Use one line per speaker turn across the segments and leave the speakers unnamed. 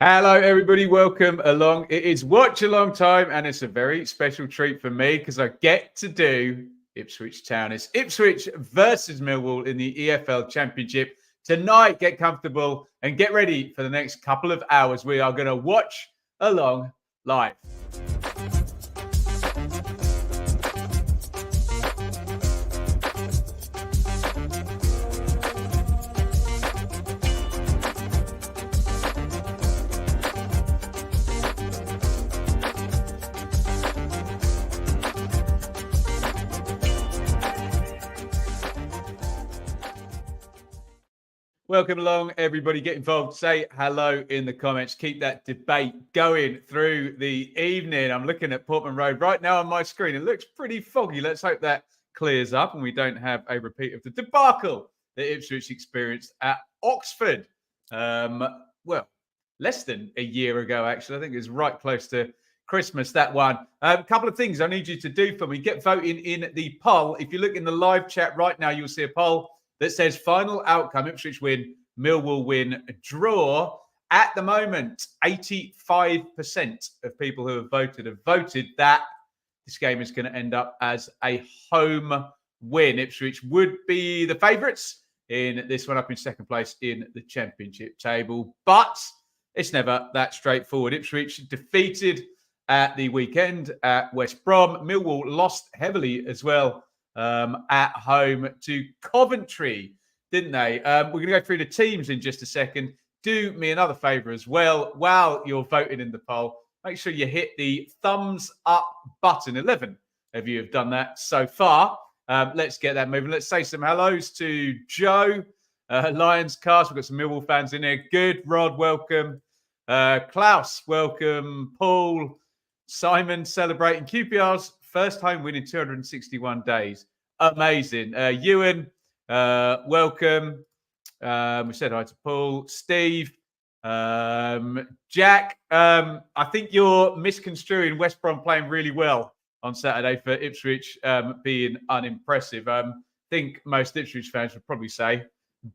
Hello, everybody. Welcome along. It is watch along time, and it's a very special treat for me because I get to do Ipswich Town. It's Ipswich versus Millwall in the EFL Championship. Tonight, get comfortable and get ready for the next couple of hours. We are going to watch along live. Welcome along, everybody. Get involved. Say hello in the comments. Keep that debate going through the evening. I'm looking at Portman Road right now on my screen. It looks pretty foggy. Let's hope that clears up and we don't have a repeat of the debacle that Ipswich experienced at Oxford. Well, less than a year ago, actually. I think it was right close to Christmas, that one. A couple of things I need you to do for me. Get voting in the poll. If you look in the live chat right now, you'll see a poll that says final outcome, Ipswich win, Millwall win, draw. At the moment, 85% of people who have voted that this game is going to end up as a home win. Ipswich would be the favourites in this one, up in second place in the championship table. But it's never that straightforward. Ipswich defeated at the weekend at West Brom. Millwall lost heavily as well at home to Coventry, didn't they? We're going to go through the teams in just a second. Do me another favour as well. While you're voting in the poll, make sure you hit the thumbs up button. 11 of you have done that so far. Let's get that moving. Let's say some hellos to Joe, Lions Cast. We've got some Millwall fans in there. Good. Rod, welcome. Klaus, welcome. Paul, Simon celebrating QPR's first home win in 261 days. Amazing. Ewan, welcome. We said hi to Paul. Steve, Jack, I think you're misconstruing West Brom playing really well on Saturday for Ipswich being unimpressive. I think most Ipswich fans would probably say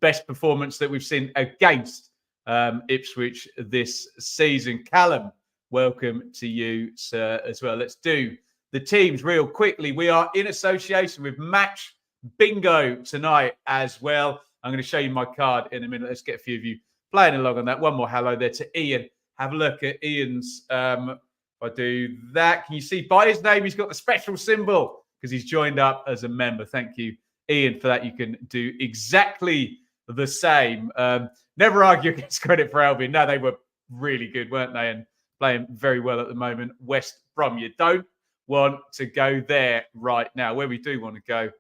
best performance that we've seen against Ipswich this season. Callum, welcome to you, sir, as well. Let's do the teams real quickly. We are in association with Match Bingo tonight as well. I'm going to show you my card in a minute. Let's get a few of you playing along on that. One more hello there to Ian. Have a look at Ian's. If I do that, can you see by his name, he's got the special symbol because he's joined up as a member. Thank you, Ian, for that. You can do exactly the same. Never argue against credit for Albion. No, they were really good, weren't they? And playing very well at the moment. West Brom, you don't want to go there right now. Where we do want to go,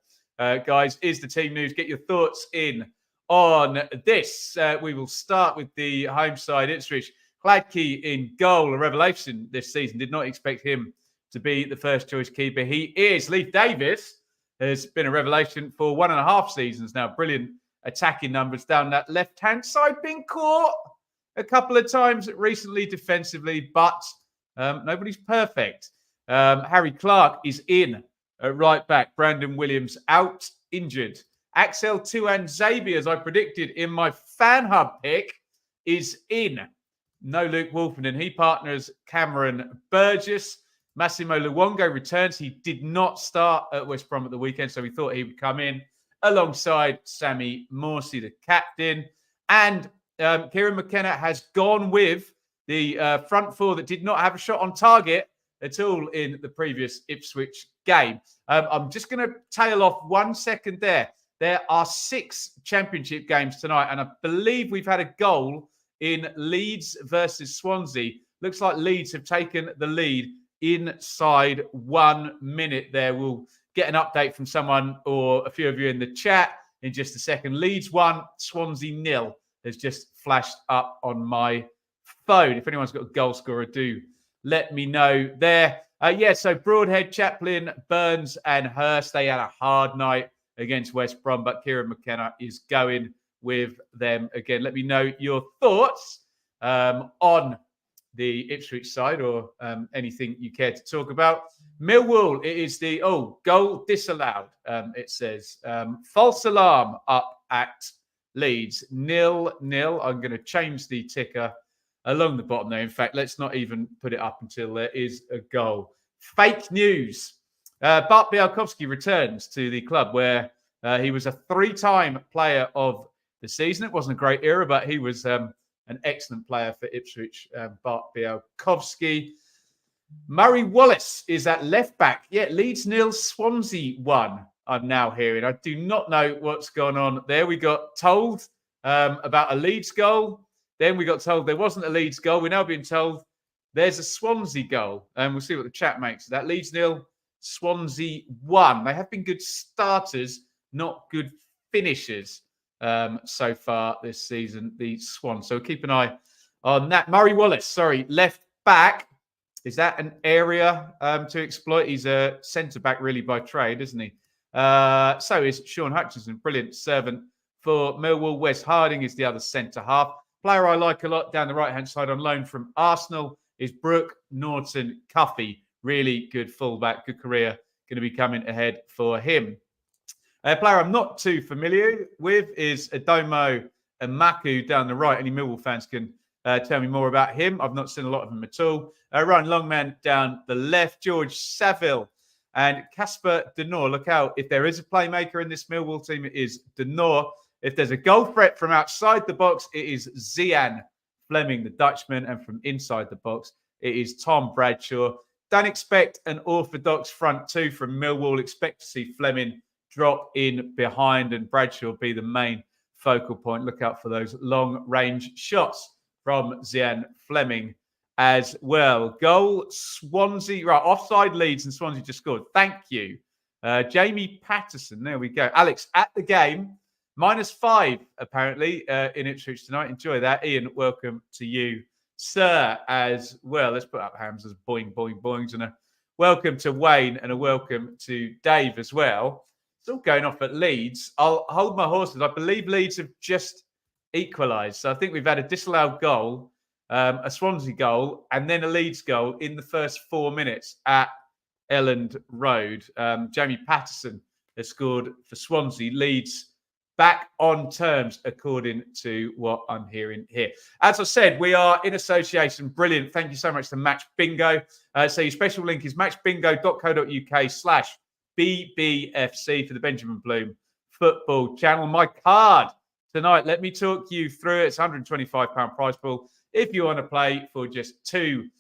guys, is the team news. Get your thoughts in on this. We will start with the home side, Ipswich. Gladkey in goal, a revelation this season. Did not expect him to be the first choice keeper. He is. Leif Davis has been a revelation for 1.5 seasons now. Brilliant attacking numbers down that left-hand side. Been caught a couple of times recently defensively, but nobody's perfect. Harry Clark is in at right back. Brandon Williams out, injured. Axel Tuanzebe, as I predicted in my fan hub pick, is in. No Luke Wolfenden. He partners Cameron Burgess. Massimo Luongo returns. He did not start at West Brom at the weekend, so we thought he would come in alongside Sammy Morsey, the captain. And Kieran McKenna has gone with the front four that did not have a shot on target at all in the previous Ipswich game. I'm just going to tail off 1 second there. There are 6 championship games tonight, and I believe we've had a goal in Leeds versus Swansea. Looks like Leeds have taken the lead inside 1 minute there. We'll get an update from someone or a few of you in the chat in just a second. Leeds 1, Swansea 0 has just flashed up on my phone. If anyone's got a goal scorer, do let me know there. So Broadhead, Chaplin, Burns and Hurst, they had a hard night against West Brom, but Kieran McKenna is going with them again. Let me know your thoughts on the Ipswich side or anything you care to talk about. Millwall, it is the, goal disallowed, it says. False alarm up at Leeds, 0-0. I'm going to change the ticker along the bottom there. In fact, let's not even put it up until there is a goal. Fake news. Bart Bialkowski returns to the club where he was a 3-time player of the season. It wasn't a great era, but he was an excellent player for Ipswich, Bart Bialkowski. Murray Wallace is at left back. Yeah, Leeds 0, Swansea 1, I'm now hearing. I do not know what's gone on there. We got told about a Leeds goal. Then we got told there wasn't a Leeds goal. We're now being told there's a Swansea goal. And we'll see what the chat makes of that. Leeds 0, Swansea 1. They have been good starters, not good finishers so far this season, the Swans. So keep an eye on that. Murray Wallace, left back. Is that an area to exploit? He's a centre-back really by trade, isn't he? So is Sean Hutchinson. Brilliant servant for Millwall. Wes Harding is the other centre-half. Player I like a lot down the right-hand side on loan from Arsenal is Brooke Norton-Cuffy. Really good fullback, good career. Going to be coming ahead for him. A player I'm not too familiar with is Adomo Amaku down the right. Any Millwall fans can tell me more about him. I've not seen a lot of him at all. Ryan Longman down the left. George Saville and Casper Denor. Look out. If there is a playmaker in this Millwall team, it is Denor. If there's a goal threat from outside the box, it is Zian Fleming, the Dutchman. And from inside the box, it is Tom Bradshaw. Don't expect an orthodox front two from Millwall. Expect to see Fleming drop in behind and Bradshaw be the main focal point. Look out for those long-range shots from Zian Fleming as well. Goal, Swansea. Right, offside Leeds and Swansea just scored. Thank you. Jamie Patterson. There we go. Alex, at the game, -5, apparently, in Ipswich tonight. Enjoy that. Ian, welcome to you, sir, as well. Let's put up Hamza's boing, boing, boings. And a welcome to Wayne and a welcome to Dave as well. It's all going off at Leeds. I'll hold my horses. I believe Leeds have just equalised. So I think we've had a disallowed goal, a Swansea goal, and then a Leeds goal in the first 4 minutes at Elland Road. Jamie Patterson has scored for Swansea. Leeds back on terms, according to what I'm hearing here. As I said, we are in association. Brilliant. Thank you so much to Match Bingo. So your special link is matchbingo.co.uk/BBFC for the Benjamin Bloom football channel. My card tonight, let me talk you through it. It's £125 prize pool if you want to play for just £2.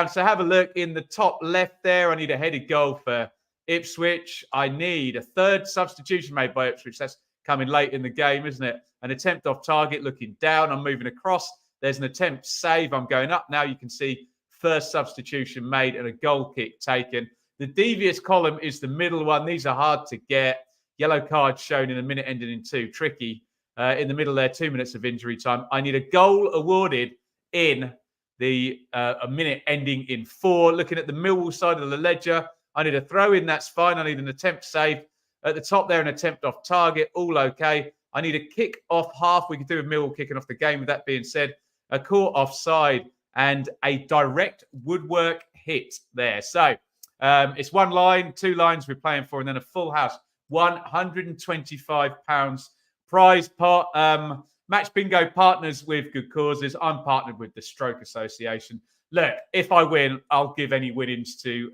So have a look in the top left there. I need a headed goal for Ipswich. I need a third substitution made by Ipswich. That's coming late in the game, isn't it? An attempt off target, looking down. I'm moving across. There's an attempt save. I'm going up. Now you can see first substitution made and a goal kick taken. The devious column is the middle one. These are hard to get. Yellow card shown in a minute ending in 2. Tricky. In the middle there, 2 minutes of injury time. I need a goal awarded in the a minute ending in 4. Looking at the Millwall side of the ledger, I need a throw in. That's fine. I need an attempt save. At the top there, an attempt off target. All okay. I need a kick off half. We could do with Millwall kicking off the game. With that being said, a caught offside and a direct woodwork hit there. So it's one line, 2 lines we're playing for, and then a full house. £125 prize pot. Match Bingo partners with good causes. I'm partnered with the Stroke Association. Look, if I win, I'll give any winnings to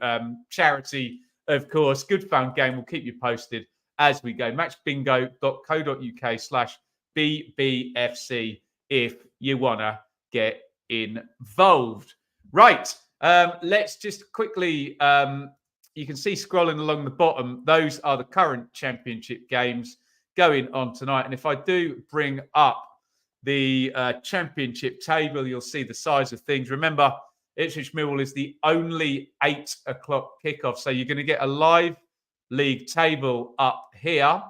charity, of course. Good fun game. We'll keep you posted as we go. Matchbingo.co.uk/BBFC if you want to get involved. Right. Let's just quickly, you can see scrolling along the bottom, those are the current championship games going on tonight. And if I do bring up the championship table, you'll see the size of things. Remember, Ipswich Millwall is the only 8 o'clock kickoff. So you're going to get a live league table up here.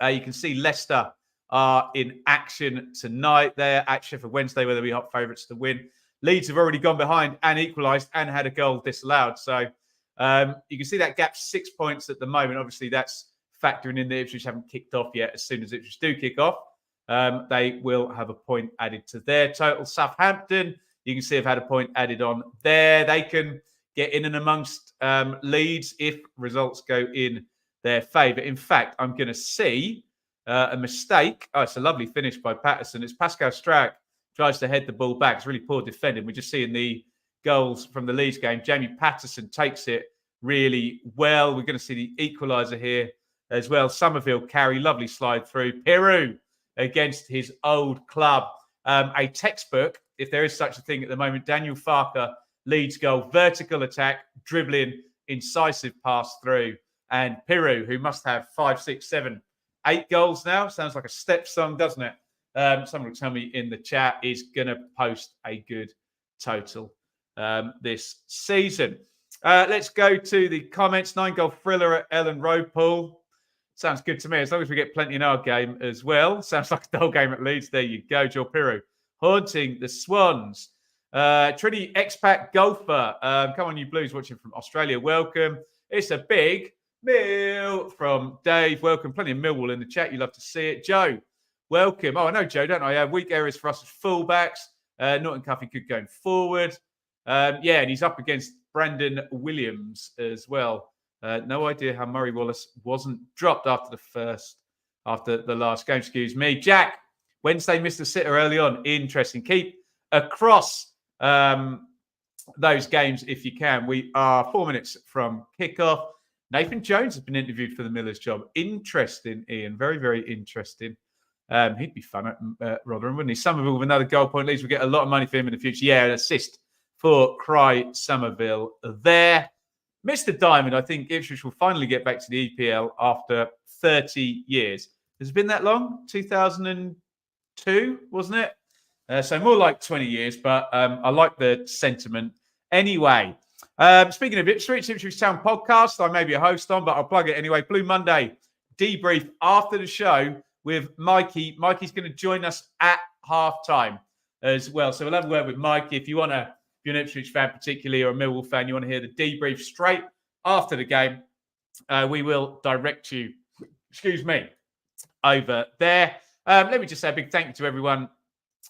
You can see Leicester are in action tonight. They're at Sheffield Wednesday, where they'll be hot favourites to win. Leeds have already gone behind and equalised and had a goal disallowed. So you can see that gap 6 points at the moment. Obviously, that's factoring in the Ipswich haven't kicked off yet. As soon as Ipswich do kick off, they will have a point added to their total. Southampton, you can see, have had a point added on there. They can get in and amongst Leeds if results go in their favour. In fact, I'm going to see a mistake. Oh, it's a lovely finish by Patterson. It's Pascal Strack tries to head the ball back. It's really poor defending. We're just seeing the goals from the Leeds game. Jamie Patterson takes it really well. We're going to see the equaliser here as well. Somerville carry, lovely slide through. Peru against his old club. A textbook, if there is such a thing at the moment. Daniel Farker, Leeds goal, vertical attack, dribbling, incisive pass through. And Peru, who must have 5, 6, 7, 8 goals now. Sounds like a step song, doesn't it? Someone will tell me in the chat, is going to post a good total this season. Let's go to the comments. 9-goal thriller at Ellen Road, Paul. Sounds good to me, as long as we get plenty in our game as well. Sounds like a dull game at Leeds. There you go, Joe Peru. Haunting the Swans. Trinity expat golfer. Come on, you Blues, watching from Australia. Welcome. It's a big meal from Dave. Welcome. Plenty of Millwall in the chat. You love to see it. Joe, welcome. Oh, I know, Joe, don't I? Weak areas for us as fullbacks. Norton Cuffy good going forward. Yeah, and he's up against Brandon Williams as well. No idea how Murray Wallace wasn't dropped after the last game. Excuse me. Jack, Wednesday missed a sitter early on. Interesting. Keep across those games if you can. We are 4 minutes from kickoff. Nathan Jones has been interviewed for the Miller's job. Interesting, Ian. Very, very interesting. He'd be fun at Rotherham, wouldn't he? Somerville with another goal point leads. We'll get a lot of money for him in the future. Yeah, an assist for Cry Somerville there. Mr. Diamond, I think Ipswich will finally get back to the EPL after 30 years. Has it been that long? 2002, wasn't it? So more like 20 years, but I like the sentiment. Anyway, speaking of Ipswich Town podcast, I may be a host on, but I'll plug it anyway. Blue Monday debrief after the show with Mikey. Mikey's going to join us at halftime as well. So we'll have a word with Mikey. If you're an Ipswich fan particularly, or a Millwall fan, you want to hear the debrief straight after the game, we will direct you, over there. Let me just say a big thank you to everyone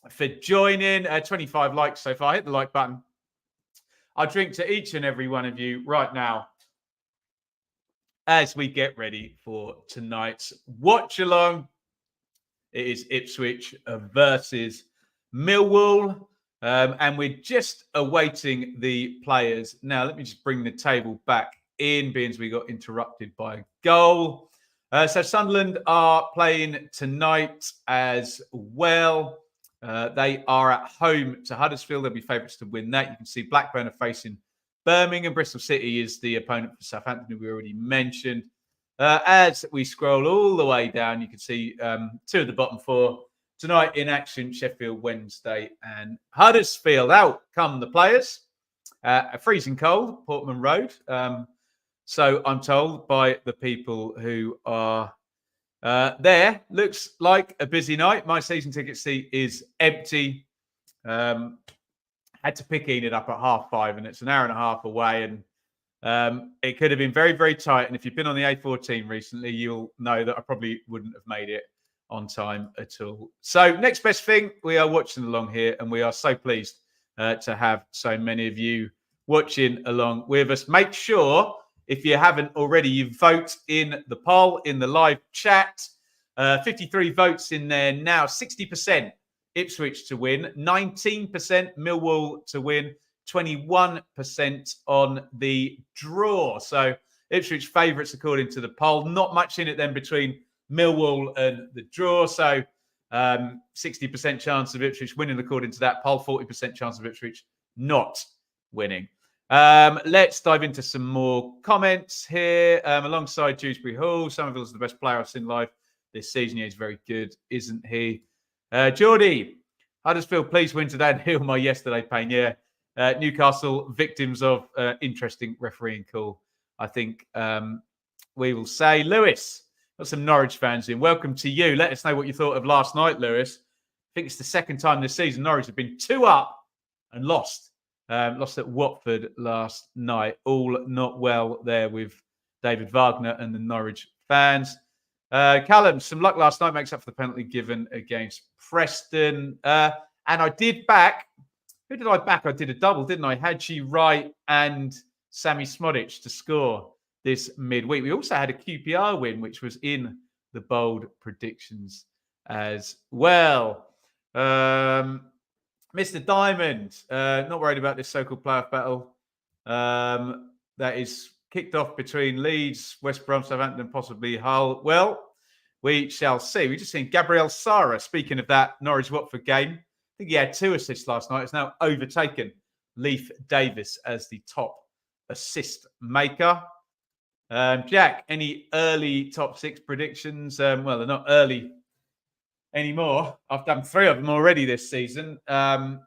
for joining. 25 likes so far. Hit the like button. I'll drink to each and every one of you right now as we get ready for tonight's watch along. It is Ipswich versus Millwall. And we're just awaiting the players. Now, let me just bring the table back in, being as we got interrupted by a goal. So Sunderland are playing tonight as well. They are at home to Huddersfield. They'll be favourites to win that. You can see Blackburn are facing Birmingham. Bristol City is the opponent for Southampton, who we already mentioned. As we scroll all the way down, you can see 2 of the bottom 4 tonight in action: Sheffield Wednesday and Huddersfield. Out come the players. Freezing cold, Portman Road. So I'm told by the people who are there. Looks like a busy night. My season ticket seat is empty. Had to pick Enid up at 5:30, and it's an hour and a half away. And it could have been very, very tight. And if you've been on the A14 recently, you'll know that I probably wouldn't have made it on time at all. So next best thing, we are watching along here, and we are so pleased to have so many of you watching along with us. Make sure, if you haven't already, you vote in the poll in the live chat. 53 votes in there now. 60% Ipswich to win, 19% Millwall to win, 21% on the draw. So Ipswich favourites according to the poll. Not much in it then between Millwall and the draw. So 60% chance of Ipswich winning according to that poll, 40% chance of Ipswich not winning. Let's dive into some more comments here. Alongside Dewsbury Hall, Somerville's the best player I've seen live this season. Yeah, he's very good, isn't he? Geordie, Huddersfield, please win today and heal my yesterday pain. Yeah, Newcastle, victims of interesting refereeing call, I think we will say. Lewis, got some Norwich fans in. Welcome to you. Let us know what you thought of last night, Lewis. I think it's the second time this season Norwich have been 2 up and lost. Lost at Watford last night. All not well there with David Wagner and the Norwich fans. Callum, some luck last night makes up for the penalty given against Preston. And I did back. Who did I back? I did a double, didn't I? Hadji Wright and Sammy Smodic to score this midweek. We also had a QPR win, which was in the bold predictions as well. Mr. Diamond, not worried about this so-called playoff battle. That is kicked off between Leeds, West Brom, Southampton, possibly Hull. Well, we shall see. We just seen Gabriel Sara, speaking of that Norwich-Watford game. I think he had 2 assists last night. It's now overtaken Leif Davis as the top assist maker. Jack, any early top 6 predictions? Well, they're not early anymore. I've done 3 of them already this season. I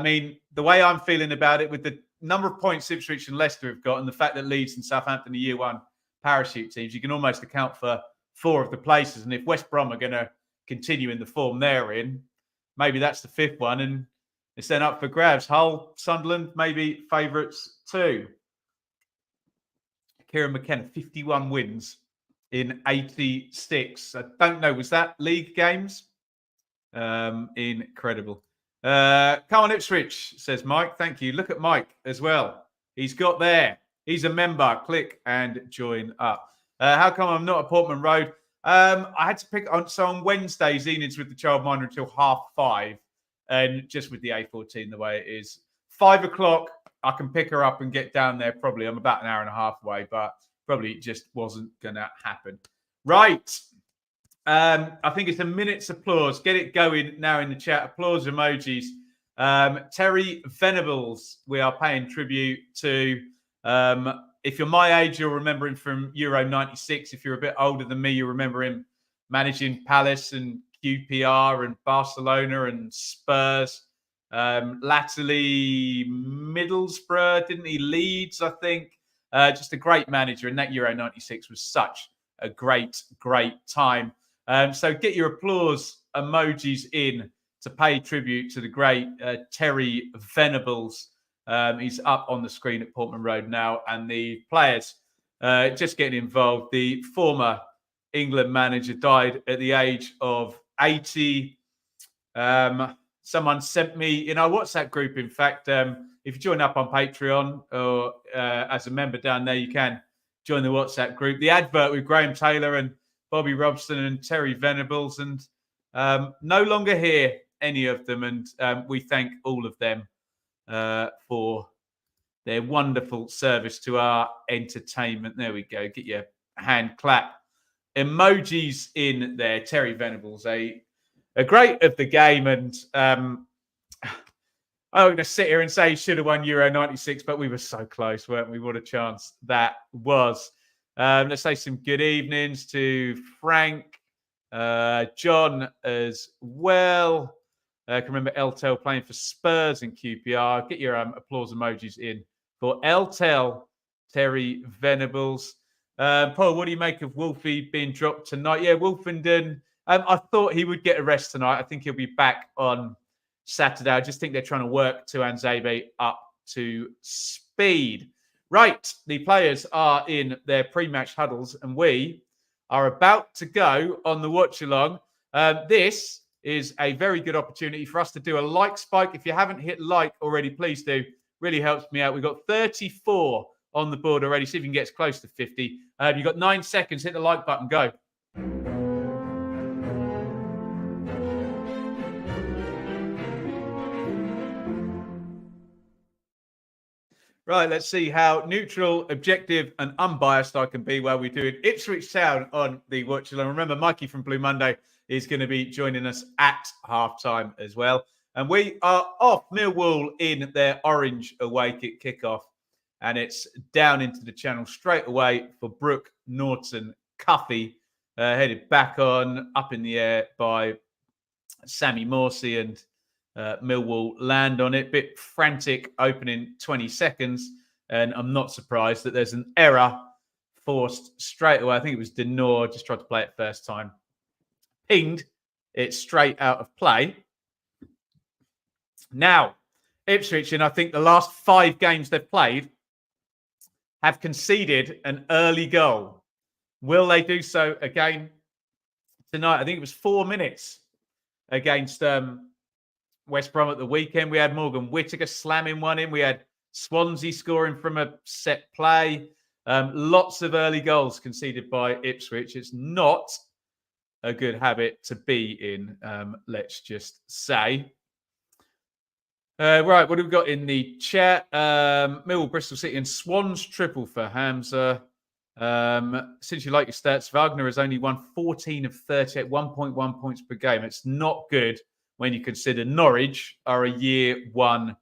mean, the way I'm feeling about it, with the number of points Ipswich and Leicester have got, and the fact that Leeds and Southampton are year 1 parachute teams, you can almost account for 4 of the places. And if West Brom are going to continue in the form they're in, maybe that's the 5th one, and it's then up for grabs. Hull, Sunderland, maybe favourites too. Kieran McKenna, 51 wins in 86. I don't know, was that league games? Incredible. Come on, Ipswich, says Mike. Thank you. Look at Mike as well. He's got there. He's a member. Click and join up. How come I'm not at Portman Road? I had to pick on. So on Wednesdays, Enid's with the childminder until 5:30. And just with the A14, the way it is, 5 o'clock, I can pick her up and get down there. Probably I'm about an hour and a half away, but probably it just wasn't going to happen. Right. I think it's a minute's applause. Get it going now in the chat. Applause emojis. Terry Venables, we are paying tribute to. If you're my age, you'll remember him from Euro 96. If you're a bit older than me, you'll remember him managing Palace and QPR and Barcelona and Spurs. Latterly, Middlesbrough, didn't he? Leeds, I think. Just a great manager. And that Euro 96 was such a great, great time. So get your applause emojis in to pay tribute to the great Terry Venables. He's up on the screen at Portman Road now. And the players just getting involved. The former England manager died at the age of 80. Someone sent me in our WhatsApp group, in fact, if you join up on Patreon or as a member down there, you can join the WhatsApp group. The advert with Graham Taylor and Bobby Robson and Terry Venables, and no longer here, any of them. And we thank all of them for their wonderful service to our entertainment. There we go. Get your hand clap emojis in there. Terry Venables, a great of the game. And I'm going to sit here and say he should have won Euro 96, but we were so close, weren't we? What a chance that was. Let's say some good evenings to Frank, John as well. I can remember Eltel playing for Spurs in QPR. Get your applause emojis in for Eltel, Terry Venables. Paul, what do you make of Wolfie being dropped tonight? Yeah, Wolfenden, I thought he would get a rest tonight. I think he'll be back on Saturday. I just think they're trying to work Tuanzebe up to speed. Right, the players are in their pre-match huddles, and we are about to go on the watch-along. This is a very good opportunity for us to do a like spike. If you haven't hit like already, please do. Really helps me out. We've got 34 on the board already. See if you can get as close to 50. You've got 9 seconds. Hit the like button. Go. Right, let's see how neutral, objective, and unbiased I can be while we do it. Ipswich Town on the watch along. Remember, Mikey from Blue Monday is going to be joining us at halftime as well. And we are off. Millwall in their orange away kickoff. And it's down into the channel straight away for Brooke Norton Cuffy. Headed back on, up in the air by Sammy Morsey, and Millwall land on it. Bit frantic opening 20 seconds. And I'm not surprised that there's an error forced straight away. I think it was Denor, just tried to play it first time. Pinged it straight out of play. Now, Ipswich, in I think the last 5 games they've played, have conceded an early goal. Will they do so again tonight? I think it was 4 minutes against West Brom at the weekend. We had Morgan Whittaker slamming one in. We had Swansea scoring from a set play. Lots of early goals conceded by Ipswich. It's not a good habit to be in, let's just say. Right, what have we got in the chat? Millwall, Bristol City and Swans triple for Hamza. Since you like your stats, Wagner has only won 14 of 38, 1.1 points per game. It's not good when you consider Norwich are a year one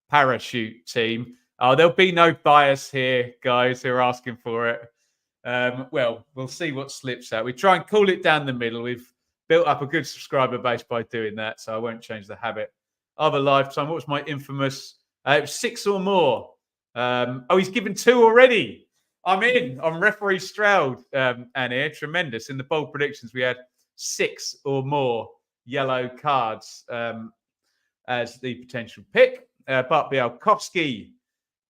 parachute team. There'll be no bias here, guys, who are asking for it. Well, we'll see what slips out. We try and cool it down the middle. We've built up a good subscriber base by doing that, so I won't change the habit of a lifetime. What was my infamous? It was 6 or more. He's given 2 already. I'm in. I'm referee Stroud, and here, tremendous. In the bold predictions, we had 6 or more yellow cards as the potential pick. Bart Bialkowski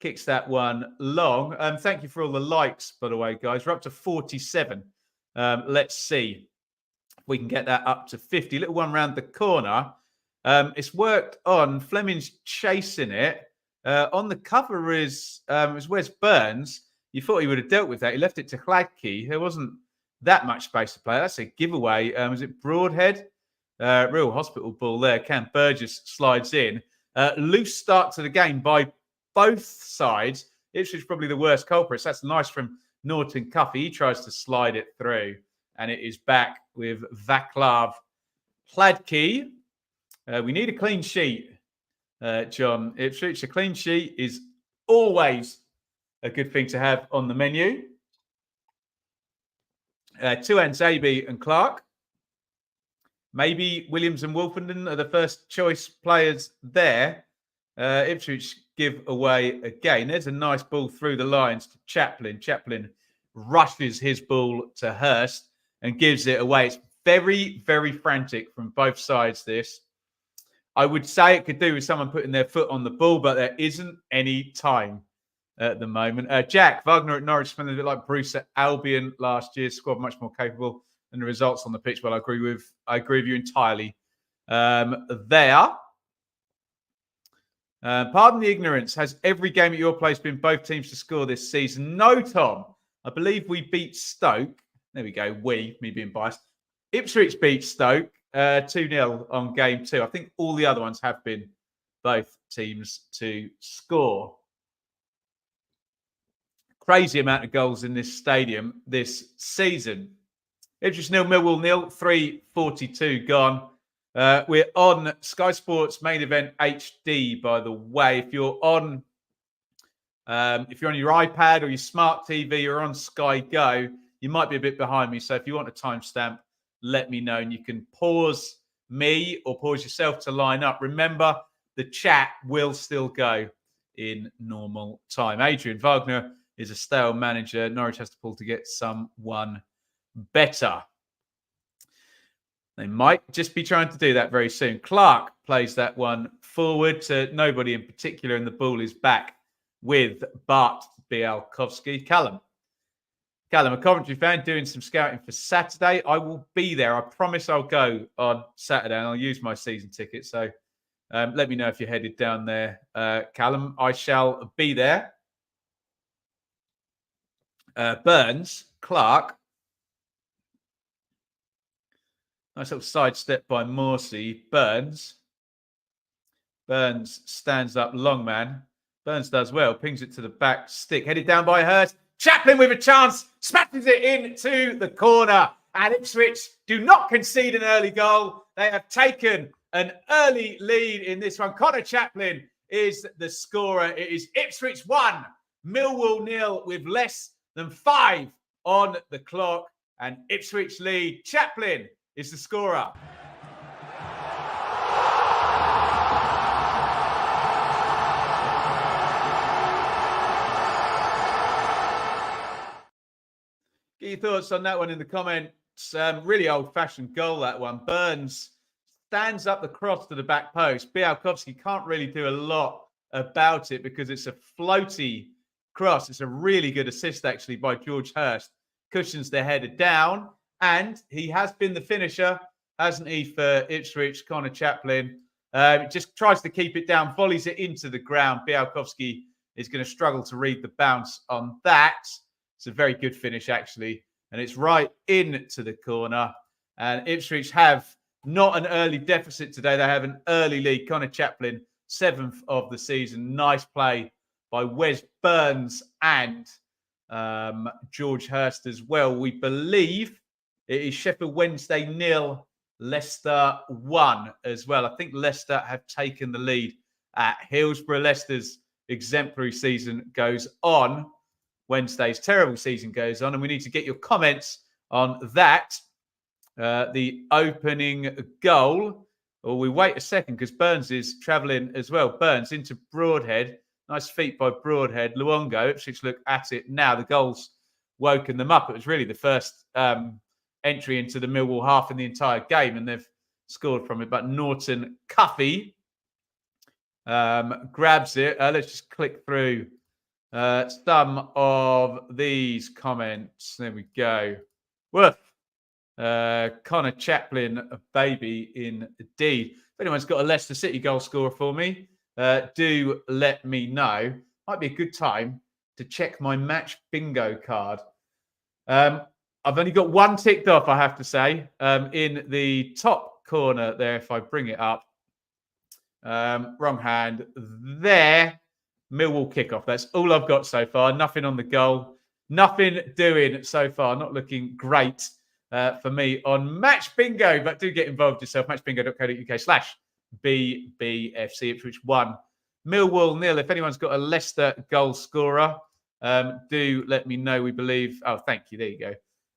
kicks that one long. Thank you for all the likes, by the way, guys. We're up to 47. Let's see if we can get that up to 50. Little one round the corner. It's worked on. Fleming's chasing it. On the cover is Wes Burns. You thought he would have dealt with that. He left it to Hladky. There wasn't that much space to play. That's a giveaway. Was it Broadhead? Real hospital ball there. Cam Burgess slides in. Loose start to the game by both sides. Ipswich probably the worst culprits. That's nice from Norton Cuffy. He tries to slide it through. And it is back with Vaclav Hladky. We need a clean sheet, John Ipswich. A clean sheet is always a good thing to have on the menu. Tuan Zabi and Clark. Maybe Williams and Wolfenden are the first choice players there. Ipswich give away again. There's a nice ball through the lines to Chaplin. Chaplin rushes his ball to Hurst and gives it away. It's very, very frantic from both sides, this. I would say it could do with someone putting their foot on the ball, but there isn't any time at the moment. Jack, Wagner at Norwich smelling a bit like Bruce at Albion last year. Squad much more capable than the results on the pitch. Well, I agree with you entirely there. Pardon the ignorance. Has every game at your place been both teams to score this season? No, Tom. I believe we beat Stoke. There we go. Me being biased. Ipswich beat Stoke 2-0 on game 2. I think all the other ones have been both teams to score. Crazy amount of goals in this stadium this season. Ipswich 0, Millwall 0, 3:42 gone. We're on Sky Sports Main Event HD, by the way. If you're on your iPad or your smart TV or on Sky Go, you might be a bit behind me. So if you want a timestamp, let me know. And you can pause me or pause yourself to line up. Remember, the chat will still go in normal time. Adrian Wagner is a stale manager. Norwich has to pull to get someone better. They might just be trying to do that very soon. Clark plays that one forward to nobody in particular, and the ball is back with Bart Bialkowski. Callum, a Coventry fan, doing some scouting for Saturday. I will be there. I promise I'll go on Saturday, and I'll use my season ticket. So let me know if you're headed down there, Callum. I shall be there. Burns, Clark. Nice little sidestep by Morsey. Burns stands up, long man. Burns does well, pings it to the back stick. Headed down by Hurst. Chaplin with a chance, smashes it into the corner. And Ipswich do not concede an early goal. They have taken an early lead in this one. Connor Chaplin is the scorer. It is Ipswich 1, Millwall 0 with less than 5 on the clock. And Ipswich lead. Chaplin is the scorer. Get your thoughts on that one in the comments. Really old-fashioned goal, that one. Burns stands up the cross to the back post. Bialkowski can't really do a lot about it because it's a floaty cross. It's a really good assist, actually, by George Hurst. Cushions the header down. And he has been the finisher, hasn't he, for Ipswich, Connor Chaplin. Just tries to keep it down, volleys it into the ground. Bialkowski is going to struggle to read the bounce on that. It's a very good finish, actually. And it's right into the corner. And Ipswich have not an early deficit today. They have an early lead. Connor Chaplin 7th of the season. Nice play by Wes Burns and George Hurst as well. We believe it is Sheffield Wednesday 0, Leicester 1 as well. I think Leicester have taken the lead at Hillsborough. Leicester's exemplary season goes on. Wednesday's terrible season goes on, and we need to get your comments on that. The opening goal. Or we wait a second because Burns is travelling as well. Burns into Broadhead. Nice feet by Broadhead. Luongo. Ipswich look at it now. The goal's woken them up. It was really the first entry into the Millwall half in the entire game, and they've scored from it. But Norton Cuffy grabs it. Let's just click through some of these comments. There we go. Woof. Connor Chaplin, a baby indeed. If anyone's got a Leicester City goal scorer for me, do let me know. Might be a good time to check my match bingo card. I've only got one ticked off, I have to say, in the top corner there, if I bring it up. Wrong hand. There. Millwall kickoff. That's all I've got so far. Nothing on the goal. Nothing doing so far. Not looking great for me on Match Bingo, but do get involved yourself. matchbingo.co.uk/BBFC. Ipswich 1, Millwall 0. If anyone's got a Leicester goal scorer, do let me know. We believe. Oh, thank you. There you go.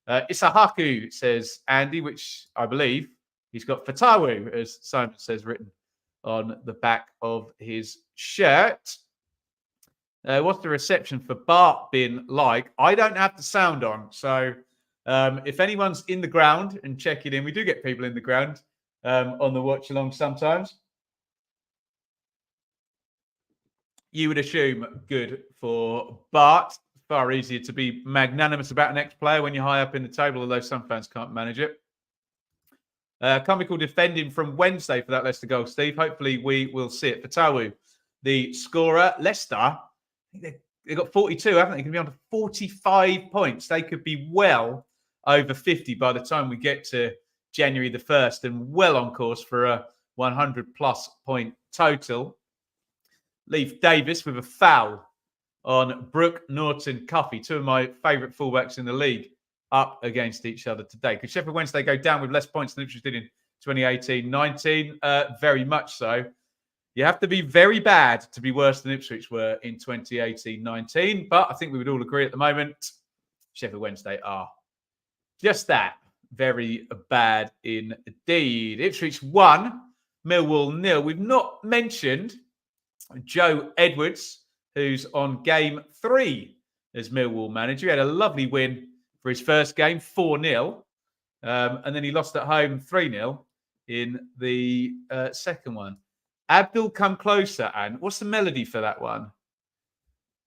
Isahaku says Andy, which I believe he's got Fatawu, as Simon says, written on the back of his shirt. What's the reception for Bart been like? I don't have the sound on, so if anyone's in the ground and check it in, we do get people in the ground on the watch along sometimes. You would assume good for Bart. Far easier to be magnanimous about an ex-player when you're high up in the table, although some fans can't manage it. Comical defending from Wednesday for that Leicester goal, Steve. Hopefully we will see it. Fatawu, the scorer. Leicester, I think they've got 42, haven't they? They can be on to 45 points. They could be well over 50 by the time we get to January the 1st, and well on course for a 100-plus point total. Leif Davis with a foul on Brooke Norton Cuffy, two of my favourite fullbacks in the league, up against each other today. Could Sheffield Wednesday go down with less points than Ipswich did in 2018-19? Very much so. You have to be very bad to be worse than Ipswich were in 2018-19, but I think we would all agree at the moment Sheffield Wednesday are just that, very bad indeed. Ipswich 1, Millwall 0. We've not mentioned Joe Edwards, who's on game 3 as Millwall manager. He had a lovely win for his first game, 4-0. And then he lost at home 3-0 in the second one. Abdul Come Closer, and what's the melody for that one?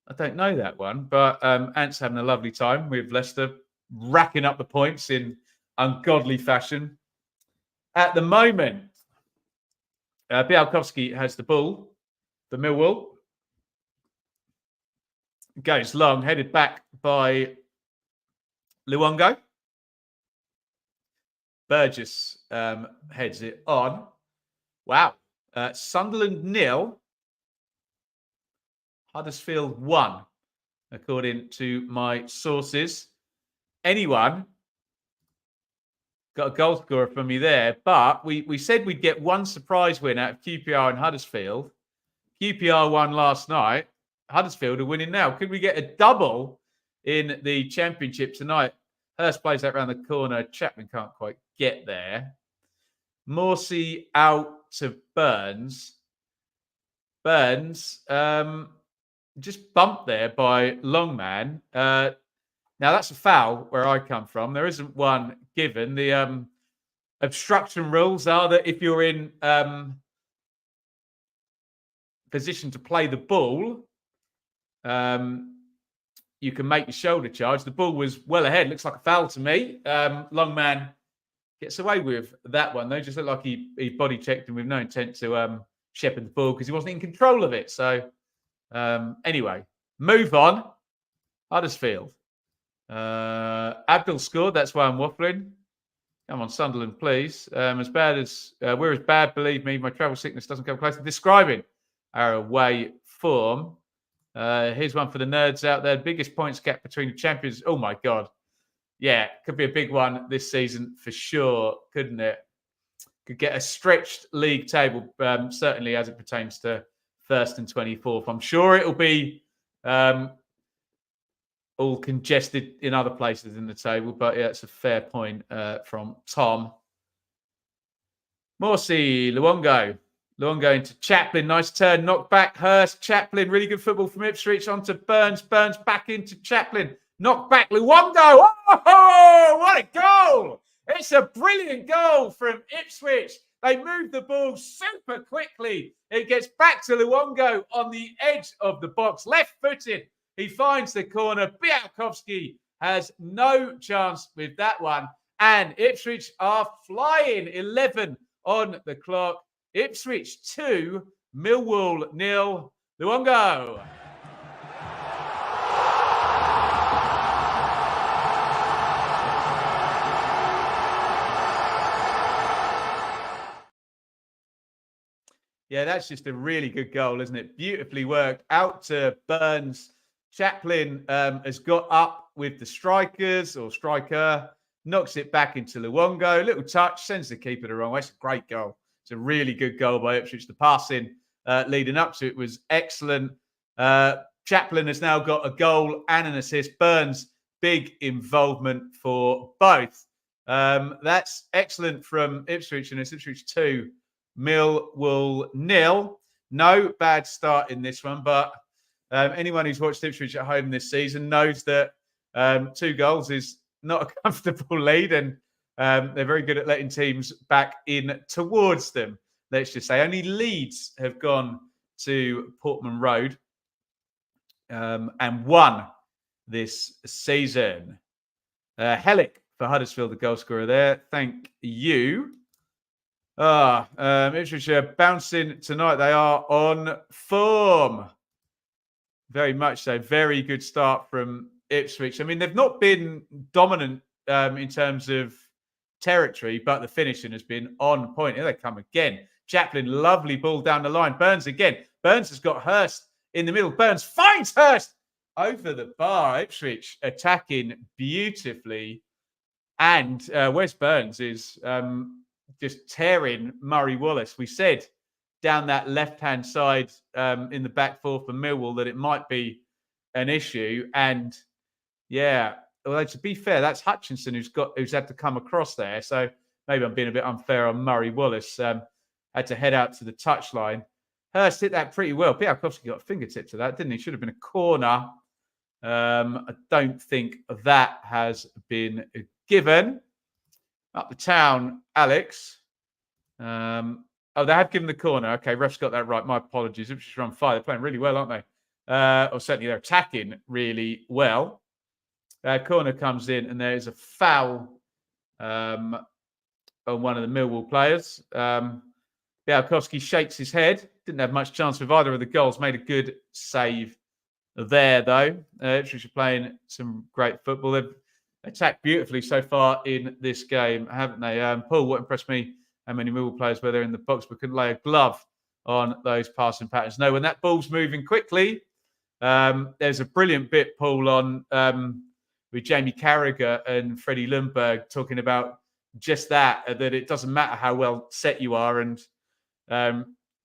I don't know that one, but Ant's having a lovely time with Leicester, racking up the points in ungodly fashion. At the moment, Bialkowski has the ball for Millwall. Goes long, headed back by Luongo. Burgess heads it on. Wow. Sunderland 0. Huddersfield 1, according to my sources. Anyone got a goal scorer for me there, but we said we'd get one surprise win out of QPR and Huddersfield. QPR won last night. Huddersfield are winning now. Could we get a double in the Championship tonight? Hurst plays that round the corner. Chapman can't quite get there. Morsey out to Burns. Burns just bumped there by Longman. Now, that's a foul where I come from. There isn't one given. The obstruction rules are that if you're in position to play the ball, you can make your shoulder charge. The ball was well ahead. Looks like a foul to me. Longman gets away with that one, though. Just looked like he body checked him with no intent to shepherd the ball because he wasn't in control of it. So, anyway, move on. Huddersfield. Abdul scored. That's why I'm waffling. Come on, Sunderland, please. As bad as we're as bad, believe me, my travel sickness doesn't come close to describing our away form. Here's one for the nerds out there. Biggest points gap between the champions. Oh, my God. Yeah, could be a big one this season for sure, couldn't it? Could get a stretched league table, certainly as it pertains to 1st and 24th. I'm sure it'll be all congested in other places in the table, but yeah, it's a fair point from Tom. Morsey, Luongo into Chaplin. Nice turn. Knocked back. Hurst. Chaplin. Really good football from Ipswich. On to Burns. Burns back into Chaplin. Knocked back. Luongo. Oh, what a goal. It's a brilliant goal from Ipswich. They move the ball super quickly. It gets back to Luongo on the edge of the box. Left-footed. He finds the corner. Białkowski has no chance with that one. And Ipswich are flying. 11 on the clock. Ipswich 2, Millwall 0. Luongo. Yeah, that's just a really good goal, isn't it? Beautifully worked. Out to Burns. Chaplin has got up with the strikers or striker, knocks it back into Luongo. Little touch, sends the keeper the wrong way. It's a great goal. It's a really good goal by Ipswich. The passing leading up to it was excellent. Chaplin has now got a goal and an assist. Burns, big involvement for both. That's excellent from Ipswich, and it's Ipswich 2, Millwall 0. No bad start in this one, but anyone who's watched Ipswich at home this season knows that 2 goals is not a comfortable lead, and they're very good at letting teams back in towards them. Let's just say only Leeds have gone to Portman Road and won this season. Hellick for Huddersfield, the goal scorer there. Thank you. Ipswich are bouncing tonight. They are on form. Very much so. Very good start from Ipswich. I mean, they've not been dominant in terms of territory, but the finishing has been on point. Here they come again. Chaplin, lovely ball down the line. Burns again. Burns has got Hurst in the middle. Burns finds Hurst over the bar. Ipswich attacking beautifully. And Wes Burns is just tearing Murray Wallace. We said down that left-hand side in the back four for Millwall that it might be an issue. And yeah, although to be fair, that's Hutchinson who's had to come across there. So maybe I'm being a bit unfair on Murray Wallace. Had to head out to the touchline. Hurst hit that pretty well. Białkowski got a fingertip to that, didn't he? Should have been a corner. I don't think that has been given. Up the town, Alex. They have given the corner. Okay, ref's got that right. My apologies. Ipswich are on fire. They're playing really well, aren't they? Or certainly they're attacking really well. Corner comes in, and there is a foul on one of the Millwall players. Białkowski shakes his head. Didn't have much chance with either of the goals. Made a good save there, though. Ipswich are playing some great football. They've attacked beautifully so far in this game, haven't they? Paul, what impressed me, how many Millwall players were there in the box but couldn't lay a glove on those passing patterns. No, when that ball's moving quickly, there's a brilliant bit, Paul, on with Jamie Carragher and Freddie Lundberg talking about just that it doesn't matter how well set you are, and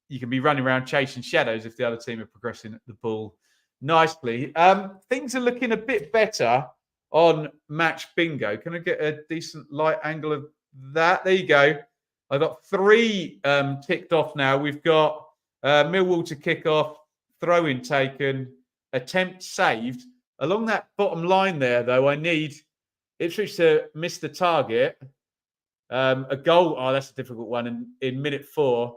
you can be running around chasing shadows if the other team are progressing the ball nicely. Things are looking a bit better on Match Bingo. Can I get a decent light angle of that? There you go. I've got 3 ticked off now. We've got Millwall to kick off, throw-in taken, attempt saved. Along that bottom line there, though, I need Ipswich to miss the target. A goal, that's a difficult one in minute 4.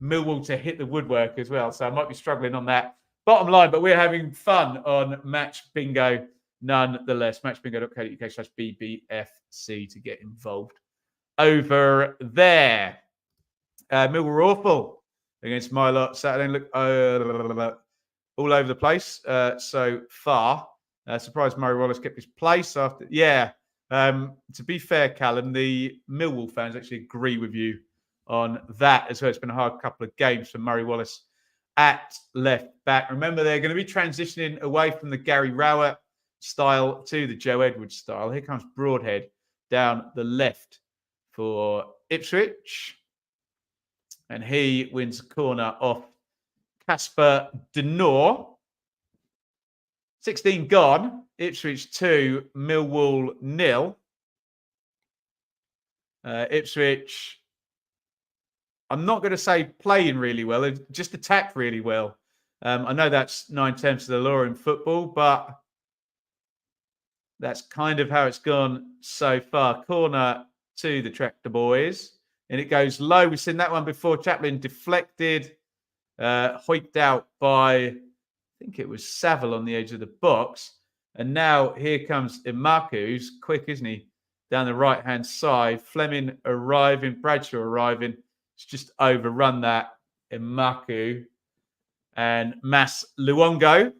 Millwall to hit the woodwork as well. So I might be struggling on that bottom line, but we're having fun on Match Bingo nonetheless. Matchbingo.co.uk/BBFC to get involved over there. Millwall were awful against my lot Saturday. Look all over the place so far. Surprised Murray Wallace kept his place after. Yeah. To be fair, Callum, the Millwall fans actually agree with you on that as well. It's been a hard couple of games for Murray Wallace at left back. Remember, they're going to be transitioning away from the Gary Rowett style to the Joe Edwards style. Here comes Broadhead down the left for Ipswich. And he wins a corner off Casper Denor. 16 gone. Ipswich 2, Millwall 0. Ipswich, I'm not going to say playing really well, they've just attacked really well. I know that's 9/10 of the law in football, but that's kind of how it's gone so far. Corner to the Tractor Boys, and it goes low. We've seen that one before. Chaplin deflected, hoiked out by, I think it was Saville on the edge of the box. And now here comes Imaku, who's quick, isn't he? Down the right-hand side. Fleming arriving, Bradshaw arriving. It's just overrun that Imaku. And Mas Luongo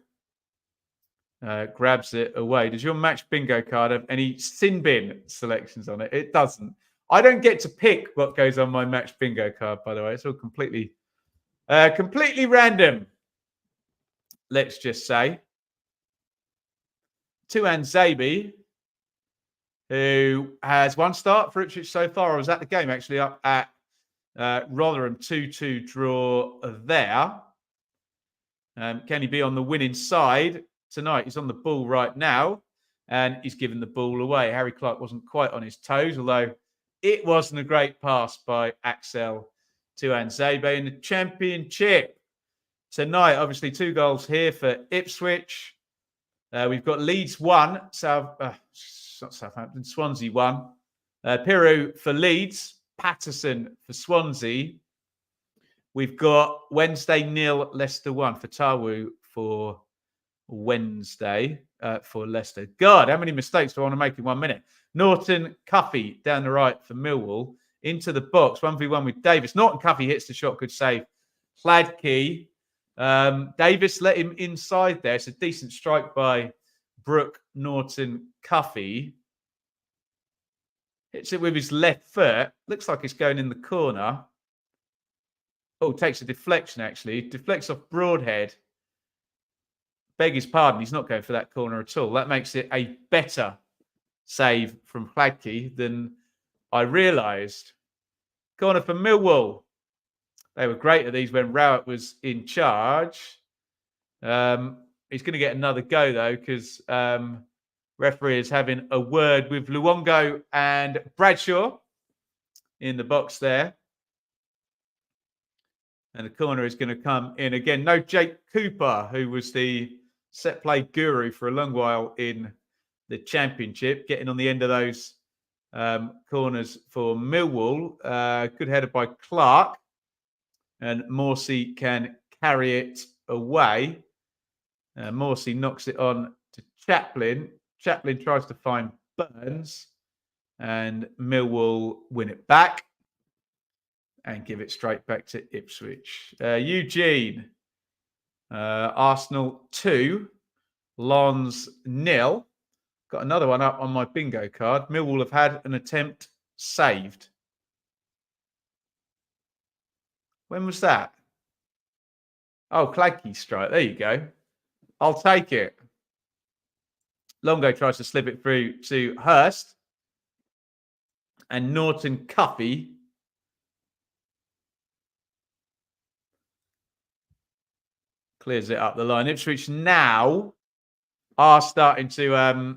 grabs it away. Does your match bingo card have any sin bin selections on it? It doesn't. I don't get to pick what goes on my match bingo card, by the way. It's all completely random, let's just say. Tuan Zabi, who has one start for Ipswich so far. I was at the game, actually, up at Rotherham. 2-2 draw there. Can he be on the winning side tonight? He's on the ball right now, and he's given the ball away. Harry Clark wasn't quite on his toes, although it wasn't a great pass by Axel Tuan Zabe in the Championship. Tonight, obviously, 2 goals here for Ipswich. We've got Leeds 1, Swansea 1. Piru for Leeds, Patterson for Swansea. We've got Wednesday 0, Leicester 1 for Tawu for Wednesday for Leicester. God, how many mistakes do I want to make in 1 minute? Norton Cuffy down the right for Millwall. Into the box, 1v1 with Davis. Norton Cuffy hits the shot, good save. Hladky. Davis let him inside there. It's a decent strike by Brooke Norton Cuffy. Hits it with his left foot. Looks like it's going in the corner. Oh, takes a deflection, actually. Deflects off Broadhead. Beg his pardon, he's not going for that corner at all. That makes it a better save from Hladky than I realised. Corner for Millwall. They were great at these when Rowett was in charge. He's going to get another go, though, because referee is having a word with Luongo and Bradshaw in the box there. And the corner is going to come in again. No Jake Cooper, who was the set play guru for a long while in the Championship, getting on the end of those corners for Millwall. Good header by Clark. And Morsey can carry it away. Morsey knocks it on to Chaplin. Chaplin tries to find Burns. And Millwall win it back and give it straight back to Ipswich. Eugene. Arsenal 2. Lons 0. Got another one up on my bingo card. Millwall have had an attempt saved. When was that? Oh, Clanky strike. There you go. I'll take it. Longo tries to slip it through to Hurst. And Norton Cuffy clears it up the line. Ipswich now are starting to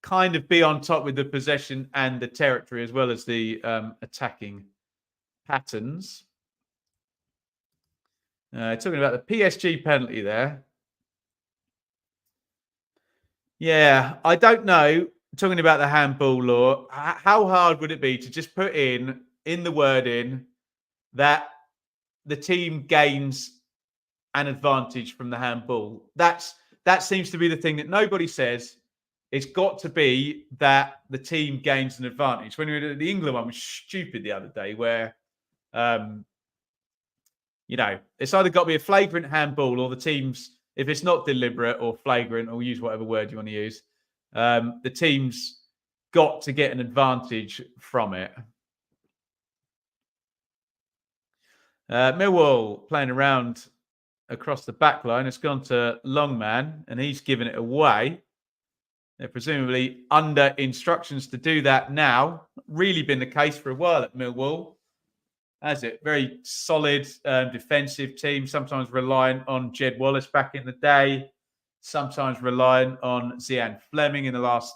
kind of be on top with the possession and the territory, as well as the attacking patterns. Talking about the PSG penalty there. Yeah, I don't know. Talking about the handball law, how hard would it be to just put in the wording that the team gains an advantage from the handball? That seems to be the thing that nobody says. It's got to be that the team gains an advantage. When we were at the England one, was stupid the other day, where it's either got to be a flagrant handball, or the teams, if it's not deliberate or flagrant, or use whatever word you want to use, the team's got to get an advantage from it. Millwall playing around across the back line. It's gone to Longman, and he's given it away. They're presumably under instructions to do that now. Really been the case for a while at Millwall, has it? Very solid defensive team, sometimes reliant on Jed Wallace back in the day, sometimes reliant on Zian Fleming in the last...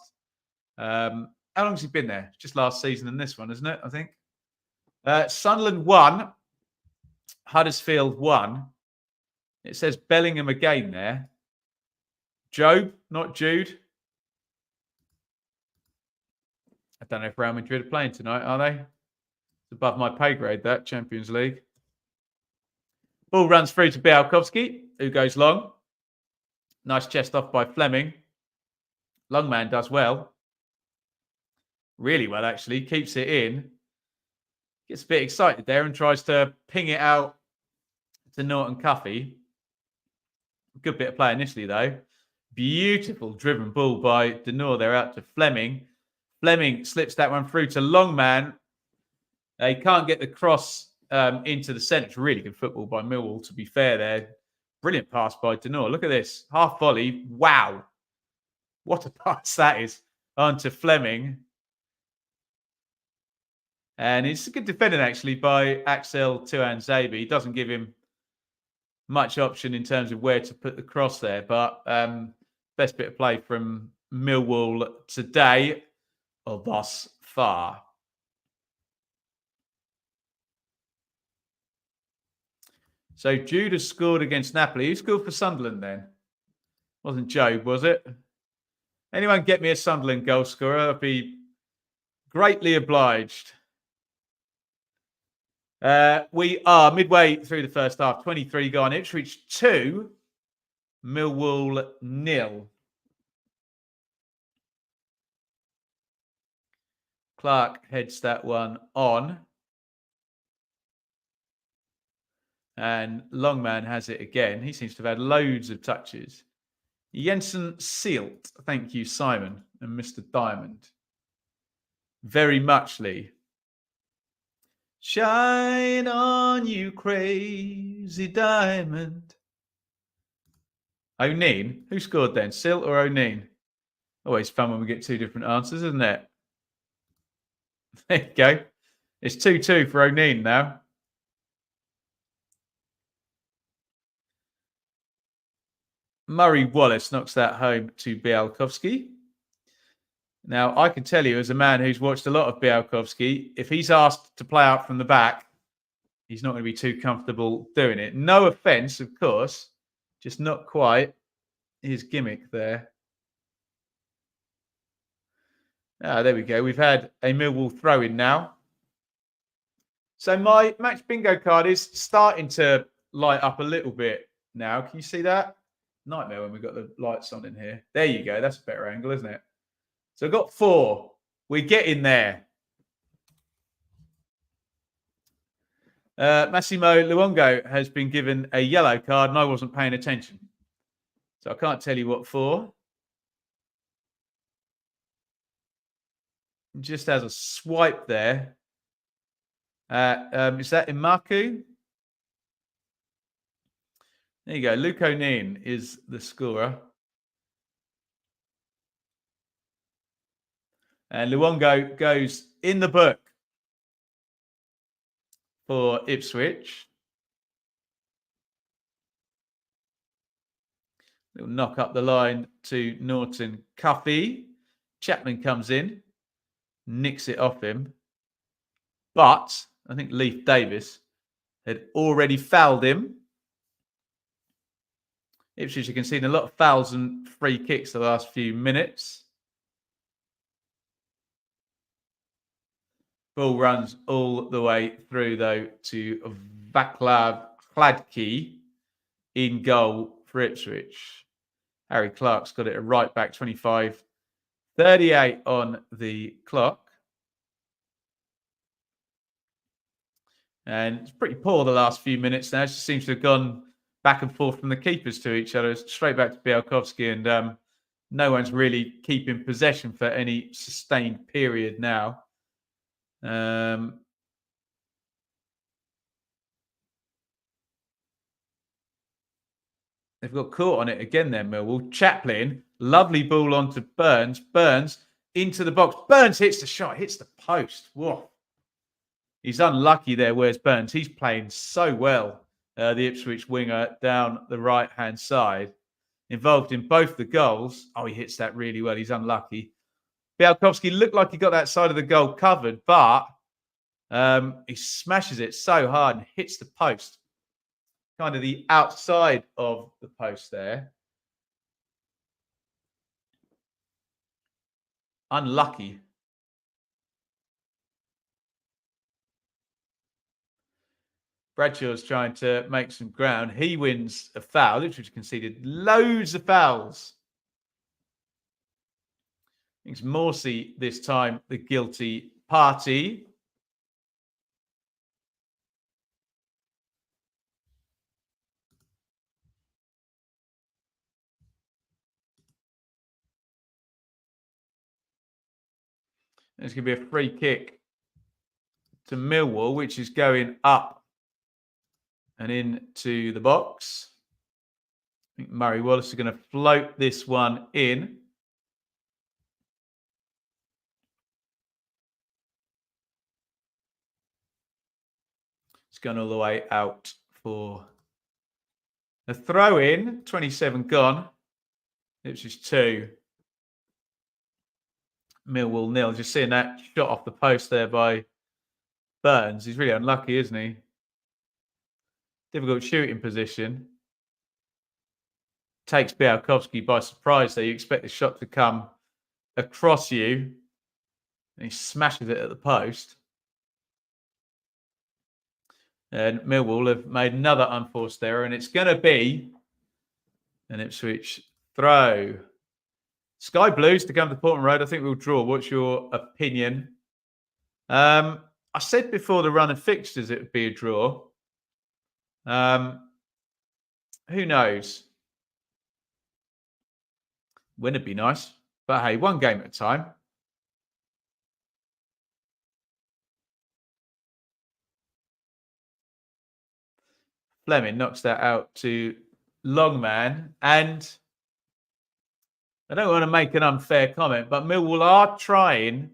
how long has he been there? Just last season and this one, isn't it, I think? Sunderland 1, Huddersfield 1. It says Bellingham again there. Job, not Jude. I don't know if Real Madrid are playing tonight, are they? It's above my pay grade, that Champions League. Ball runs through to Bialkowski, who goes long. Nice chest off by Fleming. Longman does well. Really well, actually. Keeps it in. Gets a bit excited there and tries to ping it out to Norton Cuffy. Good bit of play initially, though. Beautiful driven ball by Denor. They're out to Fleming. Fleming slips that one through to Longman. He can't get the cross into the centre. It's really good football by Millwall, to be fair there. Brilliant pass by Denor. Look at this. Half volley. Wow. What a pass that is. On to Fleming. And it's a good defending, actually, by Axel Tuanzebe. He doesn't give him much option in terms of where to put the cross there. But best bit of play from Millwall today, or thus far. So Jude has scored against Napoli. Who scored for Sunderland then? Wasn't Job, was it? Anyone get me a Sunderland goal scorer? I'd be greatly obliged. We are midway through the first half. 23 gone. Ipswich 2, Millwall 0. Clark heads that one on. And Longman has it again. He seems to have had loads of touches. Jensen Sealt. Thank you, Simon and Mr. Diamond. Very muchly. Shine on, you crazy diamond. O'Neill. Who scored then? Sealt or O'Neill? Always fun when we get two different answers, isn't it? There you go. It's 2-2 for O'Neill now. Murray Wallace knocks that home to Bialkowski. Now, I can tell you, as a man who's watched a lot of Bialkowski, if he's asked to play out from the back, he's not going to be too comfortable doing it. No offence, of course, just not quite his gimmick there. Ah, there we go. We've had a Millwall throw-in now. So my match bingo card is starting to light up a little bit now. Can you see that? Nightmare when we've got the lights on in here. There you go. That's a better angle, isn't it? So I've got 4. We're getting there. Massimo Luongo has been given a yellow card and I wasn't paying attention. So I can't tell you what for. Just has a swipe there. Is that Imaku? There you go. Luke O'Neill is the scorer. And Luongo goes in the book for Ipswich. Little knock up the line to Norton Cuffy. Chapman comes in, nicks it off him. But I think Leif Davis had already fouled him. Ipswich have conceded a lot of fouls and free kicks the last few minutes. Ball runs all the way through, though, to Vaclav Hladky in goal for Ipswich. Harry Clark's got it a right back, 25:38 on the clock. And it's pretty poor the last few minutes now. It just seems to have gone back and forth from the keepers to each other. Straight back to Bialkowski, and no one's really keeping possession for any sustained period now. They've got caught on it again there, Millwall. Chaplin, lovely ball onto Burns. Burns into the box. Burns hits the shot, hits the post. Whoa. He's unlucky there, where's Burns? He's playing so well, the Ipswich winger down the right-hand side. Involved in both the goals. Oh, he hits that really well. He's unlucky. Białkowski looked like he got that side of the goal covered, but he smashes it so hard and hits the post. Kind of the outside of the post there. Unlucky. Bradshaw's trying to make some ground. He wins a foul, which conceded loads of fouls. I think it's Morsey this time, the guilty party. There's going to be a free kick to Millwall, which is going up and into the box. I think Murray Wallace is going to float this one in. It's gone all the way out for a throw in. 27 gone. Ipswich 2. Millwall 0. Just seeing that shot off the post there by Burns. He's really unlucky, isn't he? Difficult shooting position. Takes Białkowski by surprise there. You expect the shot to come across you. And he smashes it at the post. And Millwall have made another unforced error. And it's going to be an Ipswich throw. Sky Blues to come to Portman Road. I think we'll draw. What's your opinion? I said before the run of fixtures it would be a draw. Who knows? Win would be nice. But hey, one game at a time. Fleming knocks that out to Longman. And I don't want to make an unfair comment, but Millwall are trying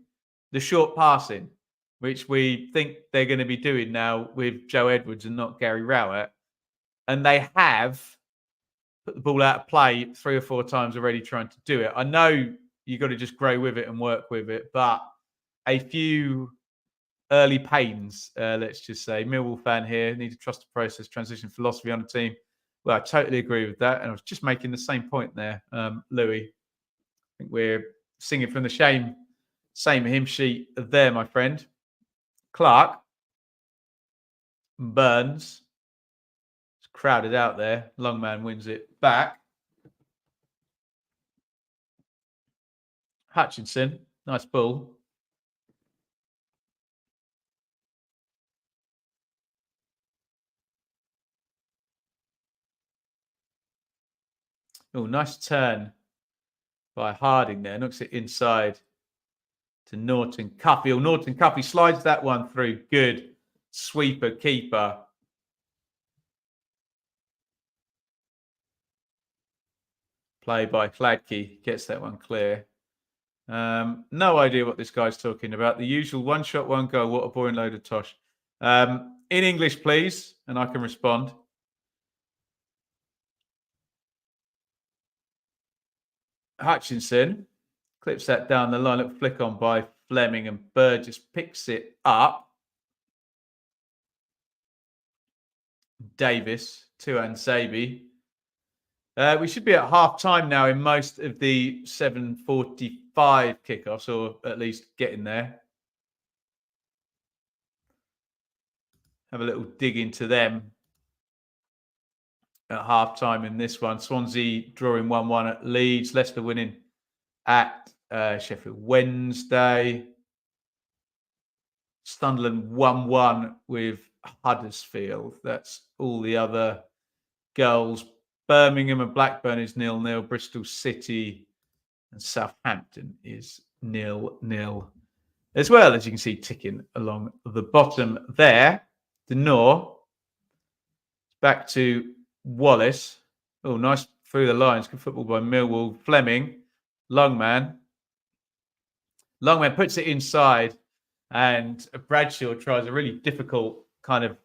the short passing, which we think they're going to be doing now with Joe Edwards and not Gary Rowett. And they have put the ball out of play 3 or 4 times already trying to do it. I know you've got to just grow with it and work with it, but a few early pains, let's just say. Millwall fan here, need to trust the process, transition philosophy on the team. Well, I totally agree with that. And I was just making the same point there, Louis. I think we're singing from the same hymn sheet there, my friend. Clark. Burns. It's crowded out there. Longman wins it back. Hutchinson. Nice ball. Oh, nice turn by Harding there. Knocks it inside to Norton Cuffy. Oh, Norton Cuffy slides that one through. Good. Sweeper, keeper. Play by Kladke. Gets that one clear. No idea what this guy's talking about. The usual one shot, one goal. What a boring load of tosh. In English, please, and I can respond. Hutchinson clips that down the line. Look, flick on by Fleming, and Burgess picks it up. Davis to Ansabi. We should be at half time now in most of the 7:45 kickoffs, or at least getting there. Have a little dig into them at half time in this one. Swansea drawing 1-1 at Leeds. Leicester winning at Sheffield Wednesday. Sunderland 1-1 with Huddersfield. That's all the other goals. Birmingham and Blackburn is 0-0. Bristol City and Southampton is 0-0. As well, as you can see, ticking along the bottom there. The Nor. Back to Wallace. Oh, nice through the lines. Good football by Millwall. Fleming, Longman. Longman puts it inside, and Bradshaw tries a really difficult kind of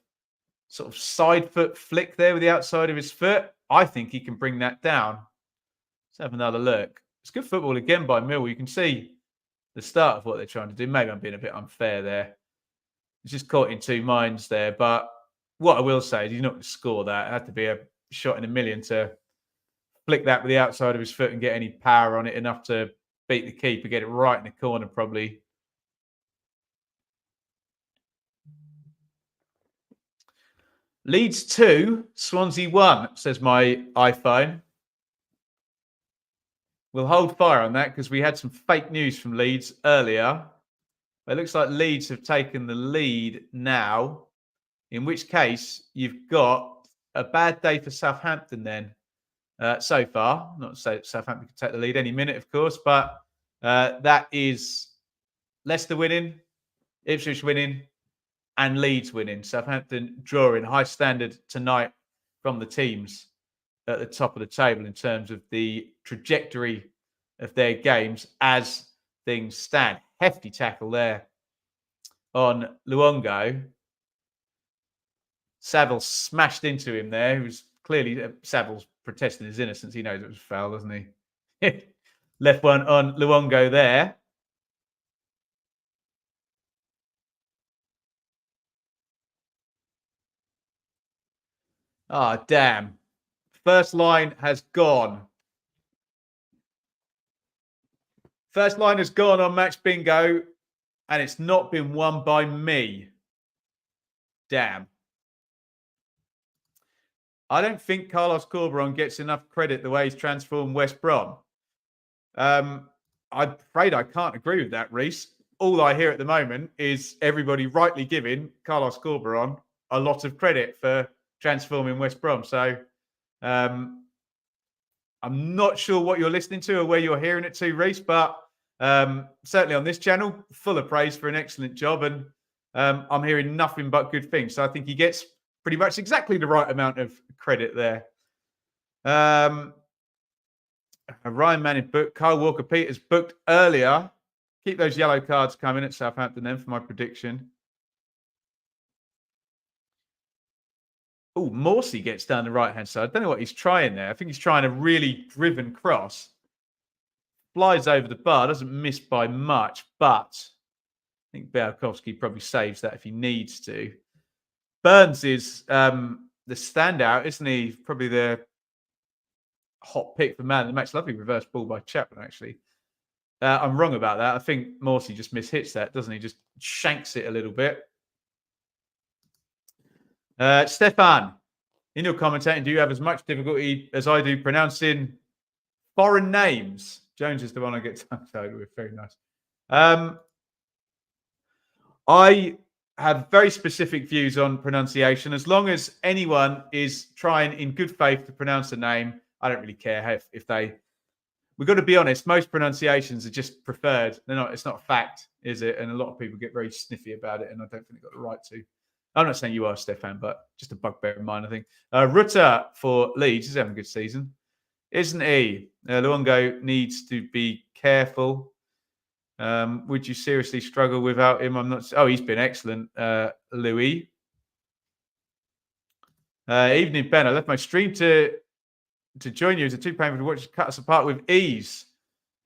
sort of side foot flick there with the outside of his foot. I think he can bring that down. Let's have another look. It's good football again by Millwall. You can see the start of what they're trying to do. Maybe I'm being a bit unfair there. He's just caught in two minds there. But what I will say is he's not going to score that. It had to be a shot in a million to flick that with the outside of his foot and get any power on it enough to beat the keeper, get it right in the corner probably. Leeds 2, Swansea 1, says my iPhone. We'll hold fire on that because we had some fake news from Leeds earlier. It looks like Leeds have taken the lead now, in which case you've got a bad day for Southampton then so far. Not to say that Southampton can take the lead any minute, of course, but that is Leicester winning, Ipswich winning, and Leeds winning. Southampton drawing high standard tonight from the teams at the top of the table in terms of the trajectory of their games as things stand. Hefty tackle there on Luongo. Saville smashed into him there. He was clearly Saville's protesting his innocence. He knows it was a foul, doesn't he? Left one on Luongo there. Ah, oh, damn. First line has gone. First line has gone on Match Bingo, and it's not been won by me. Damn. I don't think Carlos Corberan gets enough credit the way he's transformed West Brom. I'm afraid I can't agree with that, Reese. All I hear at the moment is everybody rightly giving Carlos Corberan a lot of credit for transforming West Brom. So I'm not sure what you're listening to or where you're hearing it to, Reese, but certainly on this channel, full of praise for an excellent job. And I'm hearing nothing but good things. So I think he gets pretty much exactly the right amount of credit there. Ryan Manning booked. Kyle Walker-Peters booked earlier. Keep those yellow cards coming at Southampton then for my prediction. Oh, Morsey gets down the right-hand side. I don't know what he's trying there. I think he's trying a really driven cross. Flies over the bar. Doesn't miss by much, but I think Białkowski probably saves that if he needs to. Burns is the standout, isn't he? Probably the hot pick for man of the match. Lovely reverse ball by Chapman, actually. I'm wrong about that. I think Morsey just mishits that, doesn't he? Just shanks it a little bit. Stefan, in your commentating, do you have as much difficulty as I do pronouncing foreign names? Jones is the one I get tongue-tied with. Very nice. I have very specific views on pronunciation. As long as anyone is trying in good faith to pronounce a name, I don't really care if they... We've got to be honest, most pronunciations are just preferred. They're not. It's not a fact, is it? And a lot of people get very sniffy about it, and I don't think they've got the right to. I'm not saying you are, Stefan, but just a bugbear of mine, I think. Rutter for Leeds is having a good season, isn't he? Luongo needs to be careful. Would you seriously struggle without him? I'm not. Oh, he's been excellent, Louis. Evening, Ben. I left my stream to join you as a £2 to watch cut us apart with ease.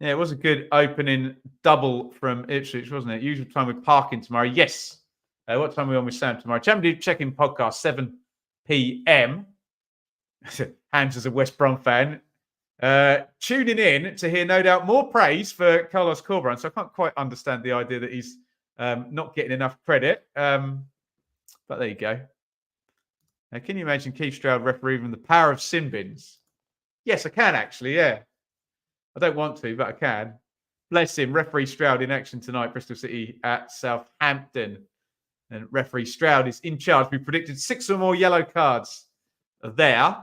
Yeah, it was a good opening double from Ipswich, wasn't it? Usual time with parking tomorrow. Yes. What time are we on with Sam tomorrow? Champion check-in podcast, 7 p.m. Hans is a West Brom fan. Tuning in to hear, no doubt, more praise for Carlos Corberan. So I can't quite understand the idea that he's not getting enough credit. But there you go. Can you imagine Keith Stroud refereeing the power of sin bins? Yes, I can actually, yeah. I don't want to, but I can. Bless him. Referee Stroud in action tonight, Bristol City at Southampton. And referee Stroud is in charge. We predicted 6 or more yellow cards there.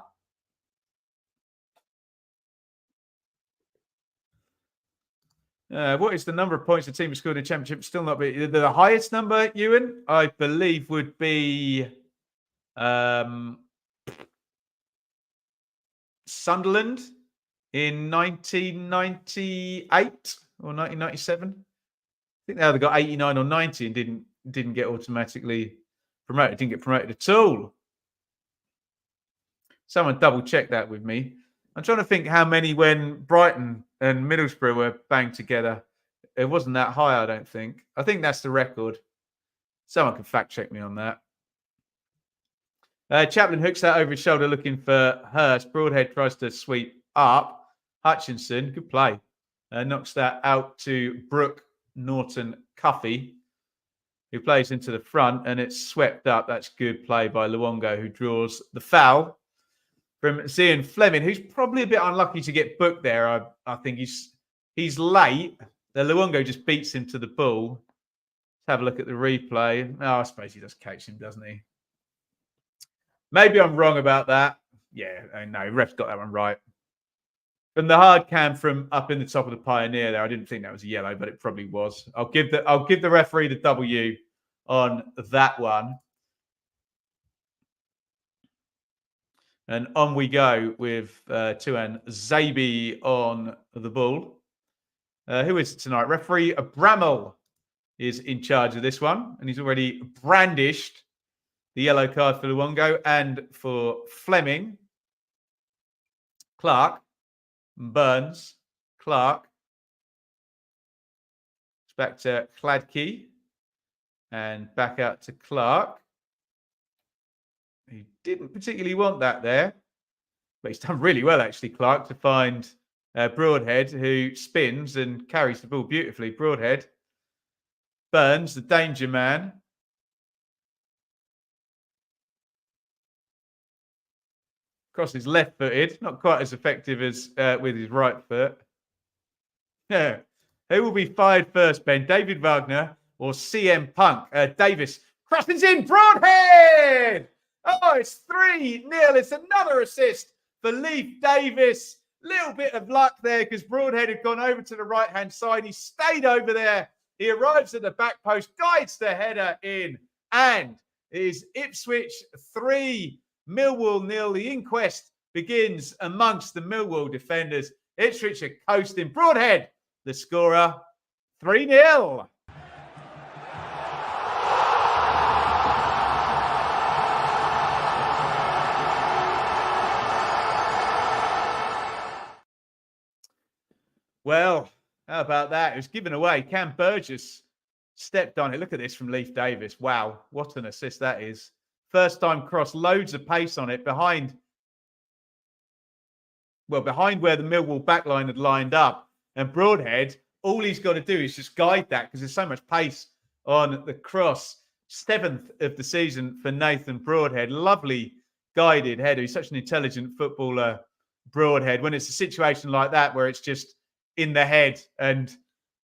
What is the number of points the team has scored in the Championship? Still not be the highest number, Ewan, I believe, would be Sunderland in 1998 or 1997. I think they either got 89 or 90 and didn't get automatically promoted. Didn't get promoted at all. Someone double check that with me. I'm trying to think how many when Brighton and Middlesbrough were banged together. It wasn't that high, I don't think. I think that's the record. Someone can fact check me on that. Chaplin hooks that over his shoulder looking for Hurst. Broadhead tries to sweep up. Hutchinson, good play. Knocks that out to Brooke Norton Cuffy, who plays into the front, and it's swept up. That's good play by Luongo, who draws the foul from Zian Fleming, who's probably a bit unlucky to get booked there. I think he's late. The Luongo just beats him to the ball. Let's have a look at the replay. Oh, I suppose he does catch him, doesn't he? Maybe I'm wrong about that. Yeah, no, ref's got that one right. From the hard cam from up in the top of the Pioneer there, I didn't think that was a yellow, but it probably was. I'll give the referee the W on that one. And on we go with Tuan Zabi on the ball. Who is it tonight? Referee Bramall is in charge of this one, and he's already brandished the yellow card for Luongo and for Fleming. Clark, Burns, Clark. It's back to Cladkey and back out to Clark. He didn't particularly want that there, but he's done really well, actually, Clark, to find Broadhead, who spins and carries the ball beautifully. Broadhead, Burns, the danger man. Cross is left-footed, not quite as effective as with his right foot. Yeah. Who will be fired first, Ben? David Wagner or CM Punk? Davis crosses in, Broadhead! Oh, it's 3-0. It's another assist for Leif Davis. Little bit of luck there because Broadhead had gone over to the right-hand side. He stayed over there. He arrives at the back post, guides the header in, and it is Ipswich 3, Millwall 0. The inquest begins amongst the Millwall defenders. Ipswich are coasting. Broadhead, the scorer, 3-0. Well, how about that? It was given away. Cam Burgess stepped on it. Look at this from Leif Davis. Wow, what an assist that is. First time cross, loads of pace on it behind where the Millwall backline had lined up. And Broadhead, all he's got to do is just guide that because there's so much pace on the cross. 7th of the season for Nathan Broadhead. Lovely guided header. He's such an intelligent footballer, Broadhead. When it's a situation like that where it's just in the head and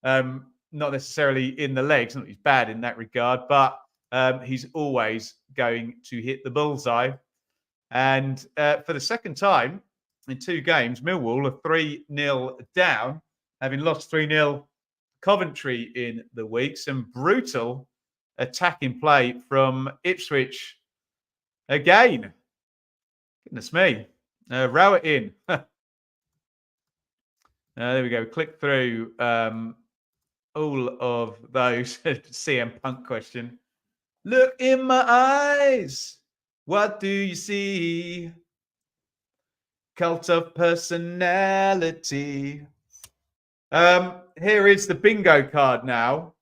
not necessarily in the legs. Not that he's bad in that regard, but he's always going to hit the bullseye. And for the second time in 2 games, Millwall are 3-0 down, having lost 3-0 Coventry in the week. Some brutal attacking play from Ipswich again. Goodness me. Row it in. There we go. Click through all of those. CM Punk question. Look in my eyes. What do you see? Cult of personality. Here is the bingo card now.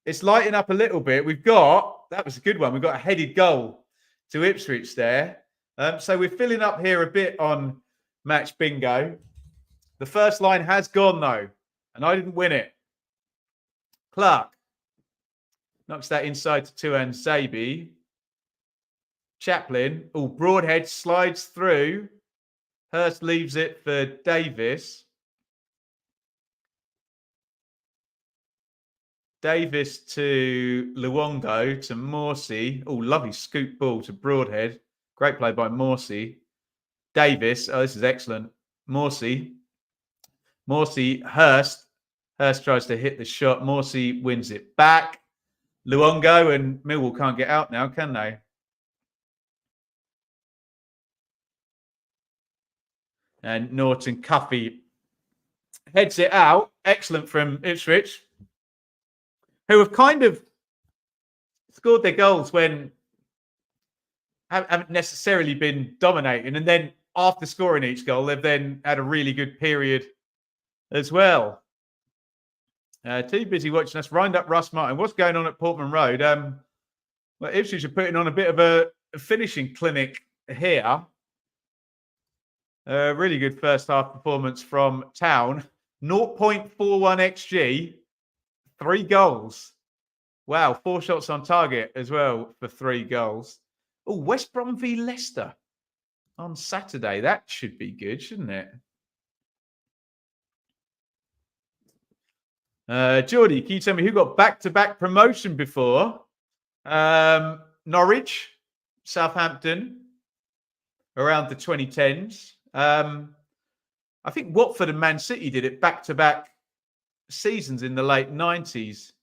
It's lighting up a little bit. That was a good one. We've got a headed goal to Ipswich there. So we're filling up here a bit on match bingo. The first line has gone, though, and I didn't win it. Clark knocks that inside to Tuan Zabi. Chaplin. Oh, Broadhead slides through. Hurst leaves it for Davis. Davis to Luongo, to Morsey. Oh, lovely scoop ball to Broadhead. Great play by Morsey. Davis. Oh, this is excellent. Morsey, Hurst. Hurst tries to hit the shot. Morsey wins it back. Luongo and Millwall can't get out now, can they? And Norton Cuffy heads it out. Excellent from Ipswich, who have kind of scored their goals when haven't necessarily been dominating. And then after scoring each goal, they've then had a really good period as well. Too busy watching us. Wind up Russ Martin. What's going on at Portman Road? Well, Ipswich are putting on a bit of a finishing clinic here. Really good first half performance from Town. 0.41 XG, 3 goals. Wow, 4 shots on target as well for 3 goals. Oh, West Brom v Leicester on Saturday. That should be good, shouldn't it? Geordie, can you tell me who got back-to-back promotion before? Norwich, Southampton, around the 2010s. I think Watford and Man City did it back-to-back seasons in the late 90s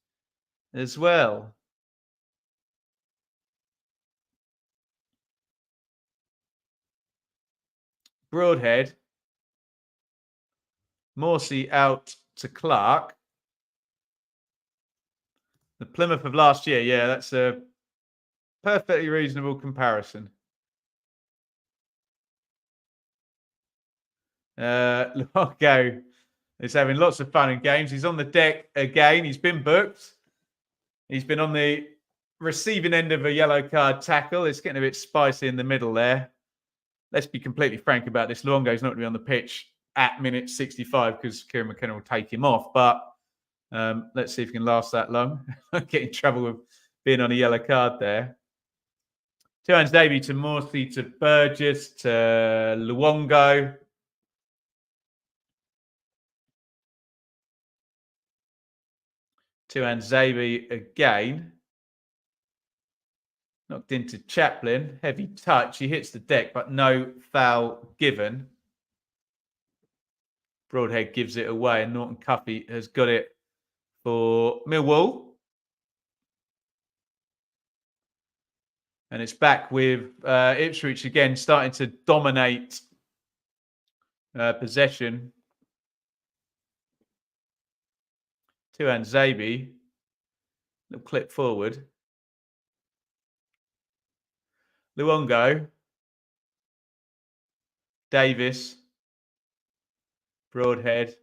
as well. Broadhead. Morsey out to Clark. The Plymouth of last year. Yeah, that's a perfectly reasonable comparison. Luongo is having lots of fun in games. He's on the deck again. He's been booked. He's been on the receiving end of a yellow card tackle. It's getting a bit spicy in the middle there. Let's be completely frank about this. Luongo's not going to be on the pitch at minute 65 because Kieran McKenna will take him off. But let's see if he can last that long. Get in trouble with being on a yellow card there. Two hands Davey to Morsey to Burgess to Luongo. Two hands Zabi again. Knocked into Chaplin. Heavy touch. He hits the deck, but no foul given. Broadhead gives it away, and Norton Cuffy has got it for Millwall. And it's back with Ipswich again, starting to dominate possession. Two hands Zabi. Little clip forward. Luongo. Davis. Broadhead.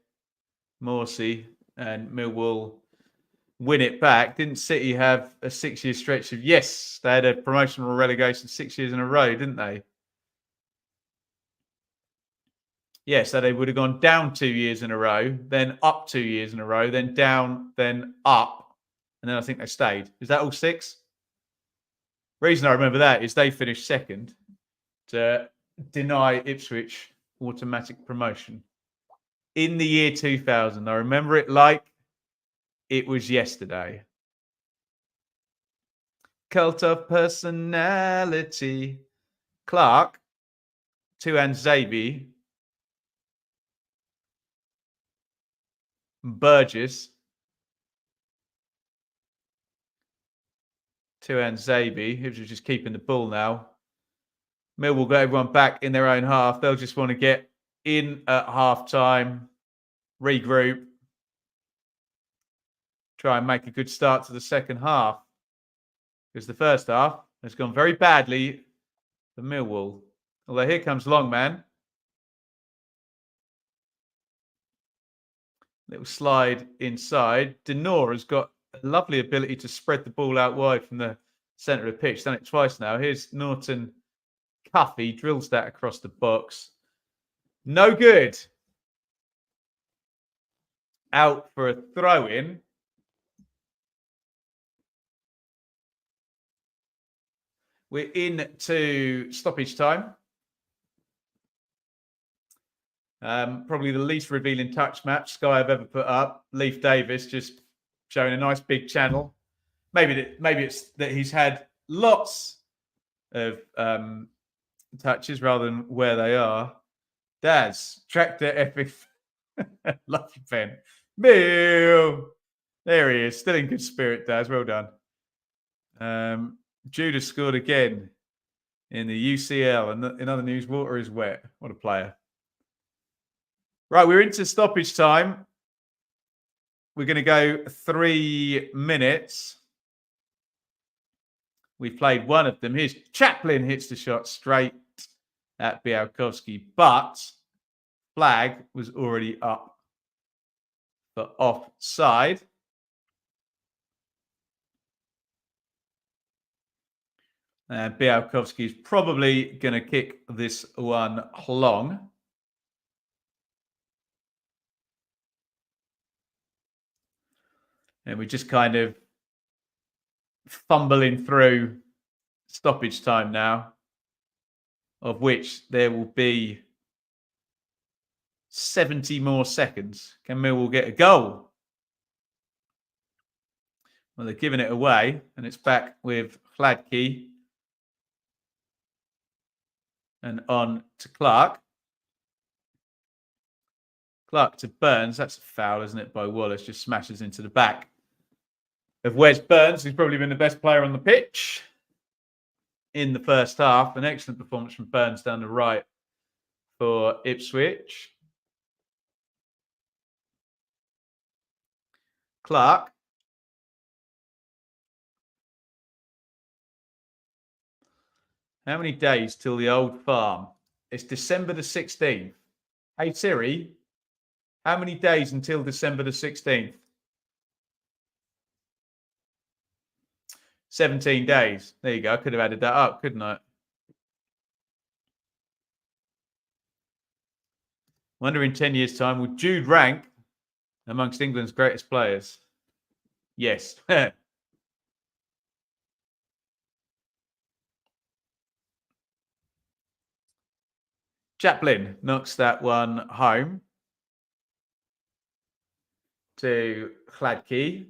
Morsey. And Millwall win it back. Didn't City have a 6-year stretch of... Yes, they had a promotional relegation 6 years in a row, didn't they? Yes, so they would have gone down 2 years in a row, then up 2 years in a row, then down, then up, and then I think they stayed. Is that all 6? Reason I remember that is they finished second to deny Ipswich automatic promotion in the year 2000. I remember it like it was yesterday. Cult of personality. Clark, two hands Zabi. Burgess. Two hands Zabi, who's just keeping the ball now. Millwall got everyone back in their own half. They'll just want to get in at half-time, regroup, try and make a good start to the second half. Because the first half has gone very badly for Millwall. Although here comes Longman. Little slide inside. Denor has got a lovely ability to spread the ball out wide from the centre of the pitch. Done it twice now. Here's Norton Cuffy. Drills that across the box. No good. Out for a throw-in. We're into stoppage time. Probably the least revealing touch match Sky have ever put up. Leif Davis just showing a nice big channel. Maybe it's that he's had lots of touches rather than where they are. Daz, tractor epic. Lucky pen. Bill. There he is. Still in good spirit, Daz. Well done. Judah scored again in the UCL. And in other news, water is wet. What a player. Right, we're into stoppage time. We're going to go 3 minutes. We've played one of them. Here's Chaplin hits the shot straight at Białkowski, but flag was already up for offside. Białkowski is probably going to kick this one long. And we're just kind of fumbling through stoppage time now, of which there will be 70 more seconds. Can Millwall get a goal? Well, they're giving it away, and it's back with Hladky. And on to Clark. Clark to Burns. That's a foul, isn't it, by Wallace? Just smashes into the back of Wes Burns, who's probably been the best player on the pitch in the first half. An excellent performance from Burns down the right for Ipswich. Clark. How many days till the old farm? It's December the 16th. Hey, Siri, how many days until December the 16th? 17 days. There you go. I could have added that up, couldn't I? Wonder in 10 years' time, will Jude rank amongst England's greatest players? Yes. Chaplin knocks that one home to Hladky.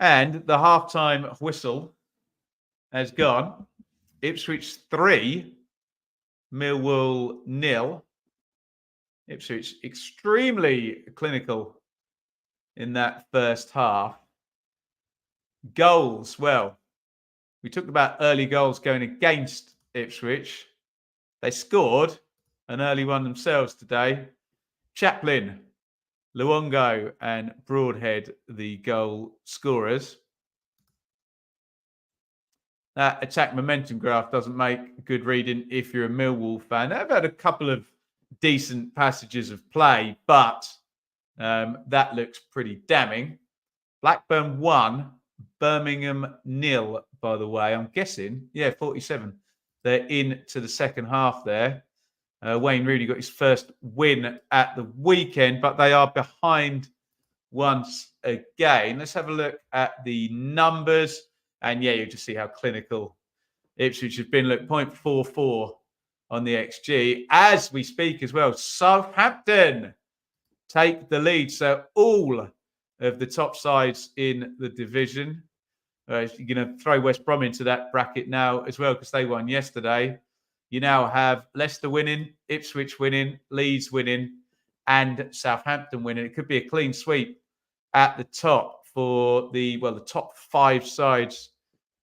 And the half-time whistle has gone. Ipswich 3, Millwall 0. Ipswich extremely clinical in that first half. Goals, well, we talked about early goals going against Ipswich. They scored an early one themselves today. Chaplin, Luongo and Broadhead, the goal scorers. That attack momentum graph doesn't make good reading if you're a Millwall fan. They've had a couple of decent passages of play, but that looks pretty damning. Blackburn 1, Birmingham 0, by the way. I'm guessing, 47. They're into the second half there. Wayne Rooney got his first win at the weekend, but they are behind once again. Let's have a look at the numbers. And you just see how clinical Ipswich have been. Look, 0.44 on the XG. As we speak as well, Southampton take the lead. So all of the top sides in the division. You're going to throw West Brom into that bracket now as well because they won yesterday. You now have Leicester winning, Ipswich winning, Leeds winning, and Southampton winning. It could be a clean sweep at the top for the top 5 sides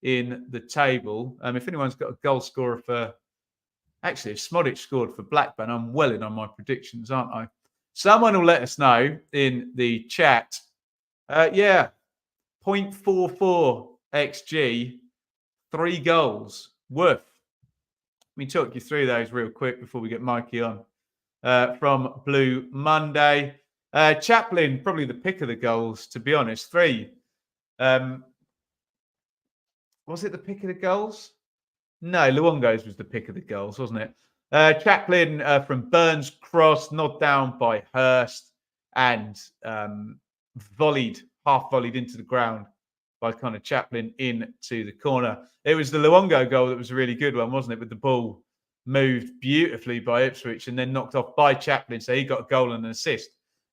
in the table. If anyone's got a goal scorer for... Actually, if Smodic scored for Blackburn, I'm well in on my predictions, aren't I? Someone will let us know in the chat. 0.44 XG, 3 goals. Worth. Let me talk you through those real quick before we get Mikey on. From Blue Monday. Chaplin, probably the pick of the goals, to be honest. 3. Was it the pick of the goals? No, Luongo's was the pick of the goals, wasn't it? Chaplin from Burns cross, nod down by Hurst, and half volleyed into the ground by Connor Chaplin into the corner. It was the Luongo goal that was a really good one, wasn't it? With the ball moved beautifully by Ipswich and then knocked off by Chaplin. So he got a goal and an assist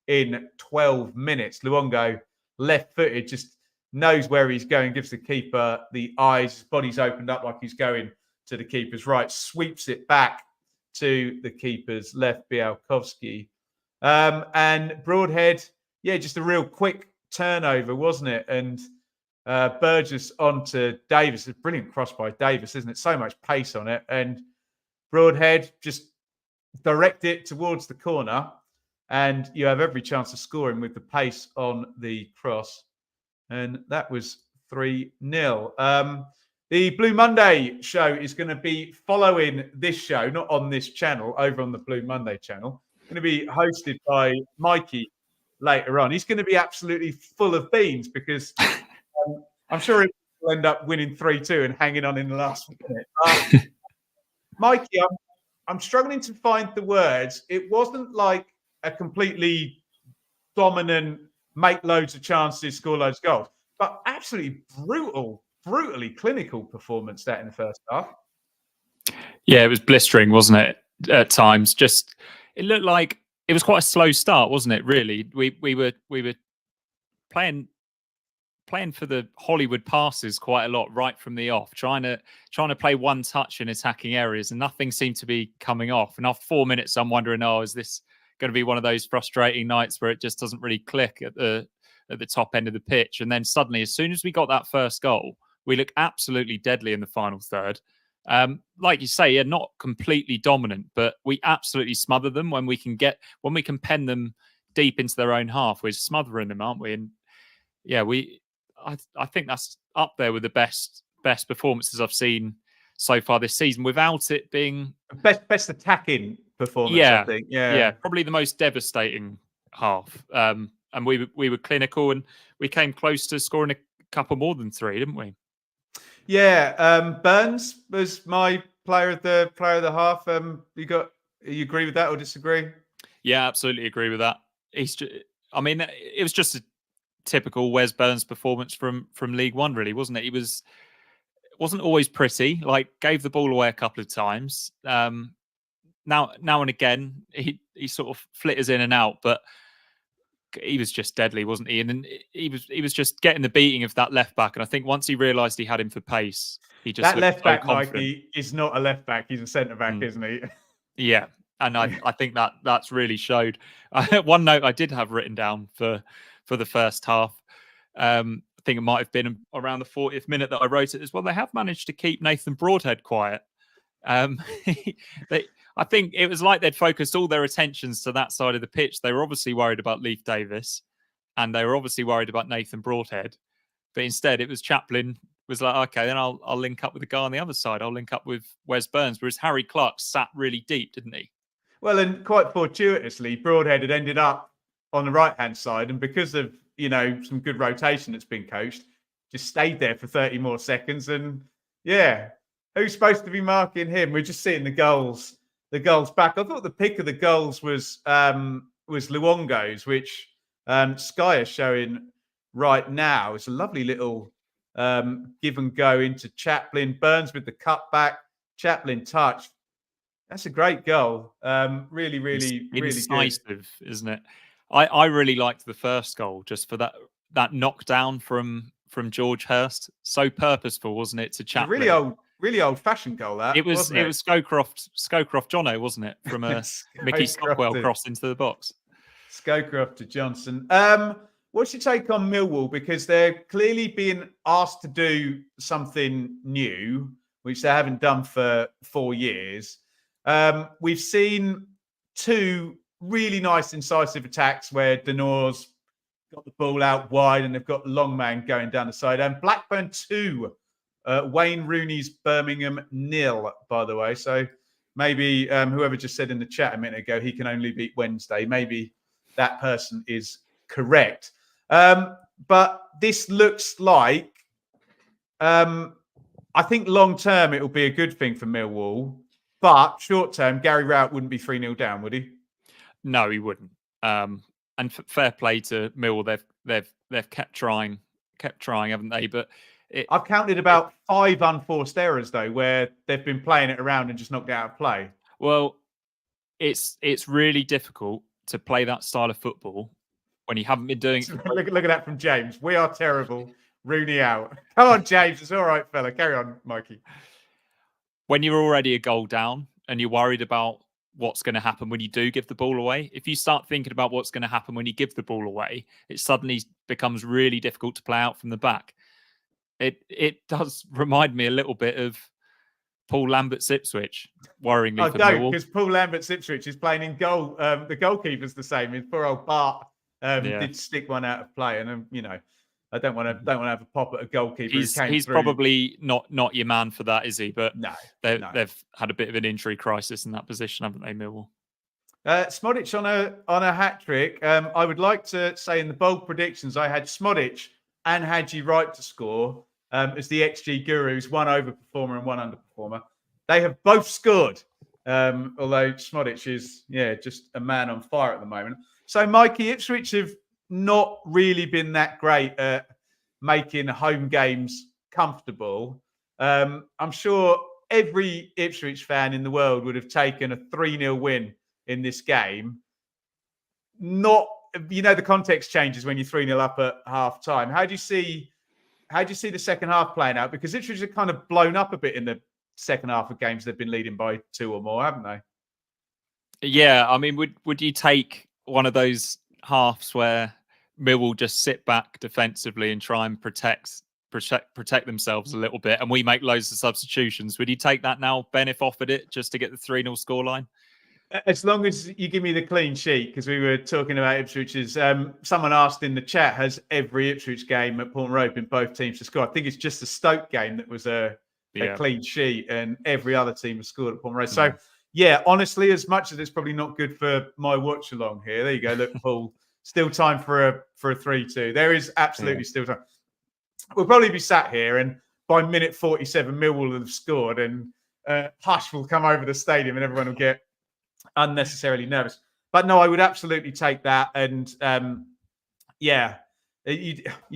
in 12 minutes. Luongo, left-footed, just knows where he's going, gives the keeper the eyes, his body's opened up like he's going to the keeper's right, sweeps it back to the keeper's left, Białkowski. And Broadhead, just a real quick turnover, wasn't it? And Burgess onto Davis. It's a brilliant cross by Davis, isn't it? So much pace on it. And Broadhead just direct it towards the corner. and you have every chance of scoring with the pace on the cross. And that was 3-0. The Blue Monday show is going to be following this show, not on this channel, over on the Blue Monday channel. Going to be hosted by Mikey later on. He's going to be absolutely full of beans because I'm sure he'll end up winning 3-2 and hanging on in the last minute. Mikey, I'm struggling to find the words. It wasn't like a completely dominant, make loads of chances, score loads of goals, but absolutely brutally clinical performance that in the first half.
Yeah, it was blistering, wasn't it? At times, it looked like it was quite a slow start, wasn't it? Really, we were playing for the Hollywood passes quite a lot right from the off, trying to play one touch in attacking areas, and nothing seemed to be coming off. And after 4 minutes, I'm wondering, is this going to be one of those frustrating nights where it just doesn't really click at the top end of the pitch? And then suddenly, as soon as we got that first goal, we look absolutely deadly in the final third. Like you say, not completely dominant, but we absolutely smother them when we can pen them deep into their own half. We're smothering them, aren't we? And yeah, I think that's up there with the best performances I've seen so far this season, without it being
best attacking performance.
Yeah,
I think. Yeah,
probably the most devastating half. And we were clinical, and we came close to scoring a couple more than 3, didn't we?
Yeah, Burns was my player of the half. You agree with that or disagree?
Yeah, absolutely agree with that. It was just a typical Wes Burns performance from League One, really, wasn't it? He wasn't always pretty. Like, gave the ball away a couple of times. Now and again, he sort of flitters in and out, but he was just deadly, wasn't he? And then he was just getting the beating of that left back. And I think once he realised he had him for pace, he just
that left back,
confident.
Mikey, is not a left back; he's a centre back, isn't he?
Yeah, and I think that's really showed. One note I did have written down for the first half. I think it might have been around the 40th minute that I wrote it as well. They have managed to keep Nathan Broadhead quiet. I think it was like they'd focused all their attentions to that side of the pitch. They were obviously worried about Leif Davis, and they were obviously worried about Nathan Broadhead. But instead, it was Chaplin was like, okay, then I'll link up with the guy on the other side. I'll link up with Wes Burns, whereas Harry Clark sat really deep, didn't he?
Well, and quite fortuitously, Broadhead had ended up on the right-hand side, and because of some good rotation that's been coached, just stayed there for 30 more seconds. And yeah, who's supposed to be marking him? We're just seeing the goals back. I thought the pick of the goals was Luongo's, which Sky is showing right now. It's a lovely little give and go into Chaplin. Burns with the cutback. Chaplin touch. That's a great goal. Really
incisive,
good.
Isn't it? I really liked the first goal just for that knockdown from George Hurst. So purposeful, wasn't it? To Chaplin.
Really old-fashioned goal. That
it was Scowcroft Jono, wasn't it? From a Mickey Stockwell cross into the box.
Scowcroft to Johnson. What's your take on Millwall? Because they're clearly being asked to do something new, which they haven't done for 4 years. We've seen 2 really nice incisive attacks where Denor's got the ball out wide and they've got the long man going down the side. And Blackburn 2, Wayne Rooney's Birmingham 0, by the way. So maybe whoever just said in the chat a minute ago, he can only beat Wednesday. Maybe that person is correct. But this looks like, I think long term it will be a good thing for Millwall. But short term, Gary Rowett wouldn't be 3-0 down, would he?
No, he wouldn't. And fair play to Millwall, they've kept trying, haven't they? But
I've counted about 5 unforced errors though, where they've been playing it around and just knocked it out of play.
Well, it's really difficult to play that style of football when you haven't been doing it.
Look at that from James. We are terrible. Rooney out. Come on, James. It's all right, fella. Carry on, Mikey.
When you're already a goal down and you're worried about what's going to happen when you do give the ball away, if you start thinking about what's going to happen when you give the ball away, it suddenly becomes really difficult to play out from the back. It does remind me a little bit of Paul Lambert's Ipswich, worryingly
I
for
don't,
Millwall.
because Paul Lambert's Ipswich is playing in goal. The goalkeeper's the same. His poor old Bart did stick one out of play, and I don't want to have a pop at a goalkeeper who came
He's
through.
Probably not your man for that, is he? But
No.
They've had a bit of an injury crisis in that position, haven't they, Millwall?
Smodic on a hat trick. I would like to say in the bold predictions, I had Smodic and Hadji Wright to score as the XG gurus, one overperformer and one underperformer. They have both scored, although Smodic is just a man on fire at the moment. So, Mikey, Ipswich have not really been that great at making home games comfortable. I'm sure every Ipswich fan in the world would have taken a 3-0 win in this game. The context changes when you're 3-0 up at half time. How do you see the second half playing out? Because Ipswich have kind of blown up a bit in the second half of games they've been leading by 2 or more, haven't they?
Yeah, I mean, would you take one of those halves where Millwall just sit back defensively and try and protect themselves a little bit, and we make loads of substitutions? Would you take that now, Ben, if offered it, just to get the 3-0 scoreline?
As long as you give me the clean sheet, because we were talking about Ipswich's. Someone asked in the chat, has every Ipswich game at Portman Road been both teams to score? I think it's just the Stoke game that was a clean sheet, and every other team has scored at Portman Road. So, honestly, as much as it's probably not good for my watch along here, there you go. Look, Paul, still time for a 3-2. There is absolutely still time. We'll probably be sat here, and by minute 47, Millwall will have scored, and hush will come over the stadium, and everyone will get unnecessarily nervous. But no, I would absolutely take that. And you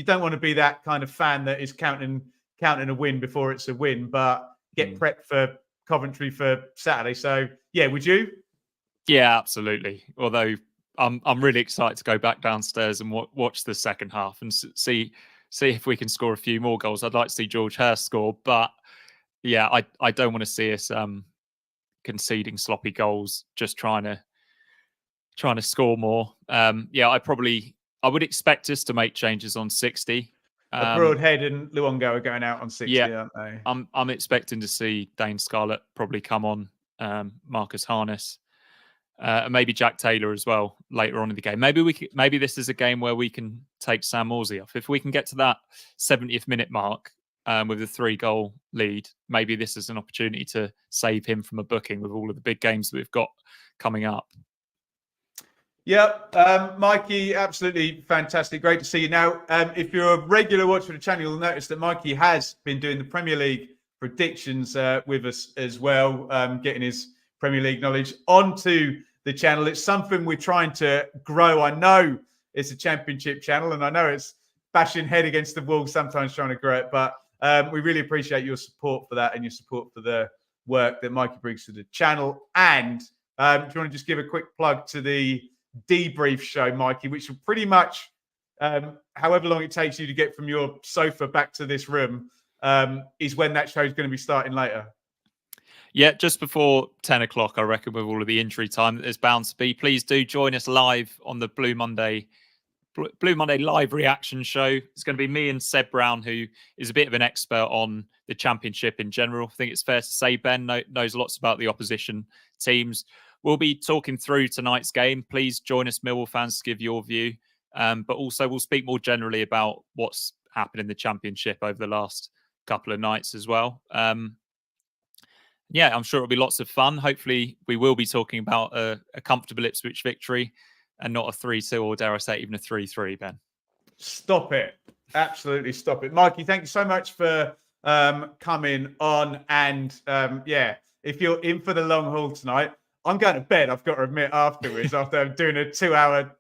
don't want to be that kind of fan that is counting a win before it's a win, but get prepped for Coventry for Saturday. So would you? Yeah,
absolutely. Although I'm really excited to go back downstairs and watch the second half and see if we can score a few more goals. I'd like to see George Hurst score, but I don't want to see us conceding sloppy goals, just trying to score more. I would expect us to make changes on 60.
Broadhead and Luongo are going out on 60, aren't they?
I'm expecting to see Dane Scarlett probably come on, Marcus Harness, and maybe Jack Taylor as well later on in the game. Maybe this is a game where we can take Sam Morsey off. If we can get to that 70th minute mark with a 3-goal lead, maybe this is an opportunity to save him from a booking with all of the big games that we've got coming up.
Yep, Mikey, absolutely fantastic. Great to see you. Now, if you're a regular watcher of the channel, you'll notice that Mikey has been doing the Premier League predictions with us as well, getting his Premier League knowledge onto the channel. It's something we're trying to grow. I know it's a Championship channel, and I know it's bashing head against the wall sometimes trying to grow it, but we really appreciate your support for that and your support for the work that Mikey brings to the channel. And do you want to just give a quick plug to the debrief show, Mikey, which will pretty much, however long it takes you to get from your sofa back to this room, is when that show is going to be starting later?
Yeah, just before 10 o'clock, I reckon, with all of the injury time that there's bound to be. Please do join us live on the Blue Monday live reaction show. It's going to be me and Seb Brown, who is a bit of an expert on the Championship in general. I think it's fair to say Ben knows lots about the opposition teams. We'll be talking through tonight's game. Please join us, Millwall fans, to give your view. But also we'll speak more generally about what's happened in the Championship over the last couple of nights as well. I'm sure it'll be lots of fun. Hopefully we will be talking about a comfortable Ipswich victory and not a 3-2, or dare I say even a 3-3, Ben.
Stop it. Absolutely stop it. Mikey, thank you so much for coming on. And if you're in for the long haul tonight, I'm going to bed, I've got to admit, afterwards, after doing a 2-hour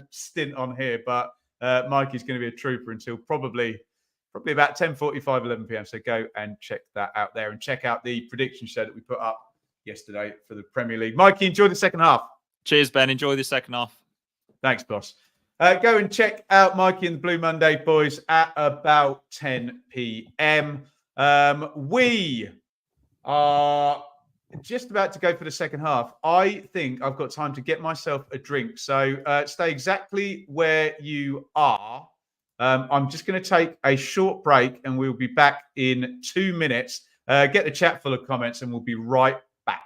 stint on here. But Mikey's going to be a trooper until probably about 10:45, 11 p.m. So go and check that out there, and check out the prediction show that we put up yesterday for the Premier League. Mikey, enjoy the second half.
Cheers, Ben. Enjoy the second half.
Thanks, boss. Go and check out Mikey and the Blue Monday boys at about 10 p.m. We are just about to go for the second half. I think I've got time to get myself a drink. So stay exactly where you are. I'm just going to take a short break, and we'll be back in 2 minutes. Get the chat full of comments and we'll be right back.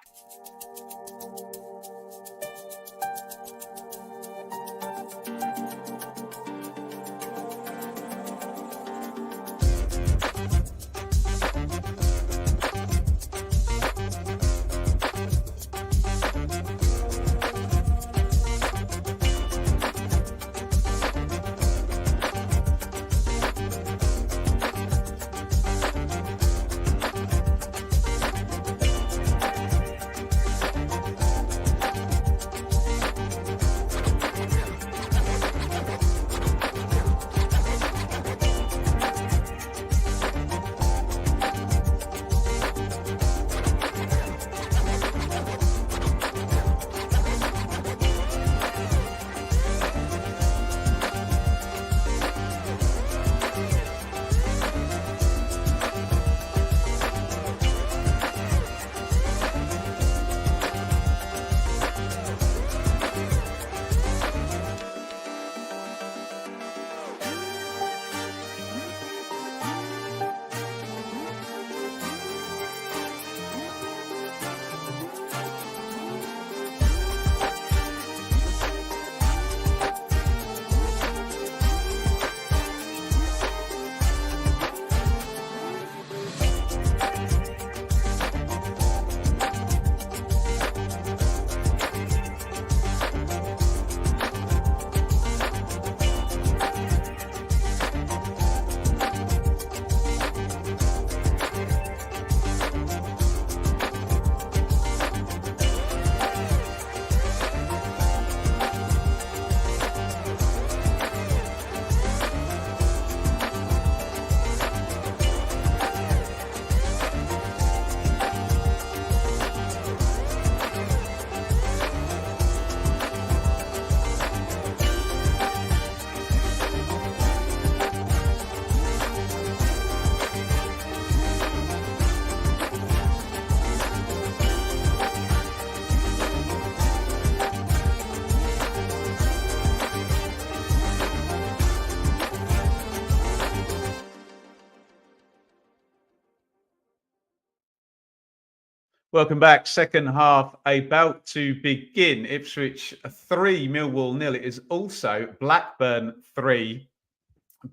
Welcome back. Second half about to begin. Ipswich 3, Millwall 0. It is also Blackburn 3,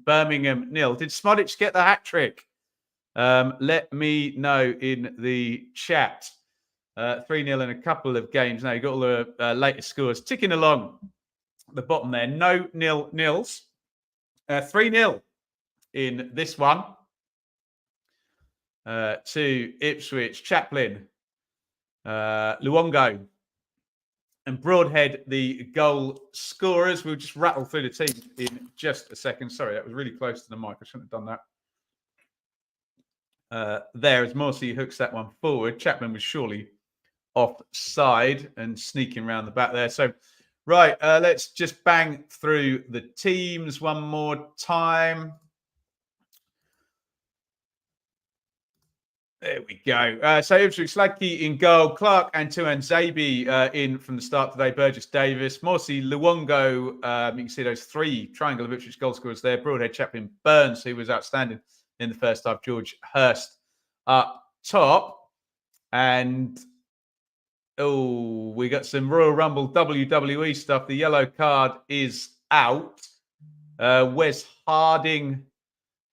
Birmingham 0. Did Smodic get the hat trick? Let me know in the chat. 3-0 in a couple of games. Now, you've got all the latest scores ticking along the bottom there. No nils. 3-0 in this one to Ipswich. Chaplin, Luongo and Broadhead, the goal scorers. We'll just rattle through the team in just a second. Sorry, that was really close to the mic. I shouldn't have done that. There, as Morsey hooks that one forward. Chapman was surely offside and sneaking around the back there. So, right, let's just bang through the teams one more time. There we go. So Ipswich, Sladkey in goal, Clark and Tuan Zabi in from the start today, Burgess Davis, Morsey, Luongo. You can see those three triangle of Ipswich goal scorers there. Broadhead, Chaplin, Burns, who was outstanding in the first half, George Hurst up top. And, we got some Royal Rumble WWE stuff. The yellow card is out. Wes Harding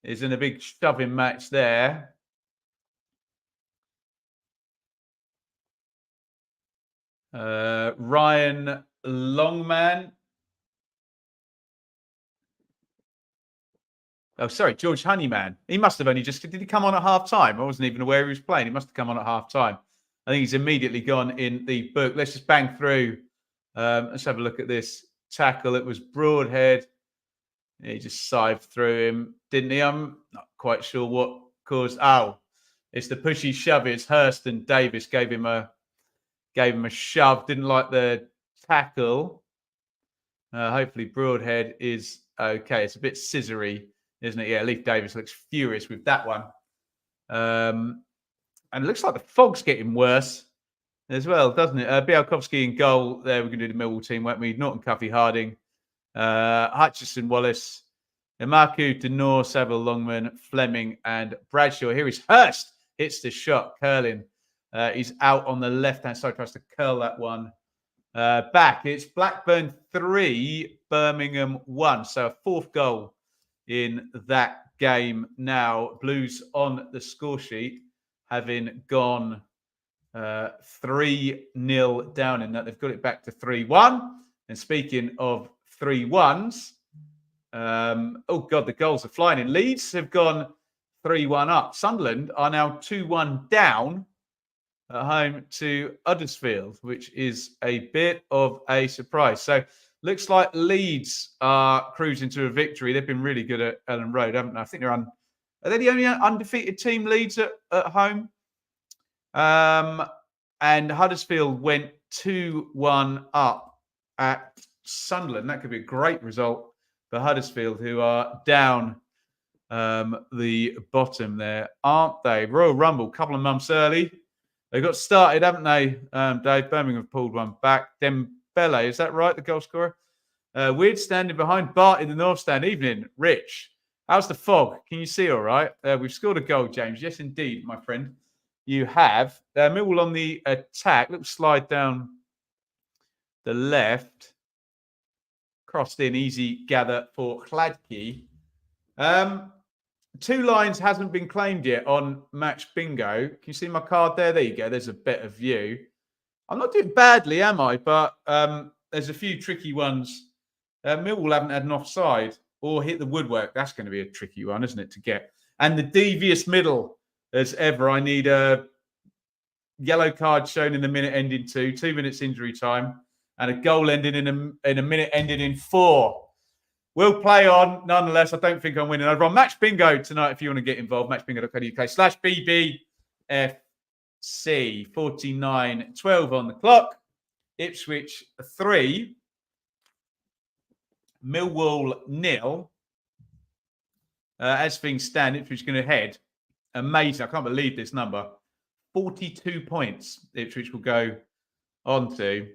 is in a big shoving match there. Ryan Longman. Oh, sorry, George Honeyman. He must have only just... Did he come on at half-time? I wasn't even aware he was playing. He must have come on at half-time. I think he's immediately gone in the book. Let's just bang through. Let's have a look at this tackle. It was Broadhead. He just scythed through him, didn't he? I'm not quite sure what caused... Oh, it's the pushy shove. It's Hurst and Davis gave him a shove. Didn't like the tackle. Hopefully Broadhead is okay. It's a bit scissory, isn't it? Yeah, Leif Davis looks furious with that one. And it looks like the fog's getting worse as well, doesn't it? Bialkowski in goal. There, we can do the Millwall team, won't we? Norton, Cuffy, Harding, Hutchison, Wallace, Imaku, Denor, Saville, Longman, Fleming, and Bradshaw. Here is Hurst hits the shot, curling. He's out on the left-hand side, tries to curl that one back. It's Blackburn 3, Birmingham 1. So a 4th goal in that game now. Blues on the score sheet, having gone 3-0 down in that. They've got it back to 3-1. And speaking of 3-1s, oh God, the goals are flying in. Leeds have gone 3-1 up. Sunderland are now 2-1 down at home to Huddersfield, which is a bit of a surprise. So looks like Leeds are cruising to a victory. They've been really good at Ellen Road, haven't they? I think they're are they the only undefeated team, Leeds, at home? And Huddersfield went 2-1 up at Sunderland. That could be a great result for Huddersfield, who are down the bottom there, aren't they? Royal Rumble, a couple of months early. They got started, haven't they, Dave? Birmingham have pulled one back. Dembele, is that right, the goal scorer? Weird standing behind Bart in the North Stand. Evening, Rich. How's the fog? Can you see all right? We've scored a goal, James. Yes, indeed, my friend. You have. Millwall on the attack. Little slide down the left. Crossed in, easy gather for Hladky. 2 lines hasn't been claimed yet on Match Bingo. Can you see my card there? There you go. There's a better view. I'm not doing badly, am I? But there's a few tricky ones. Millwall haven't had an offside or hit the woodwork. That's going to be a tricky one, isn't it, to get? And the devious middle, as ever. I need a yellow card shown in the minute ending 2 minutes injury time, and a goal ending in a minute ending in 4. We'll play on. Nonetheless, I don't think I'm winning over on Match Bingo tonight. If you want to get involved, matchbingo.co.uk/BBFC. 49-12 on the clock. Ipswich 3. Millwall 0. As things stand, Ipswich is going to head. Amazing. I can't believe this number. 42 points Ipswich will go on to.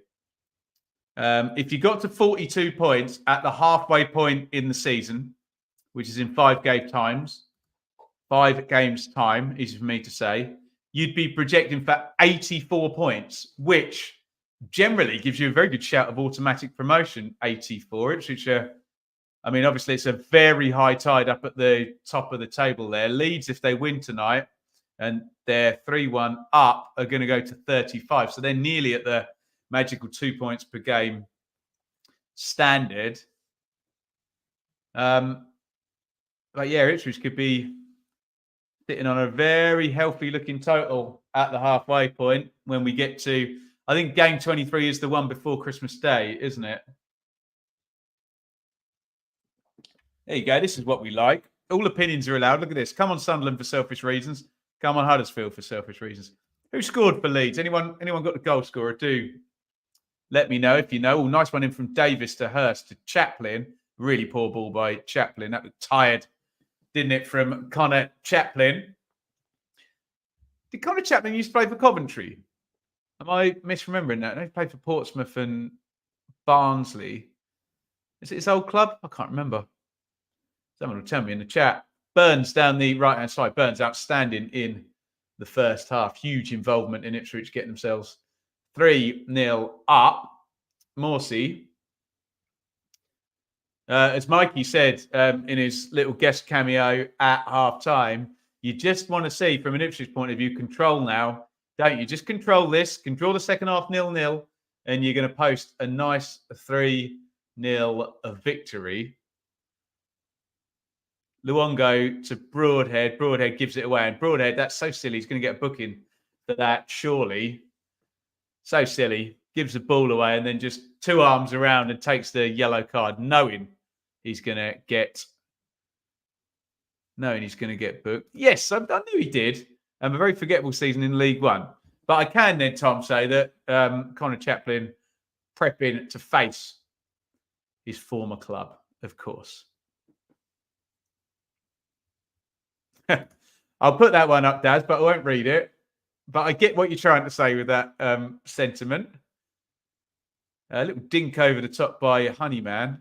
If you got to 42 points at the halfway point in the season, which is in 5 games time, easy for me to say, you'd be projecting for 84 points, which generally gives you a very good shout of automatic promotion, 84. Ipswich, I mean, obviously it's a very high tide up at the top of the table there. Leeds, if they win tonight and they're 3-1 up, are going to go to 35. So they're nearly at the magical 2 points per game standard. But yeah, Ipswich could be sitting on a very healthy looking total at the halfway point when we get to, I think game 23 is the one before Christmas Day, isn't it? There you go. This is what we like. All opinions are allowed. Look at this. Come on, Sunderland for selfish reasons. Come on, Huddersfield for selfish reasons. Who scored for Leeds? Anyone got the goal scorer? Do let me know if you know. Oh, nice one in from Davis to Hurst to Chaplin. Really poor ball by Chaplin. That looked tired, didn't it, from Connor Chaplin? Did Connor Chaplin used to play for Coventry? Am I misremembering that? No, he played for Portsmouth and Barnsley. Is it his old club? I can't remember. Someone will tell me in the chat. Burns down the right-hand side. Burns outstanding in the first half. Huge involvement in Ipswich getting themselves 3-0 up. Morsey. As Mikey said in his little guest cameo at half-time, you just want to see, from an Ipswich point of view, control now, don't you? Just control this, control the second half 0-0, and you're going to post a nice 3-0 victory. Luongo to Broadhead. Broadhead gives it away. And Broadhead, that's so silly. He's going to get a booking for that, surely. So silly. Gives the ball away and then just 2 arms around and takes the yellow card, knowing he's going to get booked. Yes, I knew he did. A very forgettable season in League One. But I can then, Tom, say that Connor Chaplin prepping to face his former club, of course. I'll put that one up, Daz, but I won't read it. But I get what you're trying to say with that sentiment. A little dink over the top by Honeyman.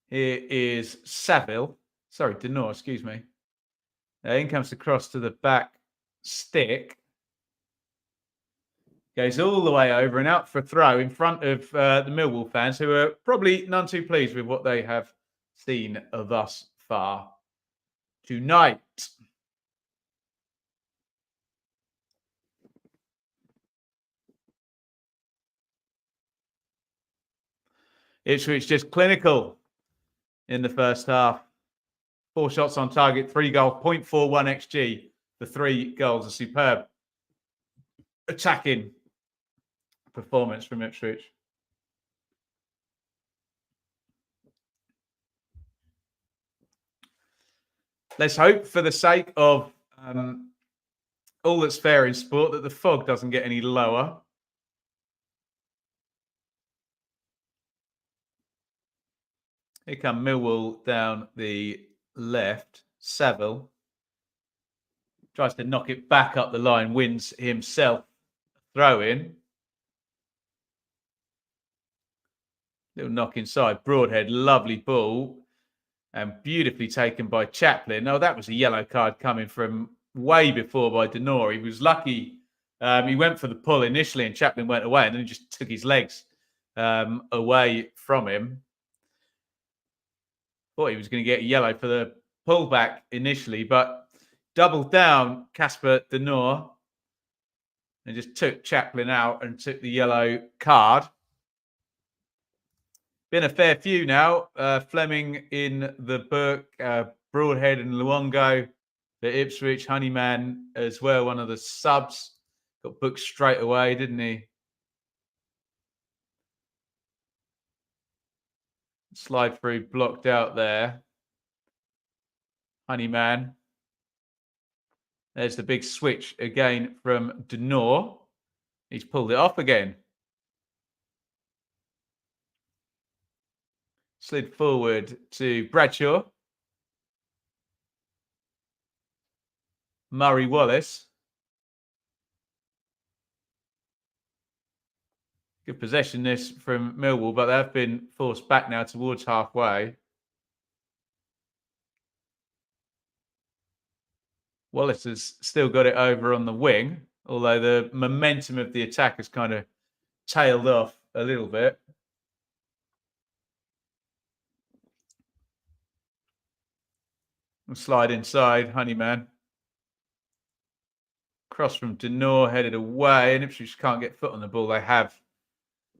Here is Saville. Sorry, Denor, excuse me. In comes the cross to the back stick. Goes all the way over and out for a throw in front of the Millwall fans, who are probably none too pleased with what they have seen thus far tonight. Ipswich just clinical in the first half. 4 shots on target, 3 goals, 0.41 XG. The 3 goals, a superb attacking performance from Ipswich. Let's hope, for the sake of all that's fair in sport, that the fog doesn't get any lower. Here come Millwall down the left. Saville tries to knock it back up the line, wins himself. Throw in. Little knock inside. Broadhead, lovely ball. And beautifully taken by Chaplin. Oh, that was a yellow card coming from way before by Denor. He was lucky. He went for the pull initially and Chaplin went away and then he just took his legs away from him. Thought he was going to get a yellow for the pullback initially, but doubled down Casper Denor and just took Chaplin out and took the yellow card. Been a fair few now. Fleming in the book, Broadhead and Luongo for Ipswich. Honeyman as well, one of the subs. Got booked straight away, didn't he? Slide through blocked out there. Honeyman. There's the big switch again from Denor. He's pulled it off again. Slid forward to Bradshaw. Murray Wallace. Good possession this from Millwall, but they've been forced back now towards halfway. Wallace has still got it over on the wing, although the momentum of the attack has kind of tailed off a little bit. We'll slide inside, Honeyman. Cross from Denor, headed away, and Ipswich can't get foot on the ball. They have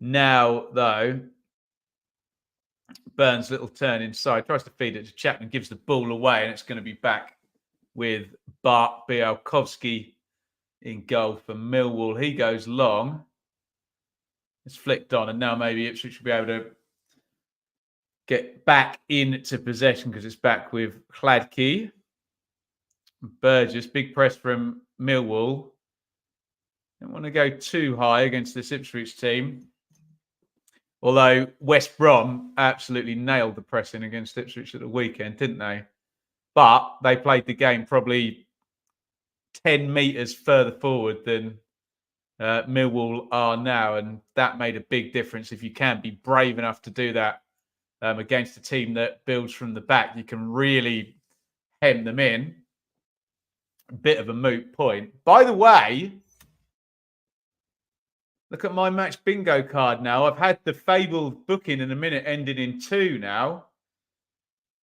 now, though. Burns' little turn inside, tries to feed it to Chapman, gives the ball away, and it's going to be back with Bart Bialkowski in goal for Millwall. He goes long. It's flicked on, and now maybe Ipswich will be able to get back into possession because it's back with Hladky. Burgess, big press from Millwall. Don't want to go too high against this Ipswich team. Although West Brom absolutely nailed the pressing against Ipswich at the weekend, didn't they? But they played the game probably 10 metres further forward than Millwall are now. And that made a big difference. If you can be brave enough to do that against a team that builds from the back, you can really hem them in. A bit of a moot point. By the way, look at my match bingo card now. I've had the fabled booking in a minute ending in 2 now.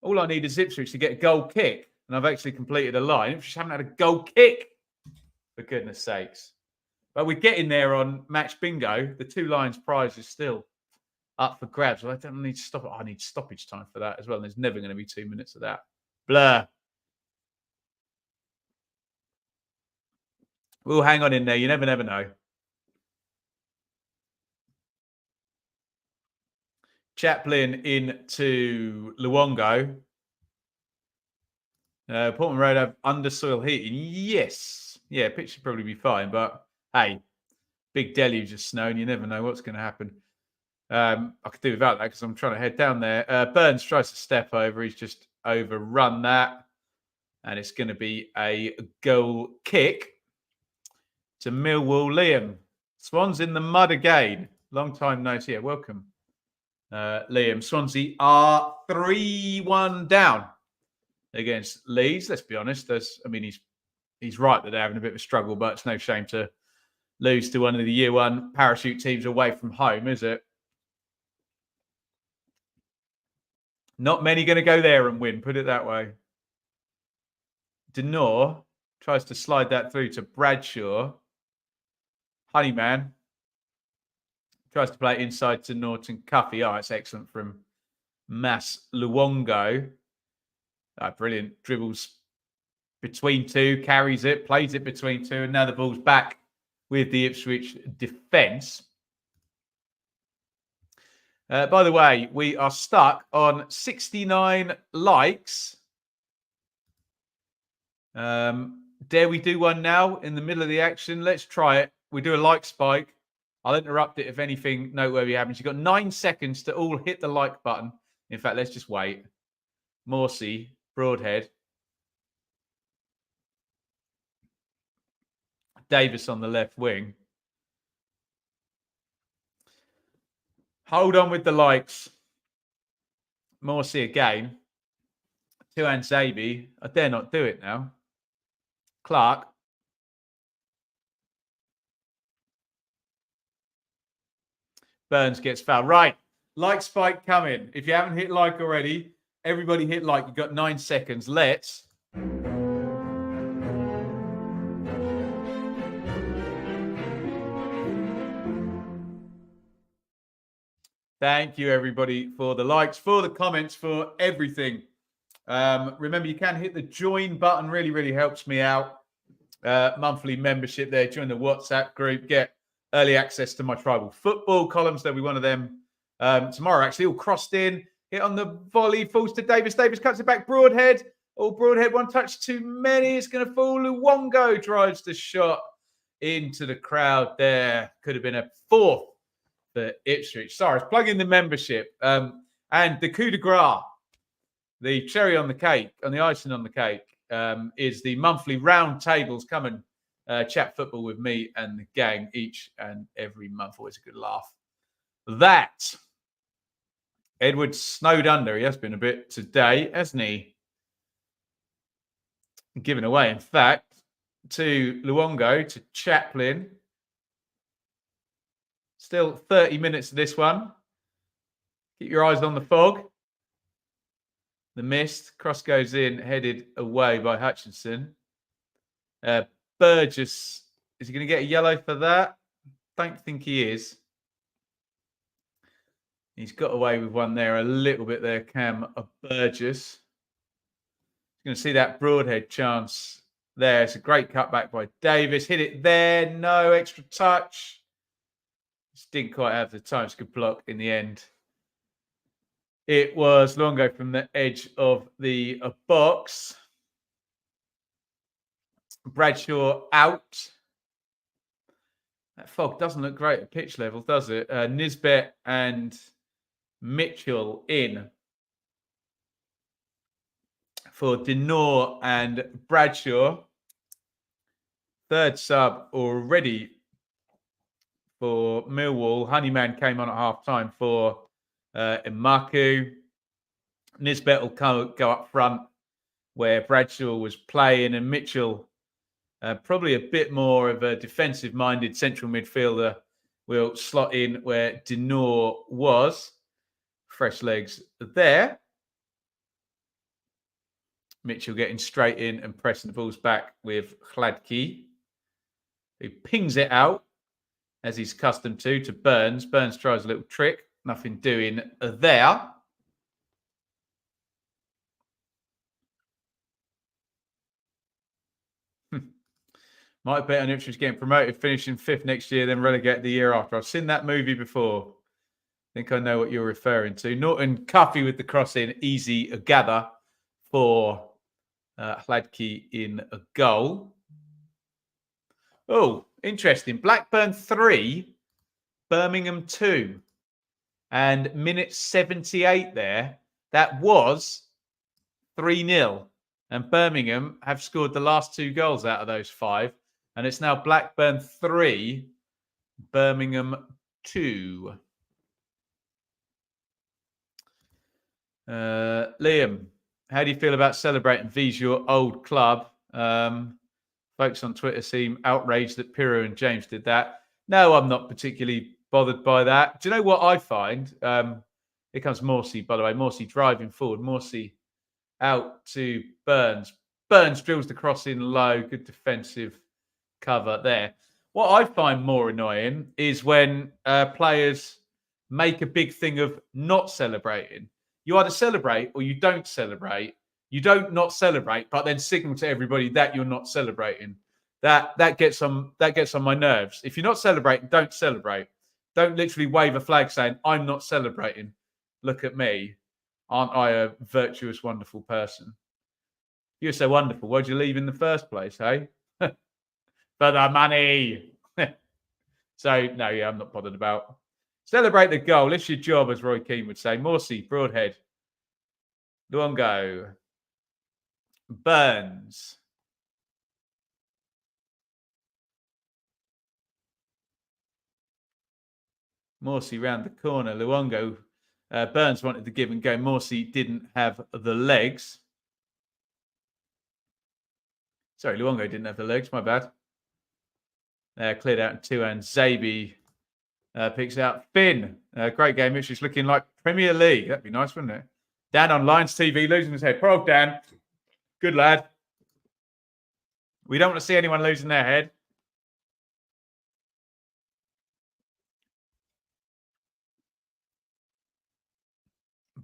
All I need is Ipswich to get a goal kick. And I've actually completed a line. Ipswich haven't had a goal kick, for goodness sakes. But we're getting there on match bingo. The 2 lines prize is still up for grabs. Well, I don't need to stop it. I need stoppage time for that as well. And there's never going to be 2 minutes of that. Blur. We'll hang on in there. You never know. Chaplin into Luongo. Portman Road have undersoil heating. Yes. Yeah, pitch should probably be fine. But, hey, big deluge of snow and you never know what's going to happen. I could do without that because I'm trying to head down there. Burns tries to step over. He's just overrun that. And it's going to be a goal kick to Millwall. Liam. Swans in the mud again. Long time no see. Welcome, Liam. Swansea are 3-1 down against Leeds. Let's be honest. He's right that they're having a bit of a struggle, but it's no shame to lose to one of the Year 1 parachute teams away from home, is it? Not many going to go there and win, put it that way. Denor tries to slide that through to Bradshaw. Honeyman tries to play it inside to Norton Cuffy. Oh, it's excellent from Mas Luongo. Oh, brilliant. Dribbles between two, carries it, plays it between two, and now the ball's back with the Ipswich defence. By the way, we are stuck on 69 likes. Dare we do one now in the middle of the action? Let's try it. We do a like spike. I'll interrupt it if anything noteworthy happens. You've got 9 seconds to all hit the like button. In fact, let's just wait. Morsey, Broadhead. Davis on the left wing. Hold on with the likes. Morsey again. Tuan Zabi. I dare not do it now. Clark. Burns gets fouled. Right. Like spike coming. If you haven't hit like already, everybody hit like. You've got 9 seconds. Let's. Thank you, everybody, for the likes, for the comments, for everything. Remember, you can hit the join button. Really, really helps me out. Monthly membership there. Join the WhatsApp group. Get early access to my tribal football columns. There'll be one of them tomorrow, actually. All crossed in. Hit on the volley. Falls to Davis. Davis cuts it back. Broadhead. Oh, Broadhead. One touch too many. It's going to fall. Luongo drives the shot into the crowd there. Could have been a 4th for Ipswich. Sorry, plug in the membership. And the coup de grace, the cherry on the cake, and the icing on the cake, is the monthly round tables. Come and chat football with me and the gang each and every month. Always a good laugh. That Edward snowed under. He has been a bit today, hasn't he? Given away, in fact, to Luongo, to Chaplin. Still 30 minutes of this one. Keep your eyes on the fog. The mist. Cross goes in, headed away by Hutchinson. Burgess. Is he going to get a yellow for that? Don't think he is. He's got away with one there a little bit there, Cam Burgess. He's going to see that Broadhead chance there. It's a great cutback by Davis. Hit it there. No extra touch. Just didn't quite have the time. It's a good block in the end. It was Longo from the edge of the box. Bradshaw out. That fog doesn't look great at pitch level, does it? Nisbet and Mitchell in for Denor and Bradshaw. Third sub already for Millwall. Honeyman came on at half-time for Imaku. Nisbet will go up front where Bradshaw was playing, and Mitchell, probably a bit more of a defensive-minded central midfielder, will slot in where Denor was. Fresh legs there. Mitchell getting straight in and pressing the balls back with Hladky, who pings it out, as he's accustomed to Burns. Burns tries a little trick. Nothing doing there. Might bet on Ipswich getting promoted, finishing 5th next year, then relegate the year after. I've seen that movie before. I think I know what you're referring to. Norton Cuffy with the cross in. Easy gather for Hladky in a goal. Oh, interesting. Blackburn 3, Birmingham 2. And minute 78 there, that was 3-0. And Birmingham have scored the last 2 goals out of those 5. And it's now Blackburn 3, Birmingham 2. Liam, How do you feel about celebrating V's your old club? Folks on Twitter seem outraged that Pirro and James did that. No, I'm not particularly bothered by that. Do you know what I find? Here comes Morsey, by the way. Morsey driving forward. Morsey out to Burns. Burns drills the cross in low. Good defensive cover there. What I find more annoying is when players make a big thing of not celebrating. You either celebrate or you don't celebrate. You don't not celebrate, but then signal to everybody that you're not celebrating. That gets on my nerves. If you're not celebrating, don't celebrate. Don't literally wave a flag saying, I'm not celebrating. Look at me. Aren't I a virtuous, wonderful person? You're so wonderful. Why'd you leave in the first place, hey? For the money. So, no, yeah, I'm not bothered about. Celebrate the goal. It's your job, as Roy Keane would say. Morsey, Broadhead. Luongo. Burns. Morsey round the corner. Luongo. Burns wanted to give and go. Morsey didn't have the legs. Sorry, Luongo didn't have the legs. My bad. Cleared out in two hands. Zabi picks out Finn. Great game. It's just looking like Premier League. That'd be nice, wouldn't it? Dan on Lions TV losing his head. Poor old Dan. Good lad. We don't want to see anyone losing their head.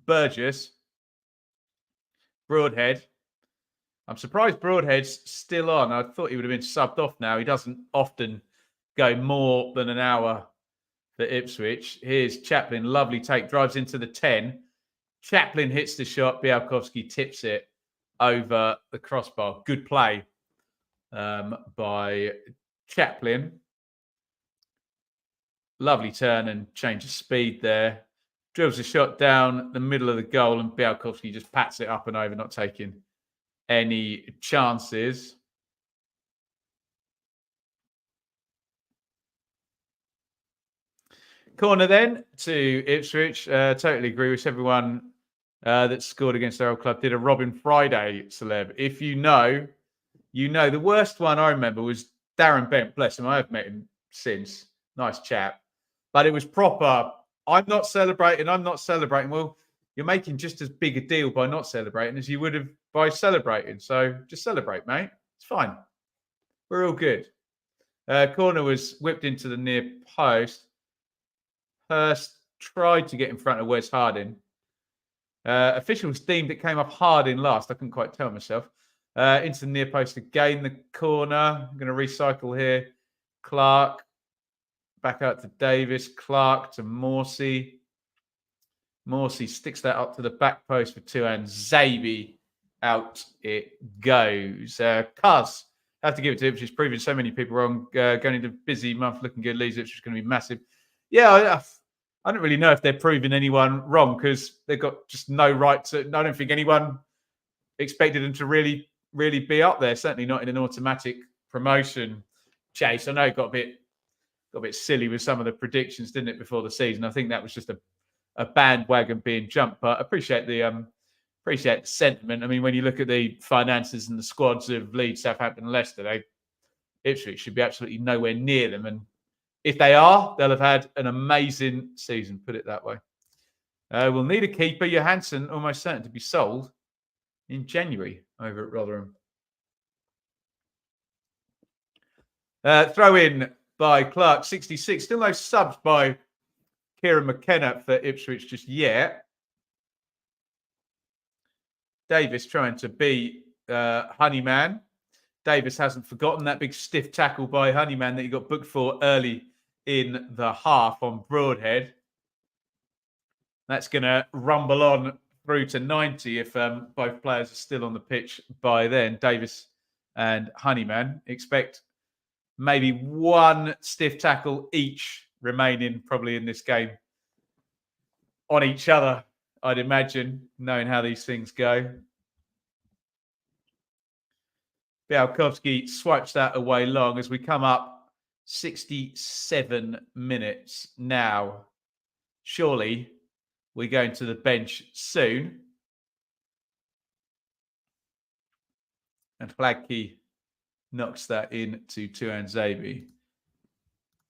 Burgess. Broadhead. I'm surprised Broadhead's still on. I thought he would have been subbed off now. He doesn't often go more than an hour for Ipswich. Here's Chaplin. Lovely take. Drives into the 10. Chaplin hits the shot. Białkowski tips it over the crossbar. Good play by Chaplin. Lovely turn and change of speed there. Drills a shot down the middle of the goal and Białkowski just pats it up and over, not taking any chances. Corner then to Ipswich. Totally agree with everyone that scored against their old club. Did a Robin Friday celeb. If you know, you know. The worst one I remember was Darren Bent. Bless him. I have met him since. Nice chap. But it was proper. I'm not celebrating. I'm not celebrating. Well, you're making just as big a deal by not celebrating as you would have by celebrating. So just celebrate, mate. It's fine. We're all good. Corner was whipped into the near post. Hurst tried to get in front of Wes Harding. Officials deemed it came up Harding last. I couldn't quite tell myself. Into the near post again. The corner. I'm going to recycle here. Clark. Back out to Davis. Clark to Morsey. Morsey sticks that up to the back post for two hands. Zabi. Out it goes. Cuz. Have to give it to Ipswich. Proving so many people wrong. Going into a busy month. Looking good. Leeds Ipswich is going to be massive. Yeah, I don't really know if they're proving anyone wrong because they've got just no right to. I don't think anyone expected them to really be up there. Certainly not in an automatic promotion chase. I know it got a bit silly with some of the predictions, didn't it, before the season? I think that was just a bandwagon being jumped. But I appreciate the sentiment. I mean, when you look at the finances and the squads of Leeds, Southampton, and Leicester, Ipswich should be absolutely nowhere near them. And if they are, they'll have had an amazing season, put it that way. We'll need a keeper. Johansson almost certain to be sold in January over at Rotherham. Throw in by Clark, 66. Still no subs by Kieran McKenna for Ipswich just yet. Davis trying to be Honeyman. Davis hasn't forgotten that big stiff tackle by Honeyman that he got booked for early in the half on Broadhead. That's going to rumble on through to 90 if both players are still on the pitch by then. Davis and Honeyman. Expect maybe one stiff tackle each remaining probably in this game on each other, I'd imagine, knowing how these things go. Białkowski swipes that away long as we come up 67 minutes now. Surely we're going to the bench soon. And Flagkey knocks that in to Tuanzebe.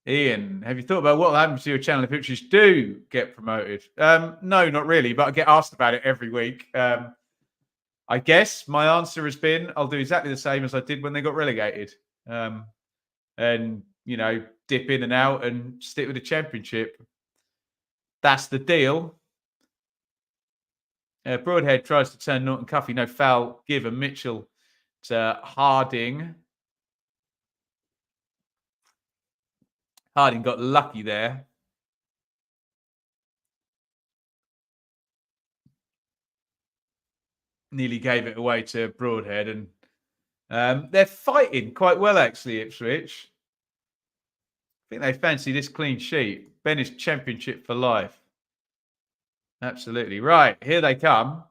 Ian, have you thought about what will happen to your channel if Ipswich do get promoted? No, not really, but I get asked about it every week. I guess my answer has been I'll do exactly the same as I did when they got relegated. And, you know, dip in and out and stick with the Championship. That's the deal. Broadhead tries to turn Norton Cuffy. No foul given. Mitchell to Harding. Harding got lucky there. Nearly gave it away to Broadhead. And they're fighting quite well, actually, Ipswich. I think they fancy this clean sheet. Ben is Championship for life. Absolutely. Right, here they come.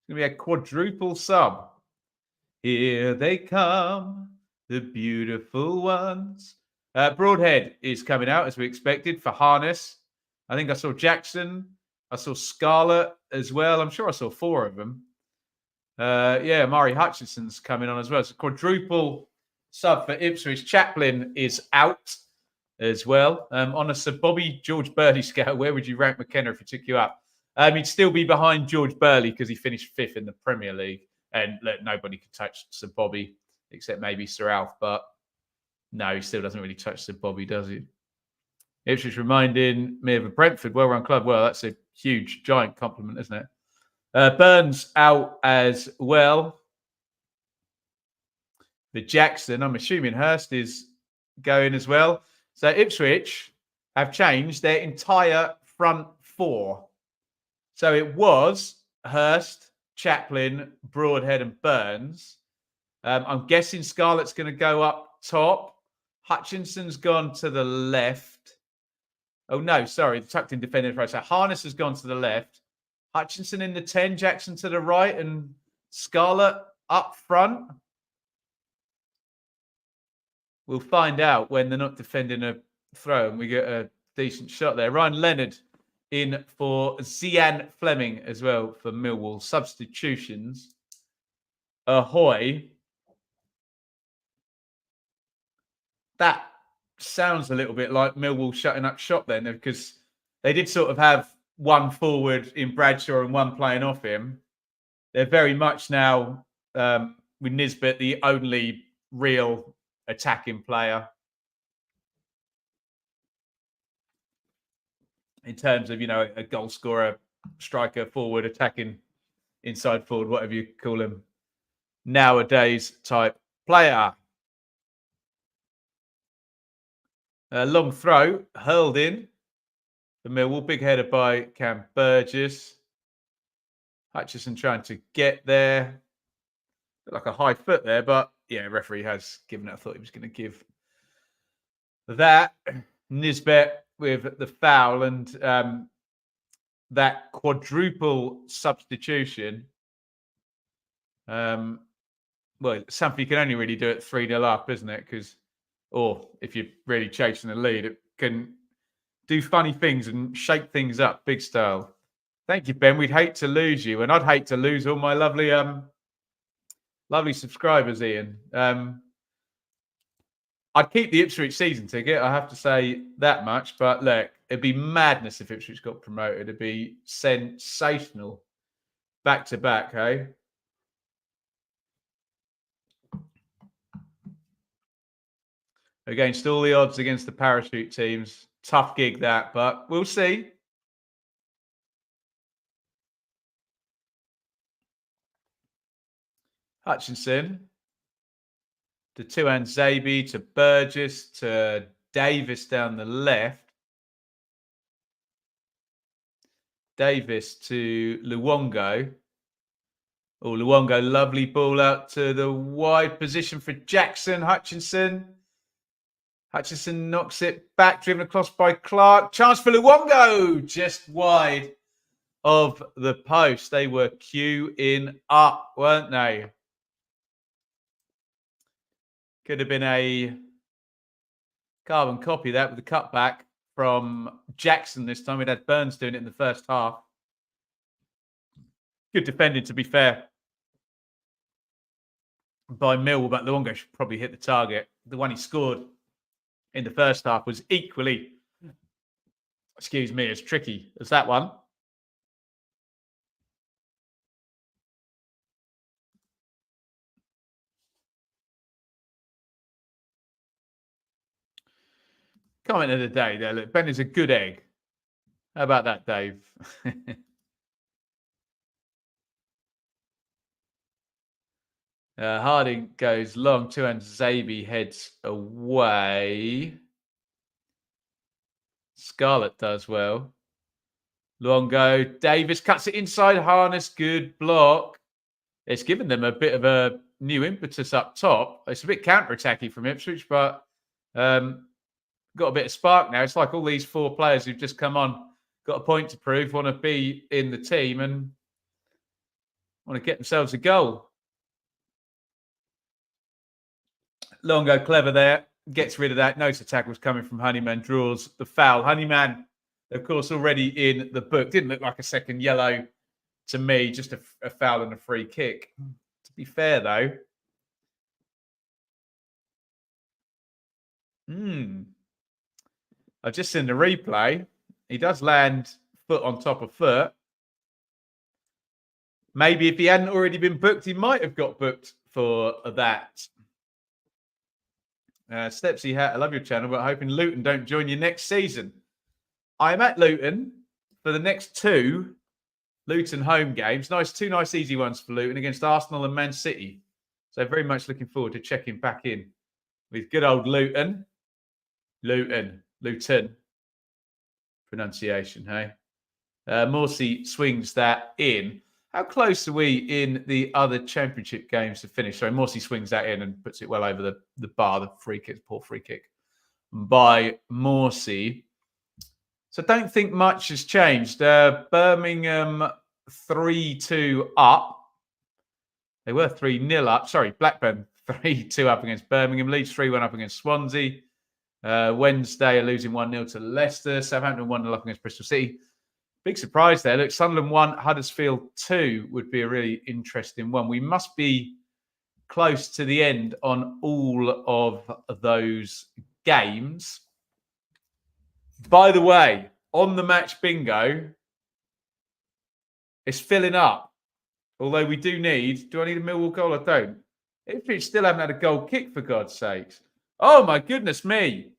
It's going to be a quadruple sub. Here they come, the beautiful ones. Broadhead is coming out, as we expected, for Harness. I think I saw Jackson. I saw Scarlett as well. I'm sure I saw 4 of them. Yeah, Murray Hutchinson's coming on as well. It's a quadruple sub for Ipswich. Chaplin is out as well. On a Sir Bobby George Burley scale, where would you rank McKenna if he took you up? He'd still be behind George Burley because he finished 5th in the Premier League. And look, nobody could touch Sir Bobby except maybe Sir Alf. But no, he still doesn't really touch Sir Bobby, does he? Ipswich reminding me of a Brentford well-run club. Well, that's a huge, giant compliment, isn't it? Burns out as well. The Jackson, I'm assuming Hurst is going as well. So Ipswich have changed their entire front 4. So it was Hurst, Chaplin, Broadhead and Burns. I'm guessing Scarlett's going to go up top. Hutchinson's gone to the left. Oh, no, sorry. The tucked-in defender. Right. So Harness has gone to the left. Hutchinson in the 10, Jackson to the right, and Scarlett up front. We'll find out when they're not defending a throw and we get a decent shot there. Ryan Leonard in for Zian Fleming as well for Millwall. Substitutions. Ahoy. That sounds a little bit like Millwall shutting up shop then, because they did sort of have one forward in Bradshaw and one playing off him. They're very much now, with Nisbet, the only real attacking player in terms of, you know, a goal scorer, striker, forward, attacking, inside forward, whatever you call him, nowadays type player. Long throw, hurled in. The Millwall, big header by Cam Burgess. Hutchison trying to get there. Like a high foot there, but yeah, referee has given it. I thought he was going to give that. Nisbet with the foul and that quadruple substitution. Well, something you can only really do at 3-0 up, isn't it? Or if you're really chasing the lead, it can do funny things and shake things up, big style. Thank you, Ben. We'd hate to lose you, and I'd hate to lose all my lovely, lovely subscribers, Ian. I'd keep the Ipswich season ticket. I have to say that much. But look, it'd be madness if Ipswich got promoted. It'd be sensational, back to back, hey. Against all the odds against the parachute teams. Tough gig that, but we'll see. Hutchinson to Tuanzebe, to Burgess, to Davis down the left. Davis to Luongo. Oh, Luongo, lovely ball out to the wide position for Jackson. Hutchinson knocks it back, driven across by Clark. Chance for Luongo, just wide of the post. They were queuing up, weren't they? Could have been a carbon copy of that with a cutback from Jackson this time. We'd had Burns doing it in the first half. Good defending, to be fair. by Millwall, but Luongo should probably hit the target. The one he scored in the first half was equally, as tricky as that one. Comment of the day there. Look, Ben is a good egg. How about that, Dave? Harding goes long, 2 hands. Zabi heads away. Scarlett does well. Luongo. Davis cuts it inside. Harness. Good block. It's given them a bit of a new impetus up top. It's a bit counter-attacky from Ipswich, but got a bit of spark now. It's like all these 4 players who've just come on, got a point to prove, want to be in the team and want to get themselves a goal. Longo clever there. Gets rid of that. Notice the tackle was coming from Honeyman. Draws the foul. Honeyman, of course, already in the book. Didn't look like a second yellow to me. Just a foul and a free kick. To be fair, though. I've just seen the replay. He does land foot on top of foot. Maybe if he hadn't already been booked, he might have got booked for that. Stepsy Hat, I love your channel, but hoping Luton don't join you next season. I'm at Luton for the next 2 Luton home games. Two nice easy ones for Luton against Arsenal and Man City. So very much looking forward to checking back in with good old Luton. Luton pronunciation, hey? Morsey swings that in. How close are we in the other championship games to finish? So Morsey swings that in and puts it well over the bar. The free kick, poor free kick by Morsey. So I don't think much has changed. Birmingham 3-2 up. They were 3-0 up. Sorry, Blackburn 3-2 up against Birmingham. Leeds 3-1 up against Swansea. Wednesday are losing 1-0 to Leicester. Southampton 1-0 up against Bristol City. Big surprise there. Look, Sunderland 1, Huddersfield 2 would be a really interesting one. We must be close to the end on all of those games. By the way, on the match bingo, it's filling up. Although we do need I need a Millwall goal? I don't. Ipswich still haven't had a goal kick, for God's sakes. Oh, my goodness me.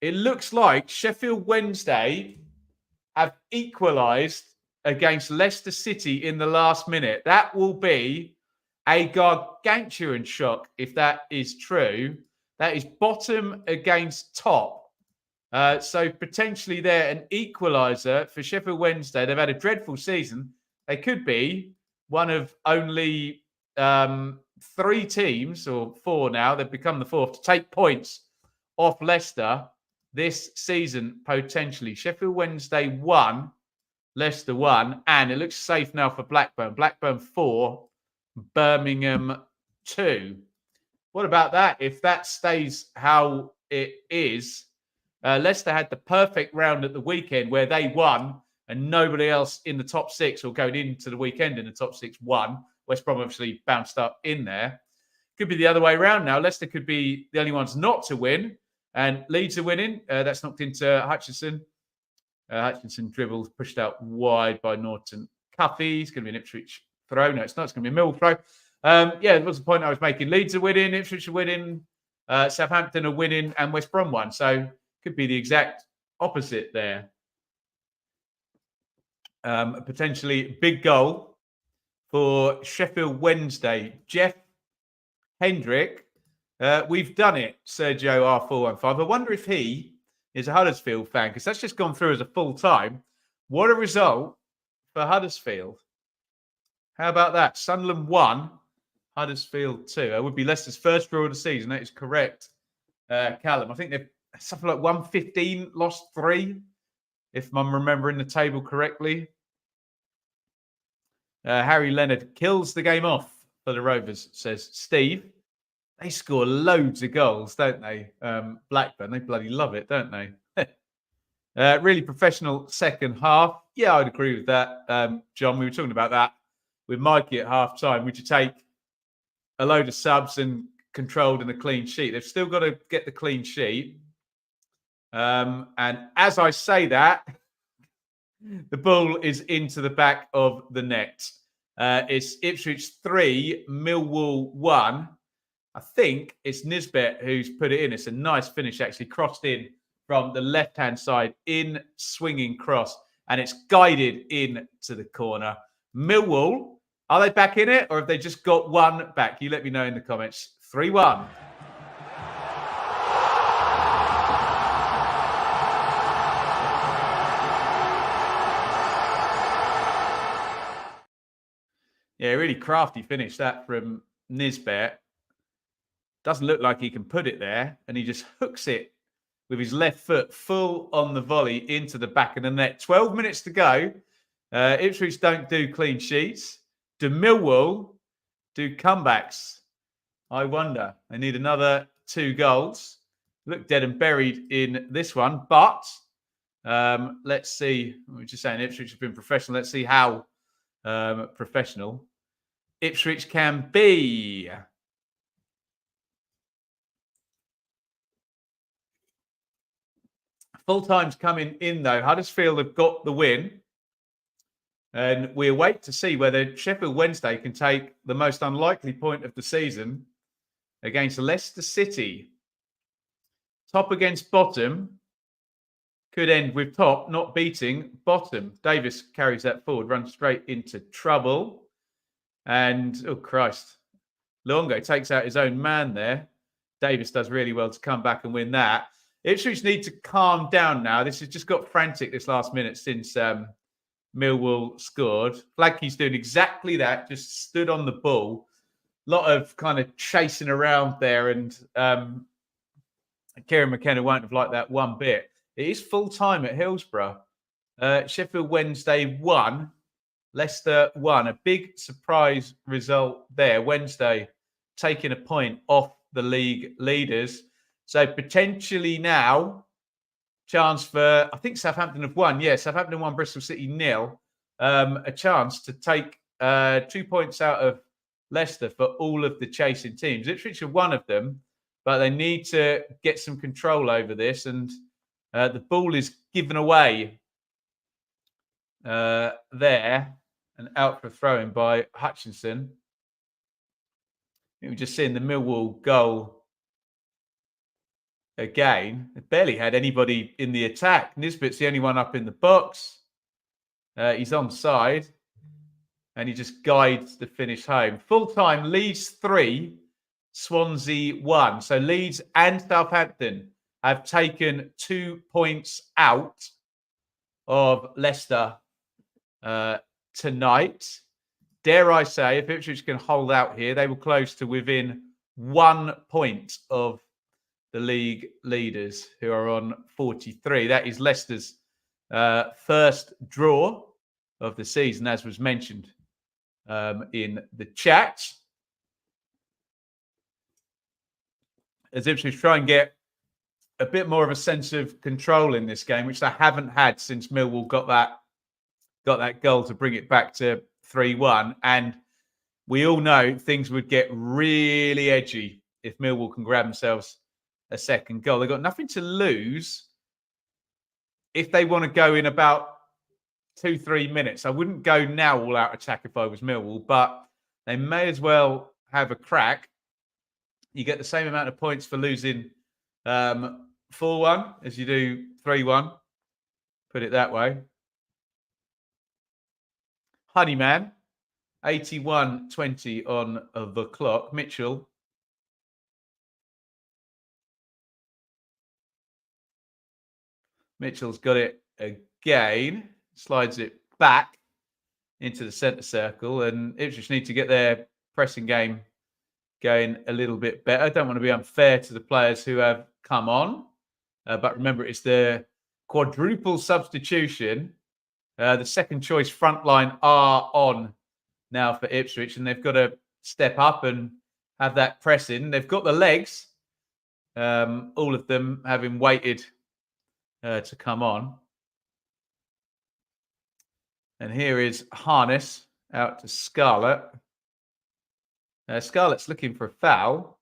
It looks like Sheffield Wednesday have equalised against Leicester City in the last minute. That will be a gargantuan shock if that is true. That is bottom against top. So potentially there an equaliser for Sheffield Wednesday. They've had a dreadful season. They could be one of only 3 teams, or 4 now, they've become the 4th, to take points off Leicester this season, potentially. Sheffield Wednesday 1, Leicester 1, and it looks safe now for Blackburn. Blackburn 4, Birmingham 2. What about that? If that stays how it is, Leicester had the perfect round at the weekend where they won and nobody else in the top 6 or going into the weekend in the top 6 won. West Brom obviously bounced up in there. Could be the other way around now. Leicester could be the only ones not to win. And Leeds are winning. That's knocked into Hutchinson. Hutchinson dribbles, pushed out wide by Norton Cuffy. It's going to be an Ipswich throw. No, it's not. It's going to be a Millwall throw. That was the point I was making. Leeds are winning. Ipswich are winning. Southampton are winning. And West Brom won. So could be the exact opposite there. Potentially big goal for Sheffield Wednesday. Jeff Hendrick. We've done it, Sergio R415. I wonder if he is a Huddersfield fan, because that's just gone through as a full time. What a result for Huddersfield. How about that? Sunderland 1, Huddersfield 2. It would be Leicester's first draw of the season. That is correct, Callum. I think they've something like 115, lost 3, if I'm remembering the table correctly. Harry Leonard kills the game off for the Rovers, says Steve. They score loads of goals, don't they? Blackburn, they bloody love it, don't they? Really professional second half. Yeah, I'd agree with that, John. We were talking about that with Mikey at half time. Would you take a load of subs and controlled and a clean sheet. They've still got to get the clean sheet. And as I say that, the ball is into the back of the net. It's Ipswich 3, Millwall 1. I think it's Nisbet who's put it in. It's a nice finish, actually, crossed in from the left-hand side, in swinging cross, and it's guided in to the corner. Millwall, are they back in it, or have they just got one back? You let me know in the comments. 3-1. Yeah, really crafty finish that from Nisbet. Doesn't look like he can put it there, and he just hooks it with his left foot full on the volley into the back of the net. 12 minutes to go. Ipswich don't do clean sheets. Do Millwall do comebacks? I wonder. They need another 2 goals. Look dead and buried in this one, but let's see. We're just saying Ipswich has been professional. Let's see how professional Ipswich can be. Full time's coming in, though. Huddersfield have got the win. And we await to see whether Sheffield Wednesday can take the most unlikely point of the season against Leicester City. Top against bottom could end with top not beating bottom. Davis carries that forward, runs straight into trouble. And, oh, Christ. Longo takes out his own man there. Davis does really well to come back and win that. Ipswich need to calm down now. This has just got frantic this last minute since Millwall scored. Flagkey's doing exactly that, just stood on the ball. A lot of kind of chasing around there, and Kieran McKenna won't have liked that one bit. It is full time at Hillsborough. Sheffield Wednesday 1, Leicester 1. A big surprise result there. Wednesday taking a point off the league leaders. So potentially now, chance for, I think Southampton have won. Yeah, Southampton won, Bristol City 0. A chance to take 2 points out of Leicester for all of the chasing teams. Ipswich are one of them, but they need to get some control over this. And the ball is given away there and out for throwing by Hutchinson. We're just seeing the Millwall goal again. They barely had anybody in the attack. Nisbet's the only one up in the box. He's onside, and he just guides the finish home. Full time, Leeds 3, Swansea 1. So Leeds and Southampton have taken 2 points out of Leicester tonight. Dare I say, if Ipswich can hold out here, they will close to within 1 point of the league leaders, who are on 43. That is Leicester's first draw of the season, as was mentioned in the chat. As Ipswich try and get a bit more of a sense of control in this game, which they haven't had since Millwall got that goal to bring it back to 3-1. And we all know things would get really edgy if Millwall can grab themselves a second goal. They've got nothing to lose if they want to go in about 2-3 minutes. I wouldn't go now all out attack if I was Millwall, but they may as well have a crack. You get the same amount of points for losing 4-1 as you do 3-1. Put it that way. Honeyman, 81-20 on the clock. Mitchell. Mitchell's got it again. Slides it back into the centre circle. And Ipswich need to get their pressing game going a little bit better. Don't want to be unfair to the players who have come on. But remember, it's the quadruple substitution. The second choice front line are on now for Ipswich, and they've got to step up and have that pressing. They've got the legs, all of them having waited to come on. And here is Harness out to Scarlett. Scarlett's looking for a foul.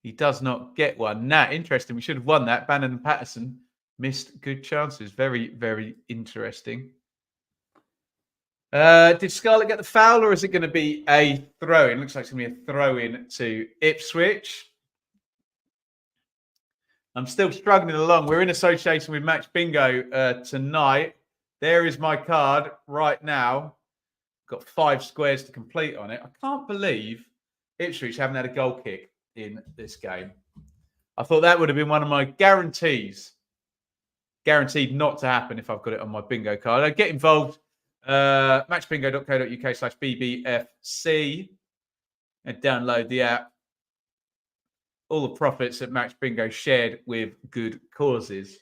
He does not get one. Interesting. We should have won that. Bannon and Patterson missed good chances. Very, very interesting. Did Scarlett get the foul, or is it going to be a throw-in? Looks like it's going to be a throw-in to Ipswich. I'm still struggling along. We're in association with Match Bingo tonight. There is my card right now. Got 5 squares to complete on it. I can't believe Ipswich haven't had a goal kick in this game. I thought that would have been one of my guarantees. Guaranteed not to happen if I've got it on my bingo card. Get involved. Matchbingo.co.uk/BBFC and download the app. All the profits at Match Bingo shared with good causes.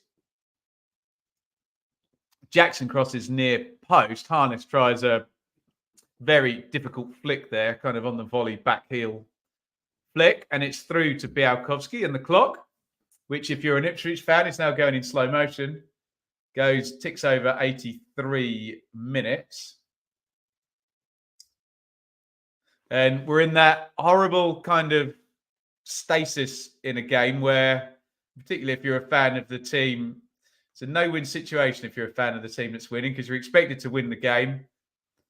Jackson crosses near post. Harness tries a very difficult flick there, kind of on the volley back heel flick, and it's through to Białkowski, and the clock, which if you're an Ipswich fan, is now going in slow motion, ticks over 83 minutes. And we're in that horrible kind of stasis in a game where, particularly if you're a fan of the team, it's a no-win situation if you're a fan of the team that's winning, because you're expected to win the game.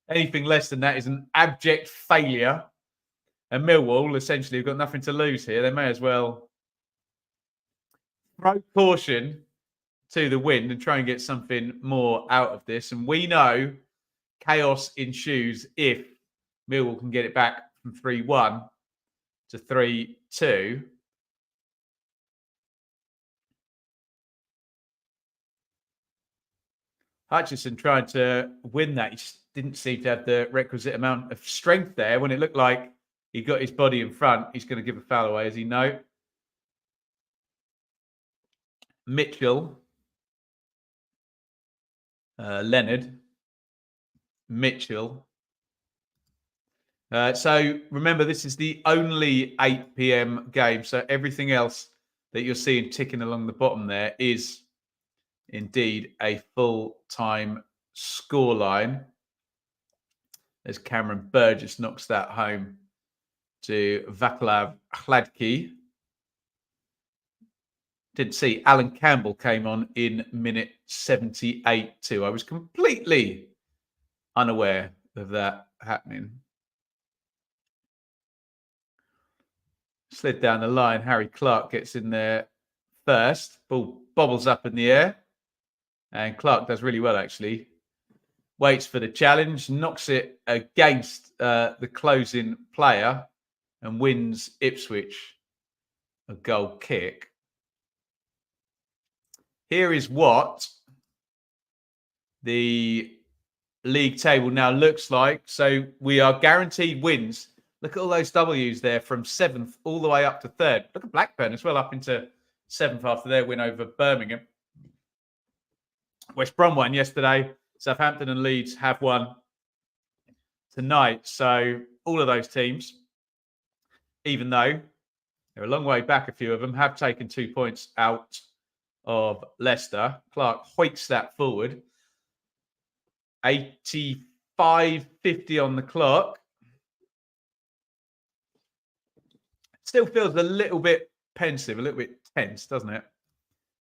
Anything less than that is an abject failure. And Millwall essentially have got nothing to lose here. They may as well throw caution to the wind and try and get something more out of this. And we know chaos ensues if Millwall can get it back from 3-1 to 3-2. Hutchison tried to win that. He just didn't seem to have the requisite amount of strength there when it looked like he got his body in front. He's going to give a foul away, as he know. Mitchell. Leonard. Mitchell. So remember, this is the only 8 p.m. game. So everything else that you're seeing ticking along the bottom there is indeed a full-time scoreline. As Cameron Burgess knocks that home to Vaclav Hladky. Didn't see Alan Campbell came on in minute 78 too. I was completely unaware of that happening. Slid down the line. Harry Clark gets in there first. Ball bobbles up in the air. And Clark does really well, actually. Waits for the challenge, knocks it against the closing player and wins Ipswich a goal kick. Here is what the league table now looks like. So we are guaranteed wins. Look at all those W's there from 7th all the way up to 3rd. Look at Blackburn as well, up into 7th after their win over Birmingham. West Brom won yesterday. Southampton and Leeds have won tonight. So all of those teams, even though they're a long way back, a few of them have taken 2 points out of Leicester. Clark hoiks that forward. 85.50 on the clock. Still feels a little bit pensive, a little bit tense, doesn't it?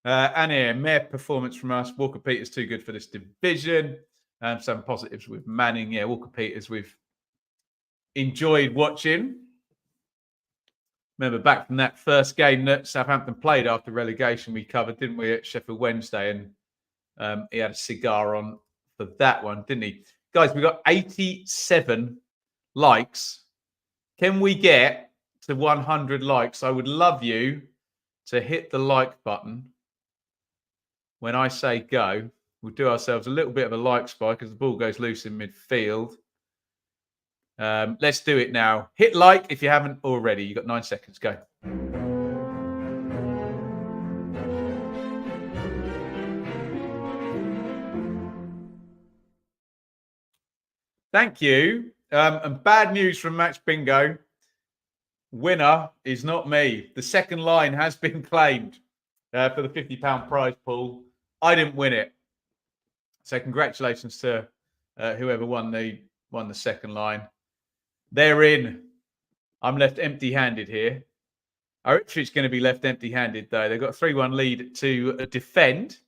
And here, mere performance from us. Walker Peters too good for this division. Some positives with Manning. Yeah, Walker Peters we've enjoyed watching. Remember back from that first game that Southampton played after relegation, we covered, didn't we, at Sheffield Wednesday? And he had a cigar on for that one, didn't he? Guys, we got 87 likes. Can we get to 100 likes? I would love you to hit the like button when I say go. We'll do ourselves a little bit of a like spike as the ball goes loose in midfield. Let's do it now. Hit like if you haven't already. You've got 9 seconds. Go. Thank you. And bad news from Match Bingo. Winner is not me. The second line has been claimed for the £50 prize pool. I didn't win it. So congratulations to whoever won the second line. They're in. I'm left empty-handed here. Are Ipswich going to be left empty-handed, though? They've got a 3-1 lead to defend.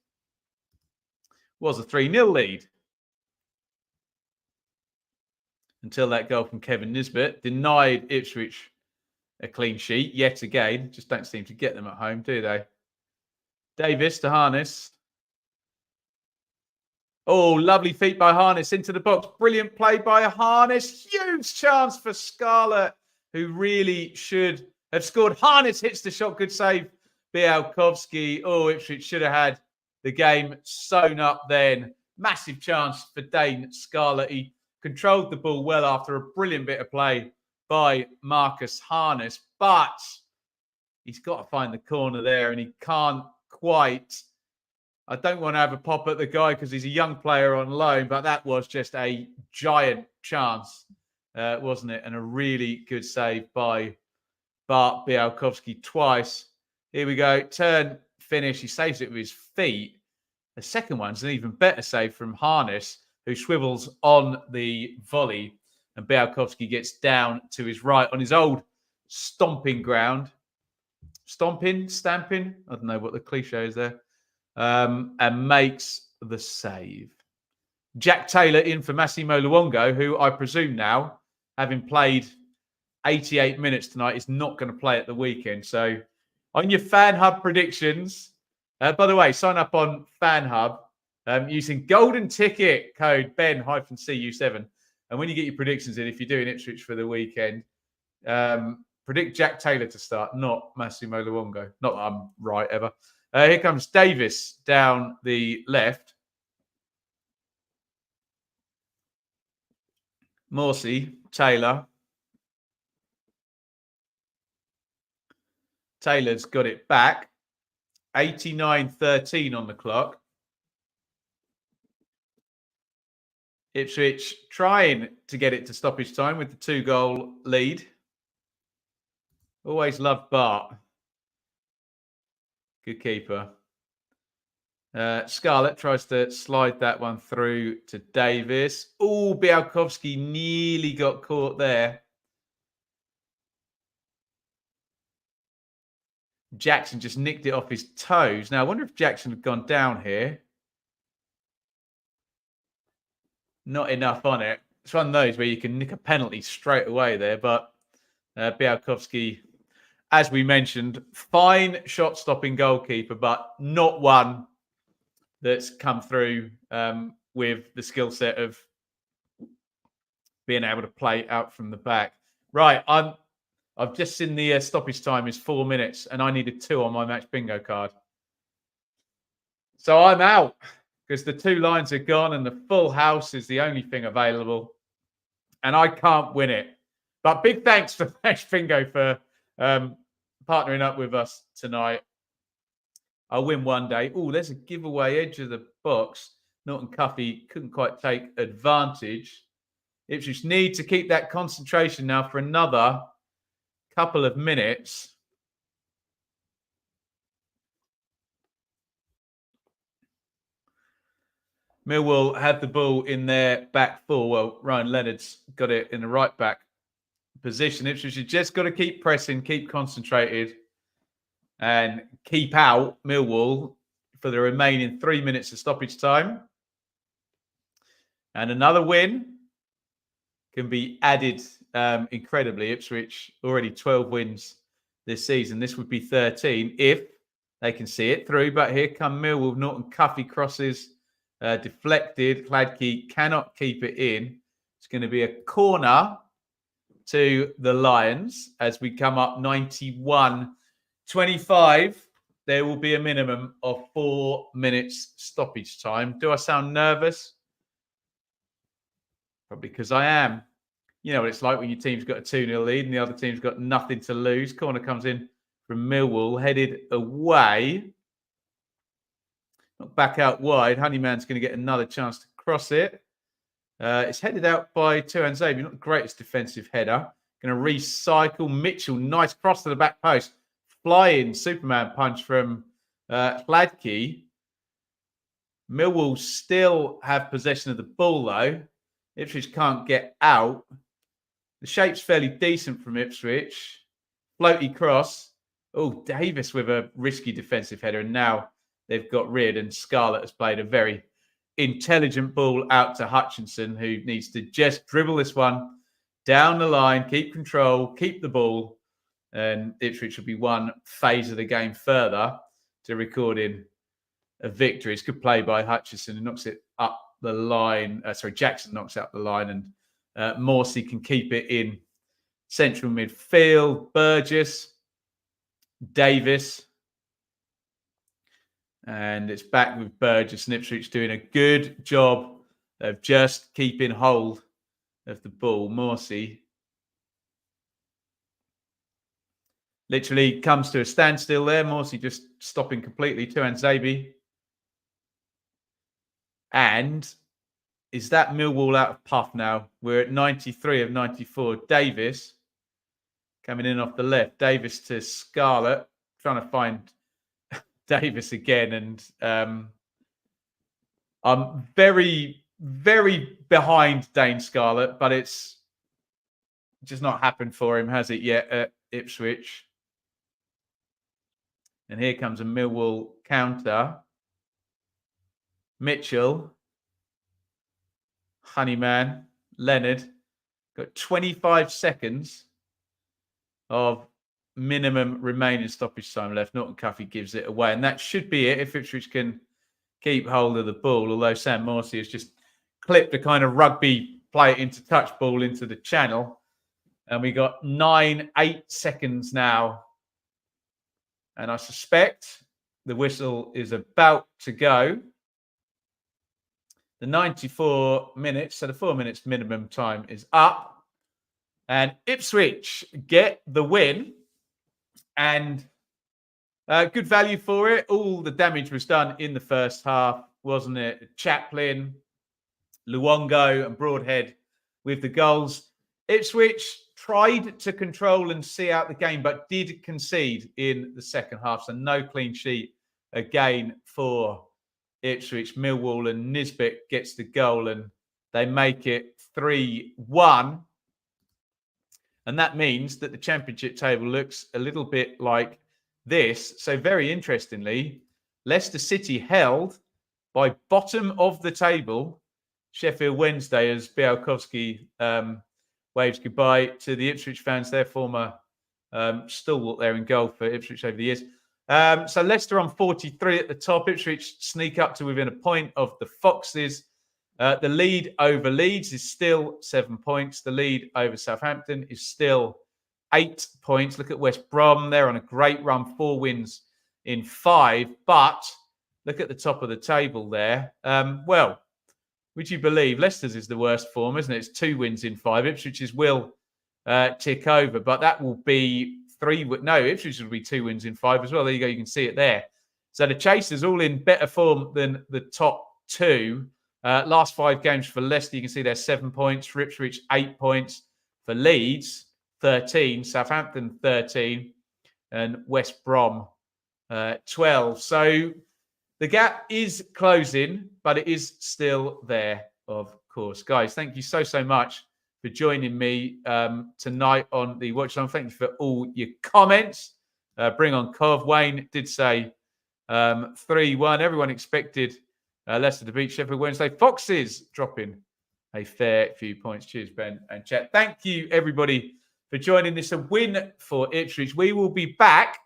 Was a 3-0 lead. Until that goal from Kevin Nisbet denied Ipswich a clean sheet yet again. Just don't seem to get them at home, do they? Davis to Harness. Oh, lovely feet by Harness into the box. Brilliant play by Harness. Huge chance for Scarlett, who really should have scored. Harness hits the shot. Good save, Białkowski. Oh, Ipswich should have had the game sewn up then. Massive chance for Dane Scarlett. He controlled the ball well after a brilliant bit of play by Marcus Harness, but he's got to find the corner there and he can't quite. I don't want to have a pop at the guy because he's a young player on loan, but that was just a giant chance, wasn't it? And a really good save by Bart Białkowski twice. Here we go. Turn, finish. He saves it with his feet. The second one's an even better save from Harness, who swivels on the volley, and Białkowski gets down to his right on his old stomping ground. Stamping? I don't know what the cliche is there. And makes the save. Jack Taylor in for Massimo Luongo, who I presume now, having played 88 minutes tonight, is not going to play at the weekend. So on your Fan Hub predictions, by the way, sign up on Fan Hub using golden ticket code Ben-CU7. And when you get your predictions in, if you're doing Ipswich for the weekend, predict Jack Taylor to start, not Massimo Luongo. Not that I'm right ever. Here comes Davis down the left. Morsey, Taylor. Taylor's got it back. 89-13 on the clock. Ipswich trying to get it to stoppage time with the 2-goal lead. Always loved Bart. Good keeper. Scarlett tries to slide that one through to Davis. Oh, Białkowski nearly got caught there. Jackson just nicked it off his toes. Now, I wonder if Jackson had gone down here. Not enough on it. It's one of those where you can nick a penalty straight away there, but Białkowski, as we mentioned, fine shot-stopping goalkeeper, but not one that's come through with the skill set of being able to play out from the back. Right, I've just seen the stoppage time is 4 minutes, and I needed 2 on my match bingo card. So I'm out because the 2 lines are gone, and the full house is the only thing available, and I can't win it. But big thanks for Match Bingo for partnering up with us tonight. I'll win one day. Oh, there's a giveaway edge of the box. Norton Cuffy couldn't quite take advantage. Ipswich need to keep that concentration now for another couple of minutes. Millwall had the ball in their back four. Well, Ryan Leonard's got it in the right back position. Ipswich have just got to keep pressing, keep concentrated, and keep out Millwall for the remaining 3 minutes of stoppage time. And another win can be added incredibly. Ipswich already 12 wins this season. This would be 13 if they can see it through. But here come Millwall. Norton Cuffy crosses deflected. Hladky cannot keep it in. It's going to be a corner to the Lions as we come up 91-25. There will be a minimum of 4 minutes stoppage time. Do I sound nervous? Probably because I am. You know what it's like when your team's got a 2-0 lead and the other team's got nothing to lose. Corner comes in from Millwall, headed away. Not back out wide. Honeyman's going to get another chance to cross it. It's headed out by Tuan Xavier. Not the greatest defensive header. Going to recycle. Mitchell, nice cross to the back post. Flying Superman punch from Hladky. Millwall still have possession of the ball, though. Ipswich can't get out. The shape's fairly decent from Ipswich. Floaty cross. Oh, Davis with a risky defensive header. And now they've got rid, and Scarlett has played a very intelligent ball out to Hutchinson, who needs to just dribble this one down the line, keep control, keep the ball, and Ipswich will be one phase of the game further to recording a victory. It's good play by Hutchinson, who knocks it up the line. Jackson knocks out the line, and Morsey can keep it in central midfield. Burgess, Davis, and it's back with Burgess, and Ipswich doing a good job of just keeping hold of the ball. Morsey literally comes to a standstill there. Morsey just stopping completely. Tuanzebe. And is that Millwall out of puff now? We're at 93 of 94. Davis coming in off the left. Davis to Scarlett, trying to find Davis again. And I'm very, very behind Dane Scarlett, but it's just not happened for him, has it yet, at Ipswich? And here comes a Millwall counter. Mitchell, Honeyman, Leonard, got 25 seconds of minimum remaining stoppage time left. Norton Cuffy gives it away, and that should be it if Ipswich can keep hold of the ball, although Sam Morsey has just clipped a kind of rugby play it into touch ball into the channel. And we got 8 seconds now. And I suspect the whistle is about to go. The 94 minutes, so the 4 minutes minimum time is up. And Ipswich get the win. And good value for it. All the damage was done in the first half, wasn't it? Chaplin, Luongo and Broadhead with the goals. Ipswich tried to control and see out the game, but did concede in the second half. So no clean sheet again for Ipswich. Millwall, and Nisbet gets the goal, and they make it 3-1. And that means that the championship table looks a little bit like this. So very interestingly, Leicester City held by bottom of the table Sheffield Wednesday as Białkowski waves goodbye to the Ipswich fans, their former stalwart there in goal for Ipswich over the years. So Leicester on 43 at the top. Ipswich sneak up to within a point of the Foxes. The lead over Leeds is still 7 points. The lead over Southampton is still 8 points. Look at West Brom. They're on a great run, 4 wins in 5. But look at the top of the table there. Well, would you believe Leicester's is the worst form, isn't it? It's 2 wins in 5. Ipswich's will tick over, but that will be 3. No, Ipswich will be 2 wins in 5 as well. There you go. You can see it there. So the Chasers all in better form than the top 2. Last 5 games for Leicester, you can see there's 7 points. For Ipswich, 8 points. For Leeds, 13. Southampton, 13. And West Brom, 12. So the gap is closing, but it is still there, of course. Guys, thank you so, so much for joining me tonight on the Watch Along. Thank you for all your comments. Bring on Cov. Wayne did say 3-1. Everyone expected Leicester to beat Sheffield Wednesday. Foxes dropping a fair few points. Cheers, Ben and chat. Thank you, everybody, for joining this. A win for Ipswich. We will be back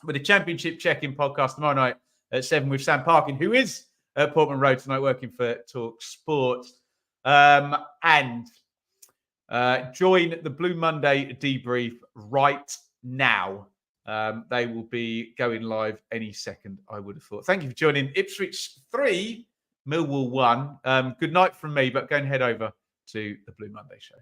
with a championship check-in podcast tomorrow night at 7 with Sam Parkin, who is at Portman Road tonight working for Talk Sport. And join the Blue Monday debrief right now. They will be going live any second, I would have thought. Thank you for joining. Ipswich 3, Millwall 1. Good night from me, but go and head over to the Blue Monday show.